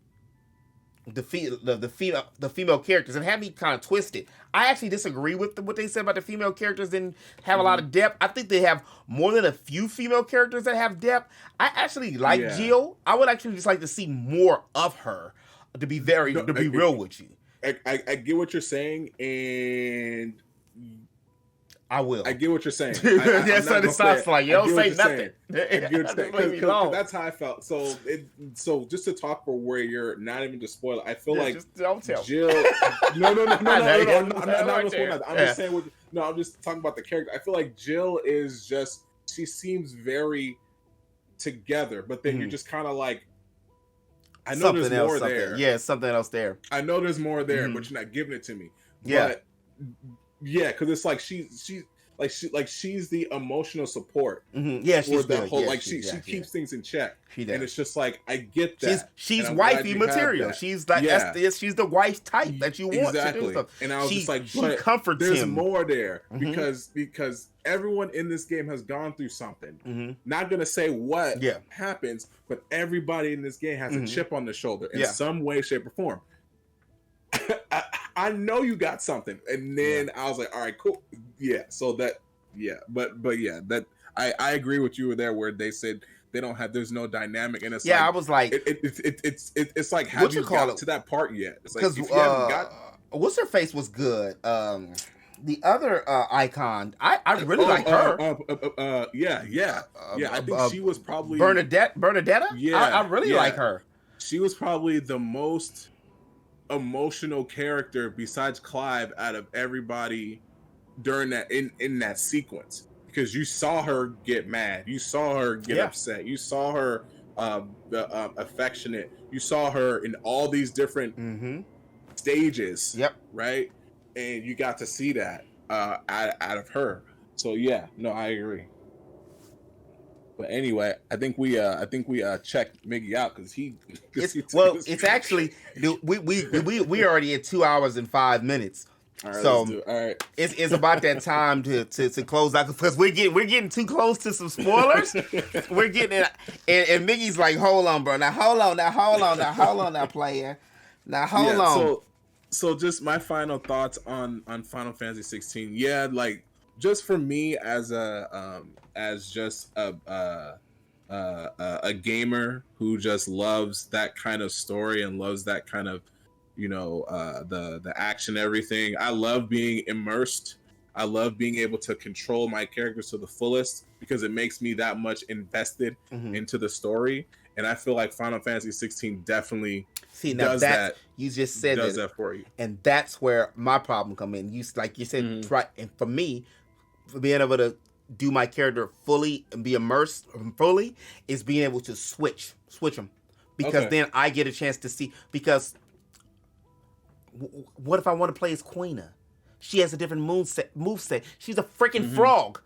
the female characters, and had me kind of twisted. I actually disagree with what they said about the female characters and have a lot of depth. I think they have more than a few female characters that have depth. I actually like Jill. I would actually just like to see more of her, to be real with you. I get what you're saying, and I will. I get what you're saying. That's what it sounds like. You don't say nothing. Because that's how I felt. So just to talk for where you're not even to spoil it, I feel like just don't tell. Jill. No. I'm just saying. I'm just talking about the character. I feel like Jill is just. She seems very together, but then you're just kind of like. I know something there's else, more there. Yeah, something else there. I know there's more there, but you're not giving it to me. Yeah. But, yeah, because it's like she's the emotional support. Yeah, she's the good. whole, yeah, like she keeps things in check. She does. And it's just like I get that. She's wifey material. She's like she's the wife type that you want to do stuff. And I was just like, she but comforts there's him. more there because everyone in this game has gone through something. Not gonna say what happens, but everybody in this game has a chip on the shoulder in some way, shape, or form. I know you got something, and then I was like, all right, cool, so that, but yeah, that I agree with you there where they said they don't have, there's no dynamic, and it's like, I was like, it's like, have you got to that part yet? It's like, if you haven't got, what's her face was good. The other icon, I really like her. I think she was probably Bernadetta. Yeah, I really like her. She was probably the most emotional character besides Clive out of everybody during that in that sequence, because you saw her get mad, you saw her get upset, you saw her affectionate, you saw her in all these different stages. Right, and you got to see that out of her. So I agree. But anyway, I think we checked Miggy out because it's actually we already at 2 hours and 5 minutes. All right, so let's do it. All right. It's about that time to close out, because we're getting too close to some spoilers. We're getting it, and Miggy's like, hold on, bro. Now hold on, player. Now hold on. So just my final thoughts on Final Fantasy 16. Yeah, like just for me as just a gamer who just loves that kind of story and loves that kind of, the action, everything. I love being immersed. I love being able to control my characters to the fullest because it makes me that much invested into the story. And I feel like Final Fantasy 16 definitely does that. You just said that for you, and that's where my problem come in. You said right, and for me, for being able to do my character fully and be immersed fully is being able to switch them, because then I get a chance to see. Because what if I want to play as Quina? She has a different moveset. She's a freaking frog.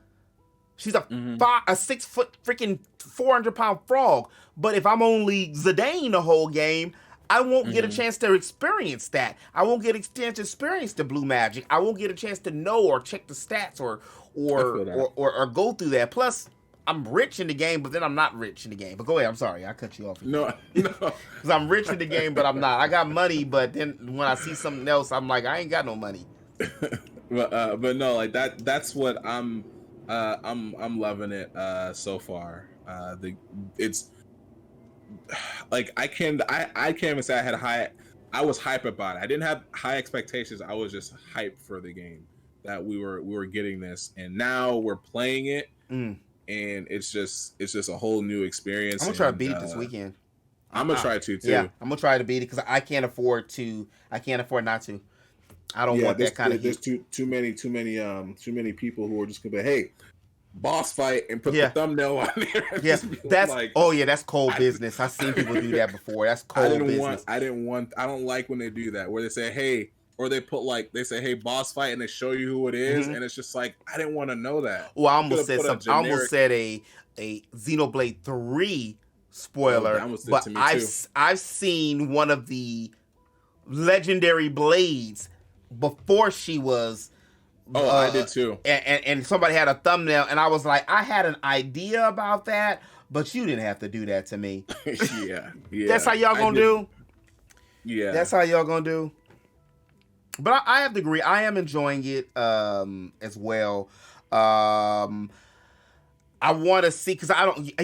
She's a 6 foot freaking 400-pound frog. But if I'm only Zidane the whole game, I won't get a chance to experience that. I won't get a chance to experience the blue magic. I won't get a chance to know or check the stats or go through that. Plus, I'm rich in the game, but then I'm not rich in the game. But go ahead. I'm sorry. I cut you off. No. Because I'm rich in the game, but I'm not. I got money, but then when I see something else, I'm like, I ain't got no money. but no, like that's what I'm loving it so far. It's like I can't even say I was hype about it. I didn't have high expectations. I was just hyped for the game that we were getting this, and now we're playing it, and it's just a whole new experience. I'm gonna try to beat it this weekend. I'm gonna try to too. Yeah, I'm gonna try to beat it because I can't afford not to. I don't want that kind of heat. There's too many people who are just gonna be, hey, boss fight, and put the thumbnail on there. Yeah, that's cold business. I've seen people do that before. That's cold business. I don't like when they do that, where they say, hey, or they put they say, hey, boss fight, and they show you who it is, and it's just like, I didn't want to know that. Well, I almost said something. I almost said a Xenoblade 3 spoiler, but I've seen one of the legendary blades before she was Oh, I did too. And somebody had a thumbnail, and I was like, I had an idea about that, but you didn't have to do that to me. yeah. That's how y'all gonna do? Yeah. That's how y'all gonna do? But I have to agree. I am enjoying it as well. I want to see, because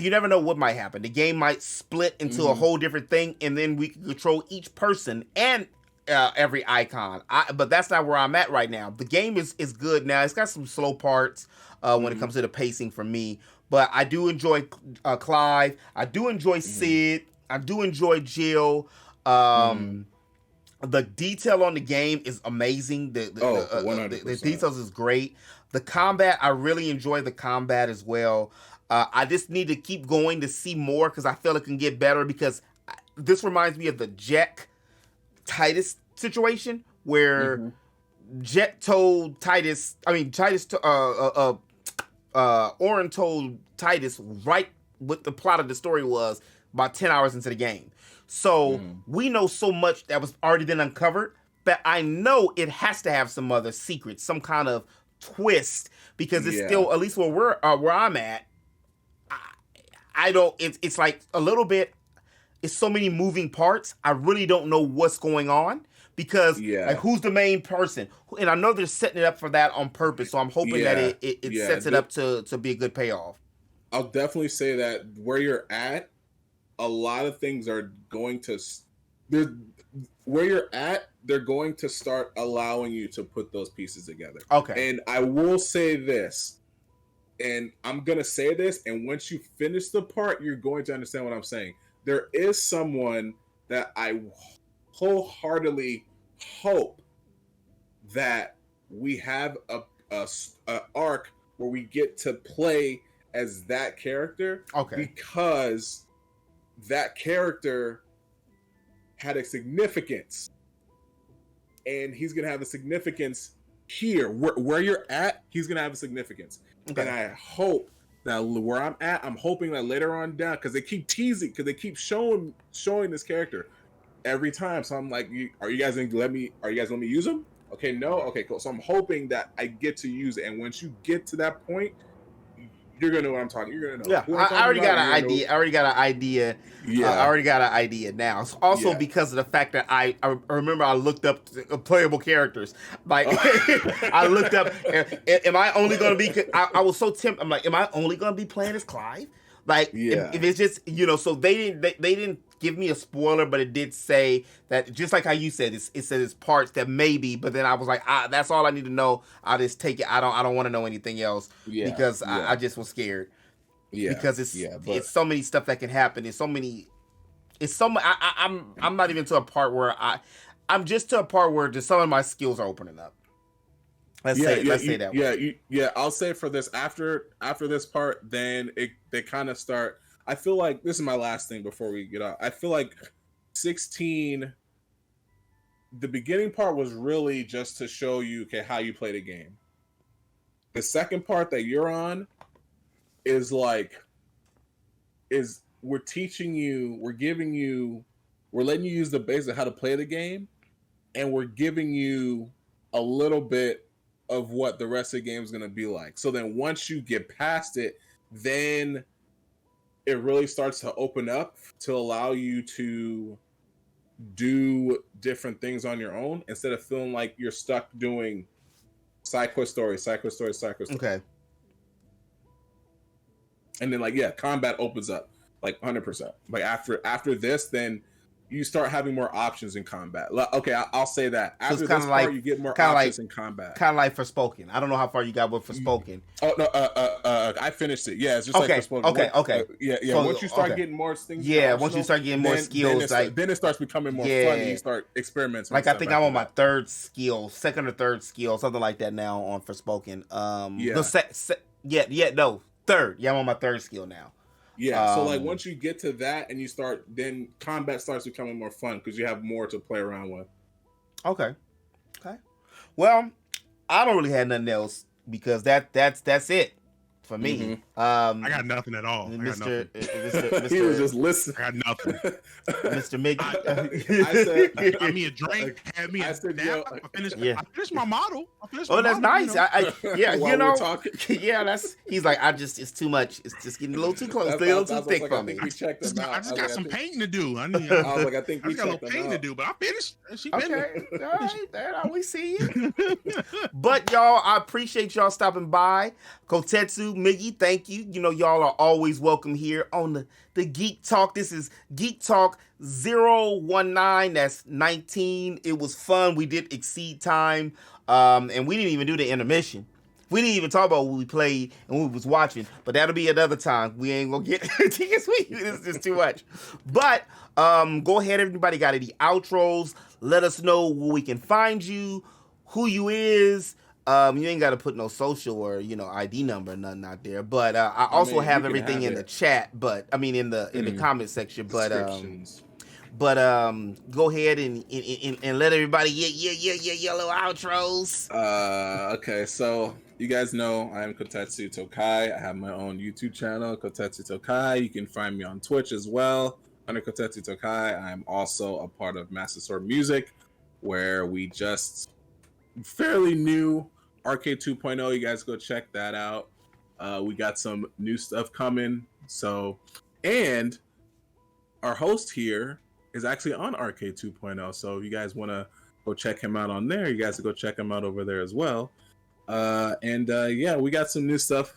you never know what might happen. The game might split into a whole different thing, and then we can control each person and every icon. But that's not where I'm at right now. The game is good now. It's got some slow parts when it comes to the pacing for me. But I do enjoy Clive. I do enjoy Sid. I do enjoy Jill. The detail on the game is amazing. The details is great. The combat, I really enjoy the combat as well. I just need to keep going to see more, because I feel it can get better, because this reminds me of the Jack Titus situation, where Jet told Orin told Titus right what the plot of the story was about 10 hours into the game. So we know so much that was already been uncovered that I know it has to have some other secrets, some kind of twist, because it's still, at least where I'm at, I don't, it's like a little bit, it's so many moving parts. I really don't know what's going on, because like, who's the main person? And I know they're setting it up for that on purpose. So I'm hoping that it sets it up to be a good payoff. I'll definitely say that where you're at, a lot of things are going to, where you're at, they're going to start allowing you to put those pieces together. Okay. And I will say this, and I'm going to say this, and once you finish the part, you're going to understand what I'm saying. There is someone that I wholeheartedly hope that we have a arc where we get to play as that character. Okay. Because that character had a significance, and he's gonna have a significance here where you're at. He's gonna have a significance, and I hope that where I'm at, I'm hoping that later on down, because they keep teasing, because they keep showing this character every time. So I'm like, are you guys gonna let me use him? Okay, no, okay, cool. So I'm hoping that I get to use it, and once you get to that point, you're gonna know what I'm talking. You're gonna know. Yeah, I already got an idea. I already got an idea. Yeah, I already got an idea now. Also, because of the fact that I remember I looked up playable characters. Like I looked up. Am I only gonna be? I was so tempted. I'm like, am I only gonna be playing as Clive? Like, if it's just so they didn't give me a spoiler, but it did say that, just like how you said, it said it's parts that maybe, but then I was like, that's all I need to know. I'll just take it. I don't want to know anything else, because I just was scared. Yeah, because it's so many stuff that can happen. I'm not even to a part where I'm just to a part where just some of my skills are opening up. Let's say that way. I'll say for this, after this part, then they kind of start. I feel like this is my last thing before we get out. I feel like 16, the beginning part was really just to show you how you play the game. The second part that you're on is we're teaching you, we're letting you use the basics of how to play the game, and we're giving you a little bit of what the rest of the game is going to be like. So then once you get past it, then it really starts to open up to allow you to do different things on your own, instead of feeling like you're stuck doing side quest story. Okay. And then combat opens up 100%. Like after this, then you start having more options in combat. Okay, I'll say that. After this part, you get more options in combat. Kind of like Forspoken. I don't know how far you got with Forspoken. Oh, no, I finished it. Yeah, it's just like Forspoken. Okay. Yeah. So, once you start getting more things, once you start getting more skills, then it starts becoming more fun, and you start experimenting. Like, I think I'm on my second or third skill, something like that now on Forspoken. Third. Yeah, I'm on my third skill now. Yeah, so once you get to that and you start, then combat starts becoming more fun because you have more to play around with. Okay. Well, I don't really have nothing else, because that's it for me. I got nothing at all. Mr. He was just listening. I got nothing. Mr. Mickey. I said, Had me a drink. Had me a nap. I finished my model. That's nice. While you know, we're talking. he's like, it's too much. It's just getting a little too close, a little too thick for me. We checked them out. I just got some painting to do. I think we got a little checked them painting to out. do, but I finished. She Okay, all right, there, we see you. But y'all, I appreciate y'all stopping by. Kotetsu, Miggy, thank you. You know, y'all are always welcome here on the Geek Talk. This is Geek Talk 019. That's 19. It was fun. We did exceed time, and we didn't even do the intermission. We didn't even talk about what we played and what we was watching, but that'll be another time. We ain't gonna get this week. It's just too much. But go ahead, everybody got any outros. Let us know where we can find you, who you is. You ain't got to put no social or ID number or nothing out there. But I also have everything in the chat. But I mean in the comment section. But go ahead and let everybody get yellow outros. Okay, so you guys know I am Kotetsu Tokai. I have my own YouTube channel, Kotetsu Tokai. You can find me on Twitch as well under Kotetsu Tokai. I'm also a part of Master Sword Music, where we just fairly new Arcade 2.0. You guys go check that out. We got some new stuff coming. And our host here is actually on Arcade 2.0. So if you guys want to go check him out on there, you guys can go check him out over there as well. We got some new stuff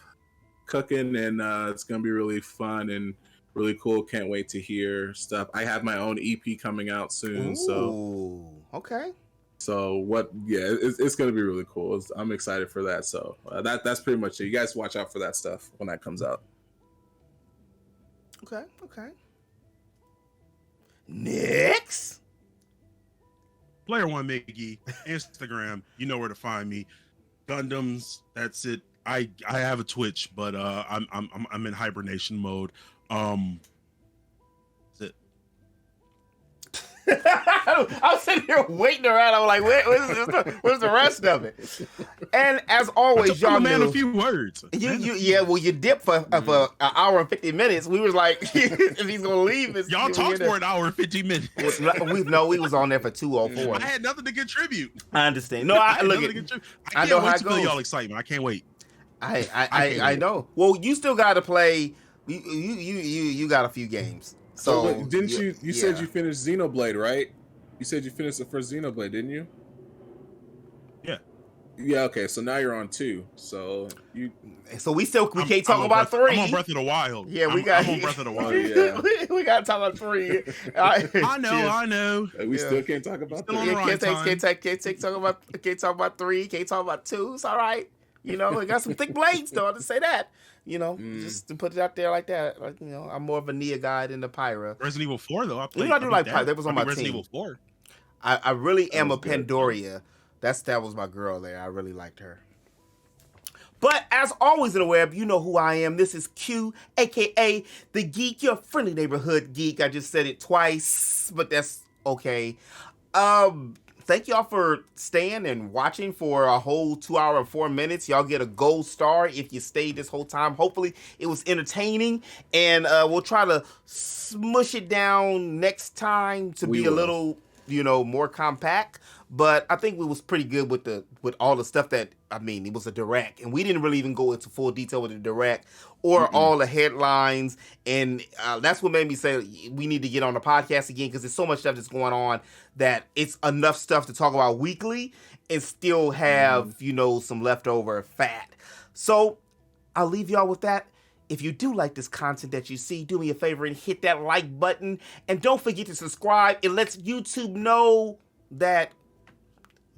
cooking, and it's gonna be really fun and really cool. Can't wait to hear stuff. I have my own EP coming out soon. Ooh, okay. So it's gonna be really cool. I'm excited for that. So that's pretty much it. You guys watch out for that stuff when that comes out. Okay. Next. Player One Mickey, Instagram. You know where to find me. Gundams. That's it. I have a Twitch, but I'm in hibernation mode. That's it. I was sitting here waiting around. I'm like, where's the rest of it? And as always, y'all man knew a few words. You dipped for an hour and 50 minutes. We was like, if he's gonna leave, y'all talked for an hour and 50 minutes. We was on there for 2:04. I had nothing to contribute. I understand. No, I know how it goes. Y'all excitement. I can't wait. I know. Well, you still got to play. You got a few games. So didn't you said you finished Xenoblade, right? You said you finished the first Xenoblade, didn't you? Yeah. Yeah. Okay. So now you're on 2. So we can't talk about 3. I'm on Breath of the Wild. Yeah, I'm on Breath of the Wild. we got to talk about 3. I know. We still can't talk about 3. Can't talk about 3. Can't talk about 2. It's all right. It got some thick blades though. I just say that. Just to put it out there like that. Like, I'm more of a Nia guy than the Pyra. Resident Evil 4 though. I do like Pyra. That was on my Resident team. Evil 4. I really am a Pandoria. That was my girl there. I really liked her. But as always in the web, you know who I am. This is Q, aka the Geek, your friendly neighborhood geek. I just said it twice, but that's okay. Thank y'all for staying and watching for a whole 2 hour and 4 minutes. Y'all get a gold star if you stayed this whole time. Hopefully it was entertaining, and we'll try to smush it down next time to be a little, more compact. But I think we was pretty good with all the stuff that, it was a direct, and we didn't really even go into full detail with the direct or all the headlines. And that's what made me say we need to get on the podcast again, because there's so much stuff that's going on that it's enough stuff to talk about weekly and still have, some leftover fat. So I'll leave y'all with that. If you do like this content that you see, do me a favor and hit that like button. And don't forget to subscribe. It lets YouTube know that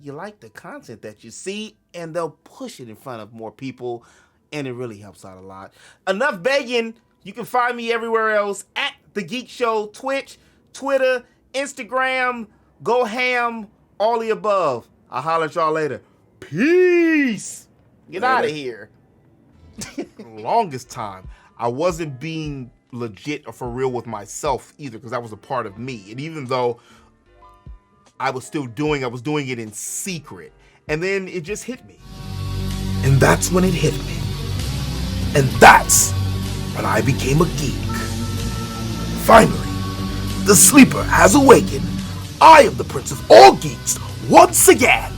you like the content that you see, and they'll push it in front of more people, and it really helps out a lot. Enough begging. You can find me everywhere else at The Geek Show, Twitch, Twitter, Instagram, go ham, all the above. I'll holler at y'all later. Peace. Get out of here. Longest time, I wasn't being legit or for real with myself either, because that was a part of me. And even though I was doing it in secret. And then it just hit me. And that's when it hit me. And that's when I became a geek. Finally, the sleeper has awakened. I am the prince of all geeks once again.